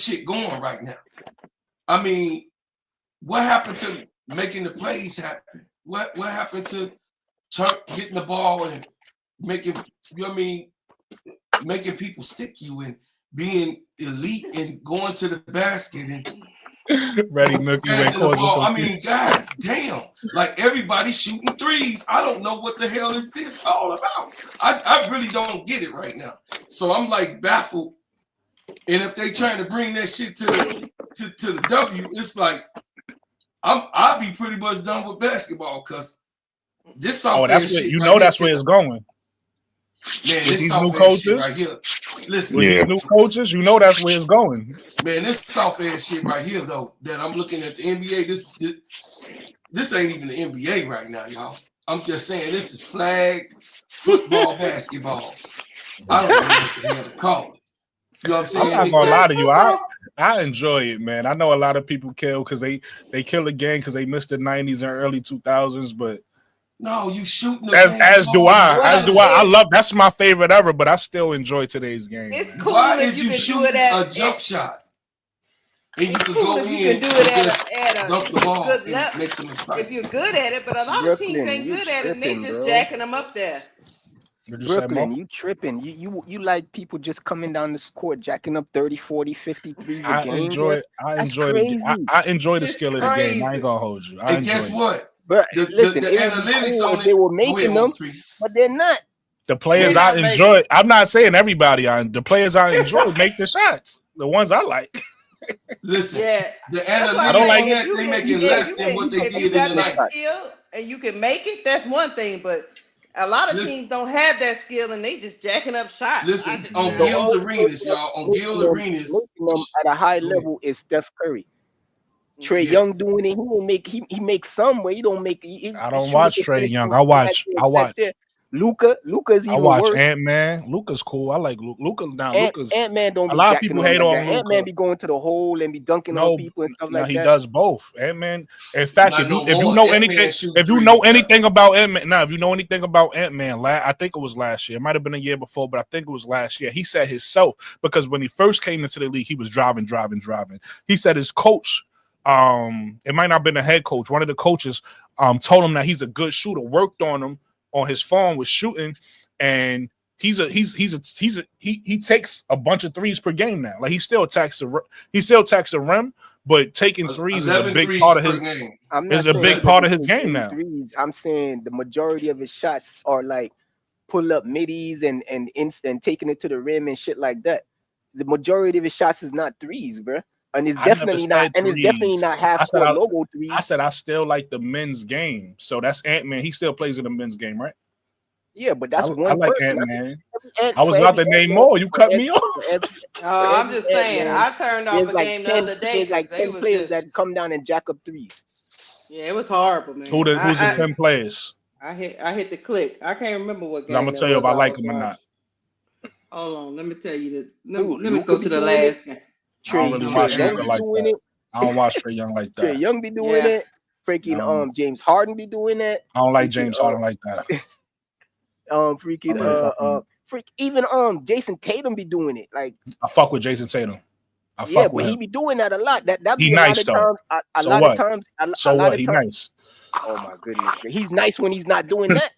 shit going right now. I mean, what happened to making the plays happen? What happened to getting the ball and making, you know what I mean, making people stick you and being elite and going to the basket and ready Milky Way. I mean, god damn, like everybody shooting threes. I don't know what the hell is this all about. I really don't get it right now. So I'm like baffled. And if they trying to bring that shit to the W, it's like I'll be pretty much done with basketball because this software shit. You know that's where it's going. Man, with this these new coaches coaches right here. Listen, with these new coaches, you know that's where it's going. Man, this software shit right here, though, that I'm looking at the NBA, this ain't even the NBA right now, y'all. I'm just saying this is flag football, basketball. I don't know what the hell to call it. You know what I'm saying? I'm not gonna lie to you. I enjoy it, man. I know a lot of people kill because they kill a game because they missed the 90s and early 2000s, but no, you shooting as do I. I love that's my favorite ever, but I still enjoy today's game. It's cool. Why is you shooting a jump shot? And you can go in and just dunk the ball and make some excitement. If you're good at it, but a lot of teams ain't good at it, and they just jacking them up there. Brooklyn, you tripping. You like people just coming down the court, jacking up 30, 40, 53 a I game. enjoy it. I enjoy the skill of the game. I ain't gonna hold you. And guess what? But Listen, the analytics on it, they were making them, but they're not. The players I enjoy. I'm not saying everybody. The players I enjoy make the shots. The ones I like. Listen, the analytics on that, they making less than what they did in the night. And you can make it. That's one thing, but a lot of teams don't have that skill, and they just jacking up shots. Listen, on Gil's Arenas, y'all. On Gil's Arenas, at a high level is Steph Curry. Trey Young doing it. He won't make. He makes some way. He don't make. I don't watch Trey Young. I watch. Luka is even worse. I watch Ant-Man. Luka's cool. I like Luka. Now Luka's Ant-Man don't. A lot of people hate on Luka. Ant-Man be going to the hole and be dunking on people and stuff like that. He does both. Ant-Man. In fact, if you know anything about Ant-Man, if you know anything about Ant-Man, I think it was last year. It might have been a year before, but I think it was last year. He said himself, because when he first came into the league, he was driving. He said his coach. It might not have been a head coach. One of the coaches told him that he's a good shooter. Worked on him on his phone with shooting, and he takes a bunch of threes per game now. Like he still attacks the rim, but taking threes is a big part of his game. Is a big part of his game now. I'm saying the majority of his shots are like pull up middies and taking it to the rim and shit like that. The majority of his shots is not threes, bro. And it's definitely not. And it's definitely not half-court logo threes. I said I still like the men's game. So that's Ant-Man. He still plays in the men's game, right? Yeah, but that's I one like person. Ant-Man. I was about to name more. You cut me off. I'm just saying. I turned off a game the other day There's like because they 10 was players just. that come down and jack up threes. Yeah, it was horrible, man. Who's the 10 players? I hit the click. I can't remember what game. I'm gonna tell you if I like them or not. Hold on, let me tell you the. Let me go to the last game. I don't really watch Young Luka be like doing that. it. I don't watch Trae Young like that. Trae Young be doing it. Freaking James Harden be doing that. I don't like James Harden like that. Even Jason Tatum be doing it. Like I fuck with Jason Tatum. But he be doing that a lot. That he be nice a lot of times. A lot of times. So what? He nice. Oh my goodness, he's nice when he's not doing that.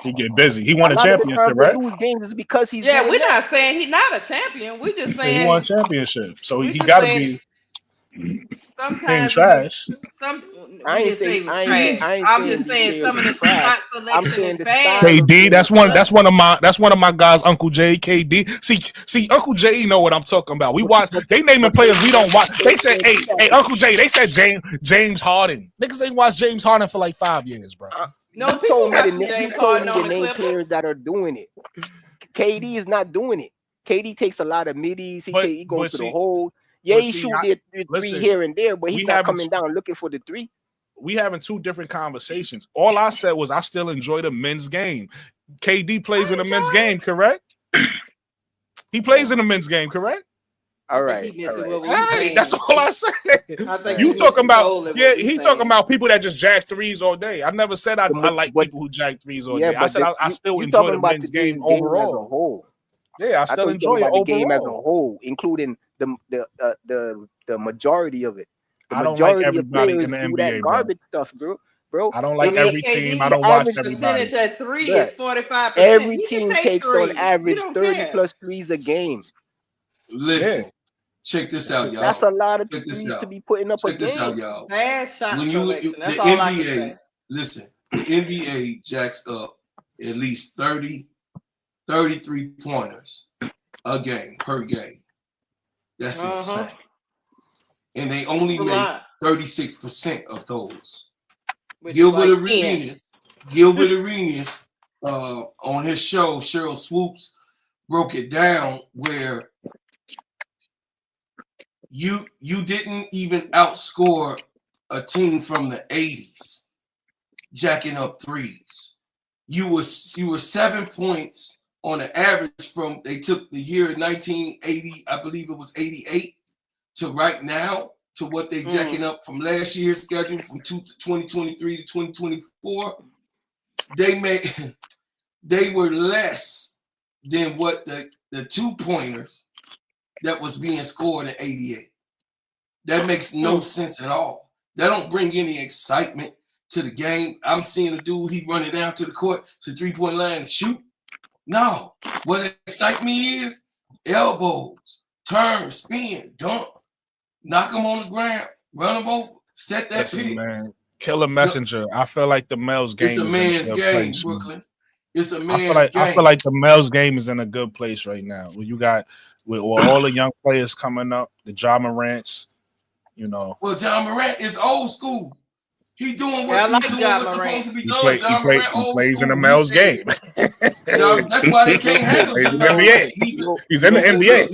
He get busy. He won a championship, right? Lose games is because he's we're not saying he's not a champion. We're just saying he won a championship, so he got to be. Sometimes trash. I ain't saying I'm just saying some of the shot selection is bad. KD, that's one of my guys, Uncle J, KD. See, Uncle J know what I'm talking about. We watch. They naming players we don't watch. They said, hey, Uncle J. They said James Harden. Niggas ain't watched James Harden for like 5 years, bro. No, you told me the name players that are doing it. KD is not doing it. KD takes a lot of middies. He goes to the hole. Yeah, he shoot the three here and there, but he's not coming down looking for the three. We having two different conversations. All I said was I still enjoy the men's game. KD plays in the men's game, correct? He plays in the men's game, correct? All right. Hey, that's all I said. You talking about he's talking about people that just jack threes all day. I never said I like people who jack threes all day. I said I still enjoy the men's game overall. Yeah, I still enjoy it overall. The game as a whole, including the majority of it. I don't like everybody in the NBA, garbage stuff, bro. I don't like every team. I don't watch everybody. Percentage at three is 45%. Every team takes on average 30+ threes a game. Listen, check this out, y'all. That's a lot of threes to be putting up a game. Check this out, y'all. Bad shot selection. That's the all I can say. Listen, the NBA jacks up at least 33 pointers a game per game. That's insane. And they only make 36% of those. Gilbert Arenas, on his show, Cheryl Swoops, broke it down where you didn't even outscore a team from the 80s jacking up threes. You were 7 points on an average from they took the year 1980, I believe it was 88, to right now, to what they jacking up from last year's schedule from 2023 to 2024. They were less than what the 2-pointers that was being scored in 88. That makes no sense at all. That don't bring any excitement to the game. I'm seeing a dude, he running down to the court to 3-point line and shoot. No, what excites me is elbows, turn, spin, dunk, knock them on the ground, run them over, set that pick. Man, kill a messenger. I feel like the male's game. It's a man's game, Brooklyn. It's a man's game. I feel like the male's game is in a good place right now. When you got with all the young players coming up, the Ja Morants, you know. Well, Ja Morant is old school. He doing what what's supposed to be done. He plays in the male's game. That's why they can't handle him. He's in the NBA. He's in the NBA.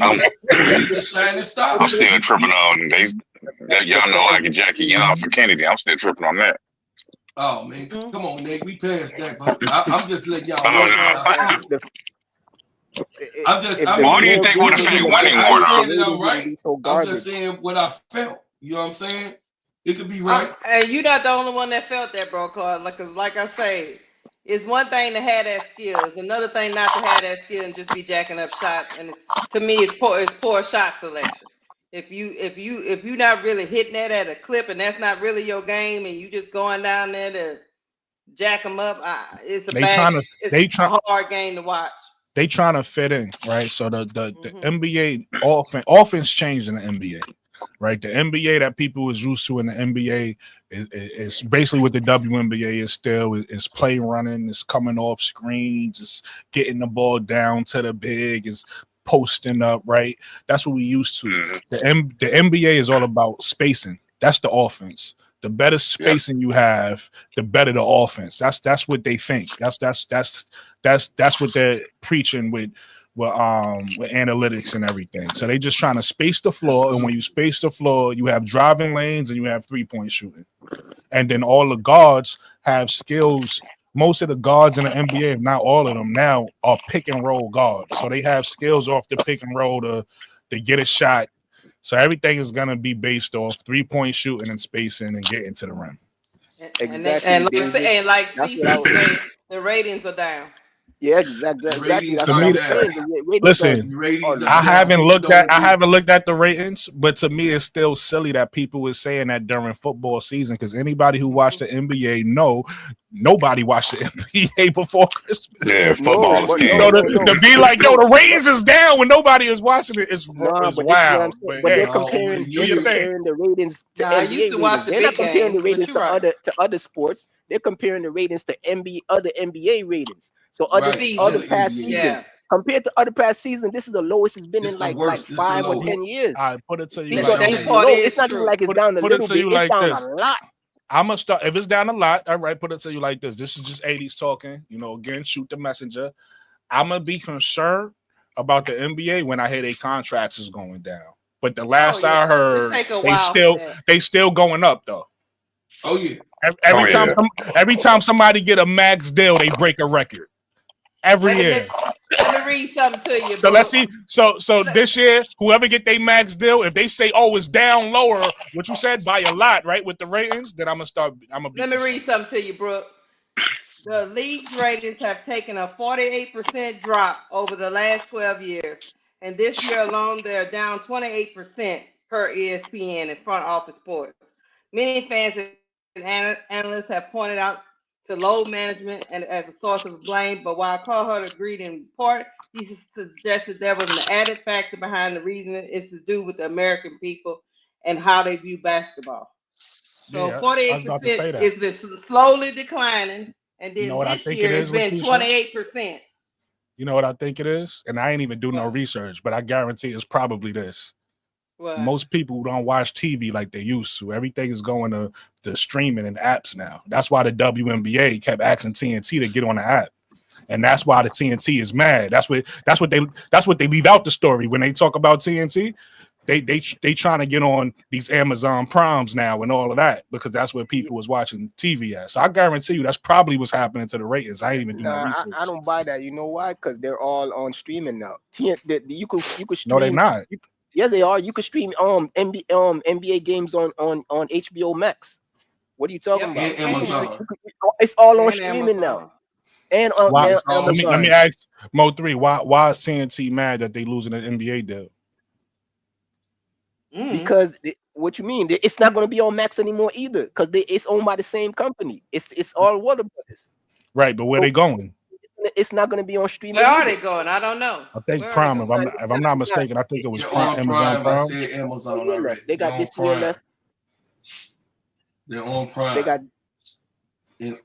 He's a shining star. I'm still tripping on y'all know I can jack again off of Kennedy. I'm still tripping on that. Oh man, come on, Nate. We passed that, but I'm just letting y'all know. I'm just. Who do you think would have been winning more? I'm right. I'm just saying what I felt. You know what I'm saying? It could be right. And you're not the only one that felt that, bro. Cause like I say, it's one thing to have that skill. It's another thing not to have that skill and just be jacking up shots. And to me, it's poor shot selection. If you're not really hitting that at a clip and that's not really your game, and you just going down there to jack them up, it's a hard game to watch. They trying to fit in, right? So the NBA offense changed in the NBA. Right, the NBA that people was used to in the NBA is basically what the WNBA is still. Is play running, is coming off screens, is getting the ball down to the big, is posting up. Right, that's what we used to. The NBA is all about spacing. That's the offense. The better spacing you have, the better the offense. That's what they think. That's That's what they're preaching with analytics and everything. So they just trying to space the floor, and when you space the floor, you have driving lanes and you have 3-point shooting, and then all the guards have skills. Most of the guards in the NBA, if not all of them now, are pick and roll guards. So they have skills off the pick and roll to get a shot. So everything is gonna be based off 3-point shooting and spacing and getting to the rim. And like CC said, the ratings are down. Yeah, exactly. That's what I'm saying. Listen, I haven't looked at the ratings, but to me, it's still silly that people were saying that during football season, because anybody who watched the NBA know nobody watched the NBA before Christmas. Yeah, football is king. So to be like, yo, the ratings is down when nobody is watching it, it's wild. But they're comparing the ratings to NBA. I used to watch the they're not big comparing the games, ratings to other sports. They're comparing the ratings to other NBA ratings. So other past season, compared to other past season, this is the lowest it's been in like 5 or 10 years. I put it to you. It's not even like it's down a little bit. It's down a lot. I'm gonna start. If it's down a lot, all right. Put it to you like this. This is just 80s talking. Again, shoot the messenger. I'm gonna be concerned about the NBA when I hear their contracts is going down. But the last I heard, they still going up though. Oh yeah. Every time somebody get a max deal, they break a record. Every year. Let me read something to you. So let's see. So this year, whoever get their max deal, if they say, "Oh, it's down lower," what you said by a lot, right, with the ratings, then I'm gonna be. Let me read something to you, Brooke. The league's ratings have taken a 48% drop over the last 12 years, and this year alone, they're down 28% per ESPN in front office sports. Many fans and analysts have pointed out to load management and as a source of blame, but while Carhart agreed in part, he suggested there was an added factor behind the reason it's to do with the American people and how they view basketball. So 48% has been slowly declining, and then this year it's been 28%. You know what I think it is? And I ain't even do no research, but I guarantee it's probably this. What? Most people don't watch TV like they used to. Everything is going to the streaming and apps now. That's why the WNBA kept asking TNT to get on the app, and that's why the TNT is mad. That's what they leave out the story when they talk about TNT. They trying to get on these Amazon Primes now and all of that because that's where people was watching TV at. So I guarantee you that's probably what's happening to the ratings. I ain't even do no research. I don't buy that. You know why? Because they're all on streaming now. You could stream. No, they're not. Yeah, they are. You can stream NBA games on HBO Max. What are you talking about? Amazon. It's all on streaming now. And Amazon. Let me ask Mo3, why is TNT mad that they losing an NBA deal? Because what you mean? It's not going to be on Max anymore either because it's owned by the same company. It's all Warner Brothers. Right, but where they going? It's not going to be on streaming. Where are they going? I don't know. I think Prime. If I'm not mistaken, I think it was Prime. Amazon Prime. I said Amazon already. They got this year left. They're on Prime. They got. Look,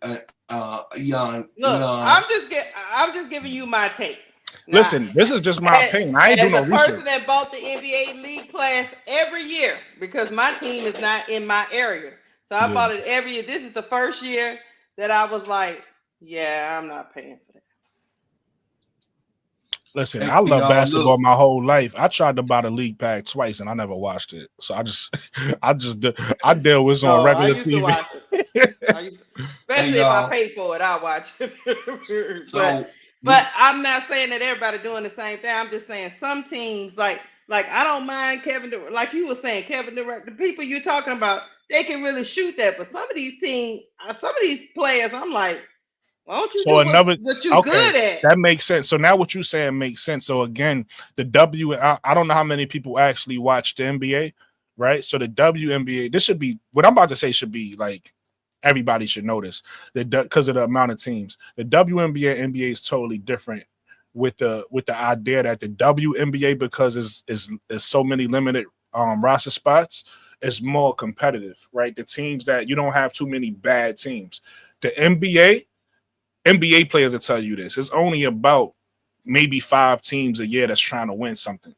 I'm just giving you my take. Now, listen, this is just my opinion. I ain't do no research. As a person that bought the NBA League Pass every year because my team is not in my area, so I bought it every year. This is the first year that I was like, yeah, I'm not paying for that. Listen, I love basketball my whole life. I tried to buy the league pack twice and I never watched it. So I deal with it on regular TV. Especially if I pay for it, I'll watch it. But I'm not saying that everybody doing the same thing. I'm just saying some teams like I don't mind Kevin Durant, like you were saying, Kevin Durant, the people you're talking about, they can really shoot that. But some of these teams, some of these players, I'm like, why don't you do what you're good at? That makes sense. So now what you're saying makes sense. So again, I don't know how many people actually watch the NBA, right? So the WNBA, this should be, what I'm about to say should be like, everybody should know this, because of the amount of teams. The WNBA and NBA is totally different with the idea that the WNBA, because is so many limited roster spots, is more competitive, right? The teams that you don't have too many bad teams. The NBA players will tell you this. It's only about maybe 5 teams a year that's trying to win something.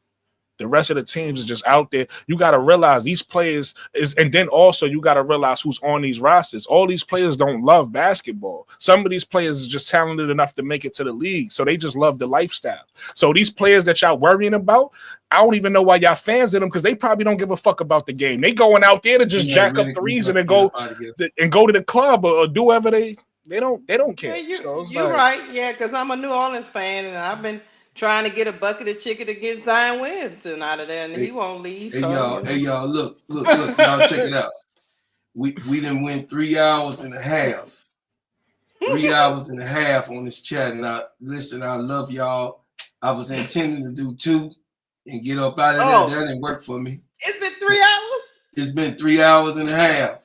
The rest of the teams is just out there. You got to realize these players and then also you got to realize who's on these rosters. All these players don't love basketball. Some of these players are just talented enough to make it to the league, so they just love the lifestyle. So these players that y'all worrying about, I don't even know why y'all fans of them, because they probably don't give a fuck about the game. They going out there to just jack up threes and then go to the club or do whatever they don't care. Yeah, So you're right. Yeah, because I'm a New Orleans fan and I've been trying to get a bucket of chicken to get Zion Williamson out of there, and he won't leave. Hey, So, y'all, look, y'all check it out. We done went 3 hours and a half. 3 hours and a half on this chat. And listen, I love y'all. I was intending to do 2 and get up out of there. That didn't work for me. It's been 3 hours? It's been 3 hours and a half.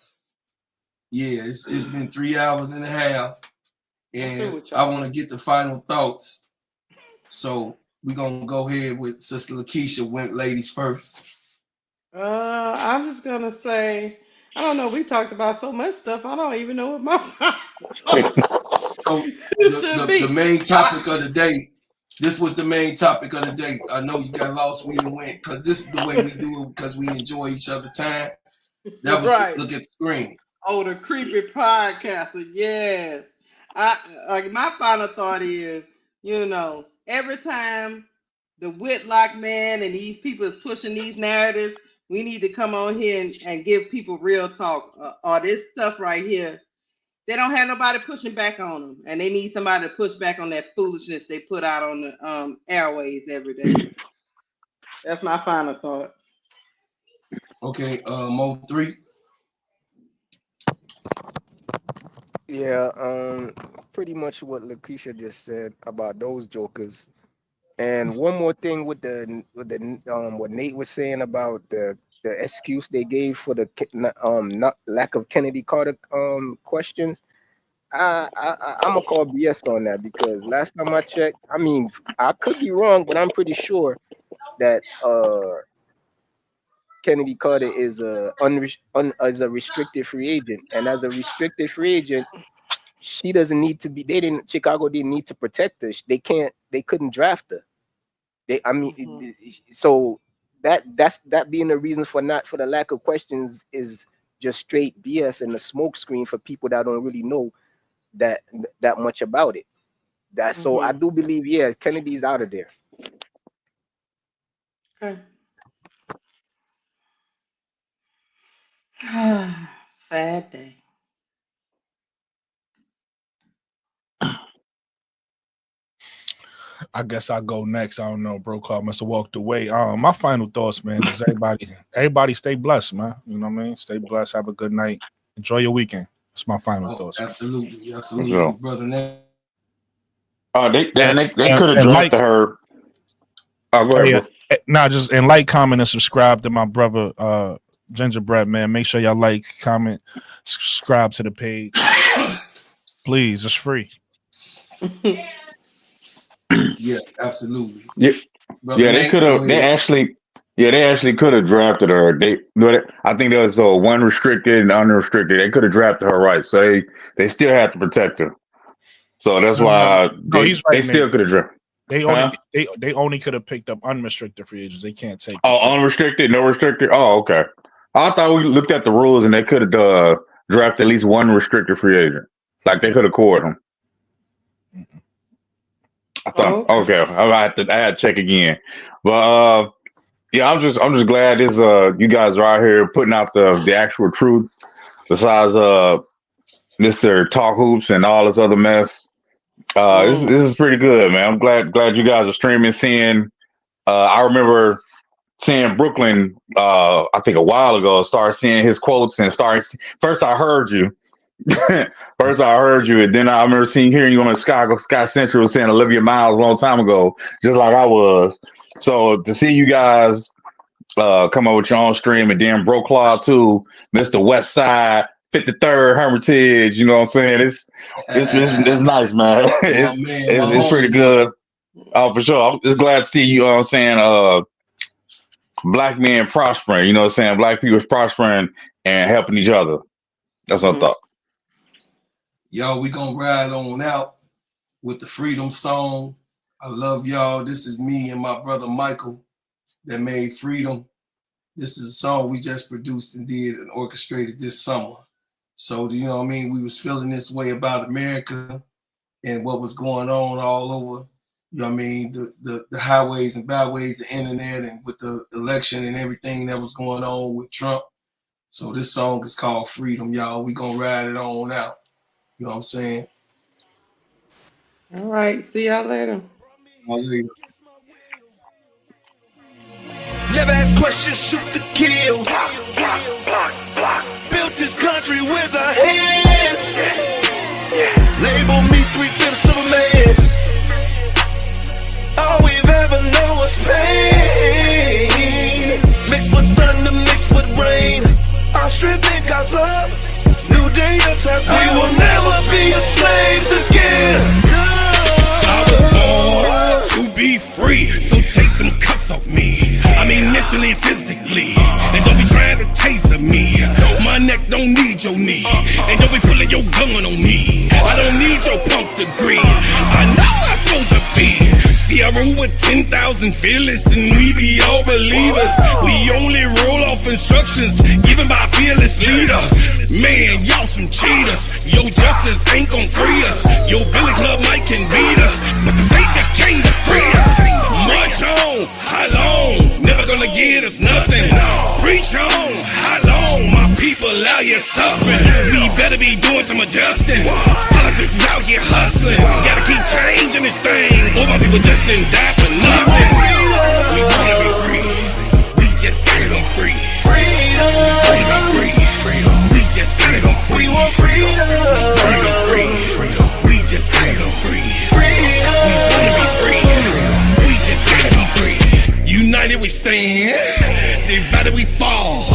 Yeah, it's been 3 hours and a half. And I want to get the final thoughts. So we're going to go ahead with Sister Lakeisha, went ladies first. I'm just going to say, I don't know. We talked about so much stuff. I don't even know what my the main topic of the day. This was the main topic of the day. I know you got lost. We didn't win because this is the way we do it, because we enjoy each other time. That was right. Look at the screen. Oh, the creepy podcaster. Yes. Like my final thought is, every time the Whitlock man and these people is pushing these narratives, we need to come on here and give people real talk. Or this stuff right here, they don't have nobody pushing back on them, and they need somebody to push back on that foolishness they put out on the airways every day. That's my final thoughts. Okay, Mo 3. Yeah, pretty much what Lakeisha just said about those jokers. And one more thing with what Nate was saying about the excuse they gave for the not lack of Kennedy Carter questions. I'm gonna call BS on that, because last time I checked, I mean, I could be wrong, but I'm pretty sure that Kennedy Carter is a restricted free agent, and as a restricted free agent, she doesn't need to be. Chicago didn't need to protect her. They couldn't draft her. So that being the reason for the lack of questions is just straight BS and a smoke screen for people that don't really know that much about it. So I do believe, yeah, Kennedy's out of there. Okay. Sad day. I guess I'll go next. I don't know. Bro Clark must have walked away. My final thoughts, man, is everybody stay blessed, man. You know what I mean? Stay blessed. Have a good night. Enjoy your weekend. That's my final thoughts. Absolutely, brother. They could have drafted her. Oh, go ahead, bro. Nah, just like, comment, and subscribe to my brother Gingerbread, man. Make sure y'all like, comment, subscribe to the page. Please, it's free. Yeah, absolutely. Yeah, they could have. They actually could have drafted her. I think there was one restricted and unrestricted. They could have drafted her right, so they still have to protect her. So that's why they still could have drafted. They only could have picked up unrestricted free agents. They can't take. Unrestricted, no restricted. Oh, okay. I thought we looked at the rules and they could have drafted at least one restricted free agent. Like they could have caught him. I thought okay. I had to check again, but yeah, I'm just glad you guys are out here putting out the actual truth, besides Mr. Talk Hoops and all this other mess. This is pretty good, man. I'm glad you guys are streaming. Seeing, I remember seeing Brooklyn, I think a while ago, started seeing his quotes and first I heard you. And then I remember hearing you on Sky Central saying Olivia Miles a long time ago, just like I was. So to see you guys come up with your own stream, and then Bro Claw too, Mr. West Side, 53rd Hermitage, you know what I'm saying? It's nice, man. It's pretty good. Oh, for sure. I'm just glad to see you, know what I'm saying, black men prospering, you know what I'm saying? Black people prospering and helping each other. That's what I thought. Y'all, we gonna ride on out with the Freedom Song. I love y'all. This is me and my brother Michael. that made Freedom. This is a song we just produced and did and orchestrated this summer. So, you know what I mean? We was feeling this way about America and what was going on all over, you know what I mean, the highways and byways, the internet, and with the election and everything that was going on with Trump. So this song is called Freedom, y'all. We gonna ride it on out. You know what I'm saying? All right. See y'all later. Never ask questions, shoot to kill. Built this country with our hands. Label me 3/5 of a man. All we've ever known was pain. Mixed with thunder, mixed with rain. Our strength in God's love. New day, new time. We will never be slaves again. I was born to be free, so take them cuffs off me. I mean mentally and physically. And don't be trying to taser me. My neck don't need your knee. And don't be pulling your gun on me. I don't need your punk degree. I know I'm supposed to be. See, I roll with 10,000 fearless, and we be all believers. We only roll off instructions given by a fearless leader. Man, y'all some cheaters. Your justice ain't gon' free us. Your Billy Club might can beat us, but the Savior came to free us. March on, how long? Never gonna get us nothing. Preach on, how long? My people out here suffering. We better be doing some adjusting. Politics is out here hustling. Gotta keep changing this thing. All my people just didn't die for nothing. We wanna be free. We just gotta go free. Freedom. Free. We just gotta go free. We want freedom. Wanna go free. We just gotta go free. Freedom. We wanna be free. We just gotta be free. United we stand, divided we fall.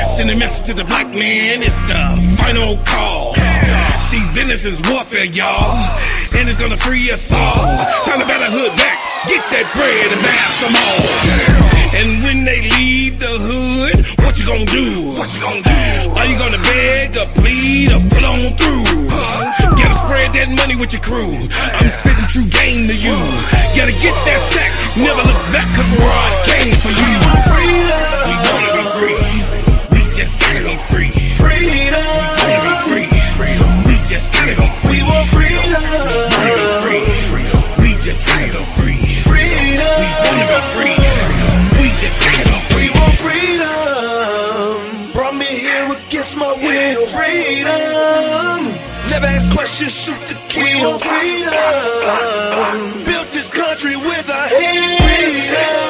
Send a message to the black man, it's the final call. See, business is warfare, y'all, and it's gonna free us all. Time to battle hood back, get that bread and buy some more. And when they leave the hood, what you gonna do? Are you gonna beg or plead or pull on through? Gotta spread that money with your crew. I'm spitting true game to you. Gotta get that sack, never look back, cause where I came for you. We wanna be free. We just gotta go free. Freedom. We wanna be free. We just gotta go free. We want freedom. We wanna be free. We just gotta go free. Freedom. We wanna be free. We just gotta go free. We want freedom. Brought me here against my will. Freedom. Never ask questions, shoot to kill. Freedom. Built this country with our hands. Freedom.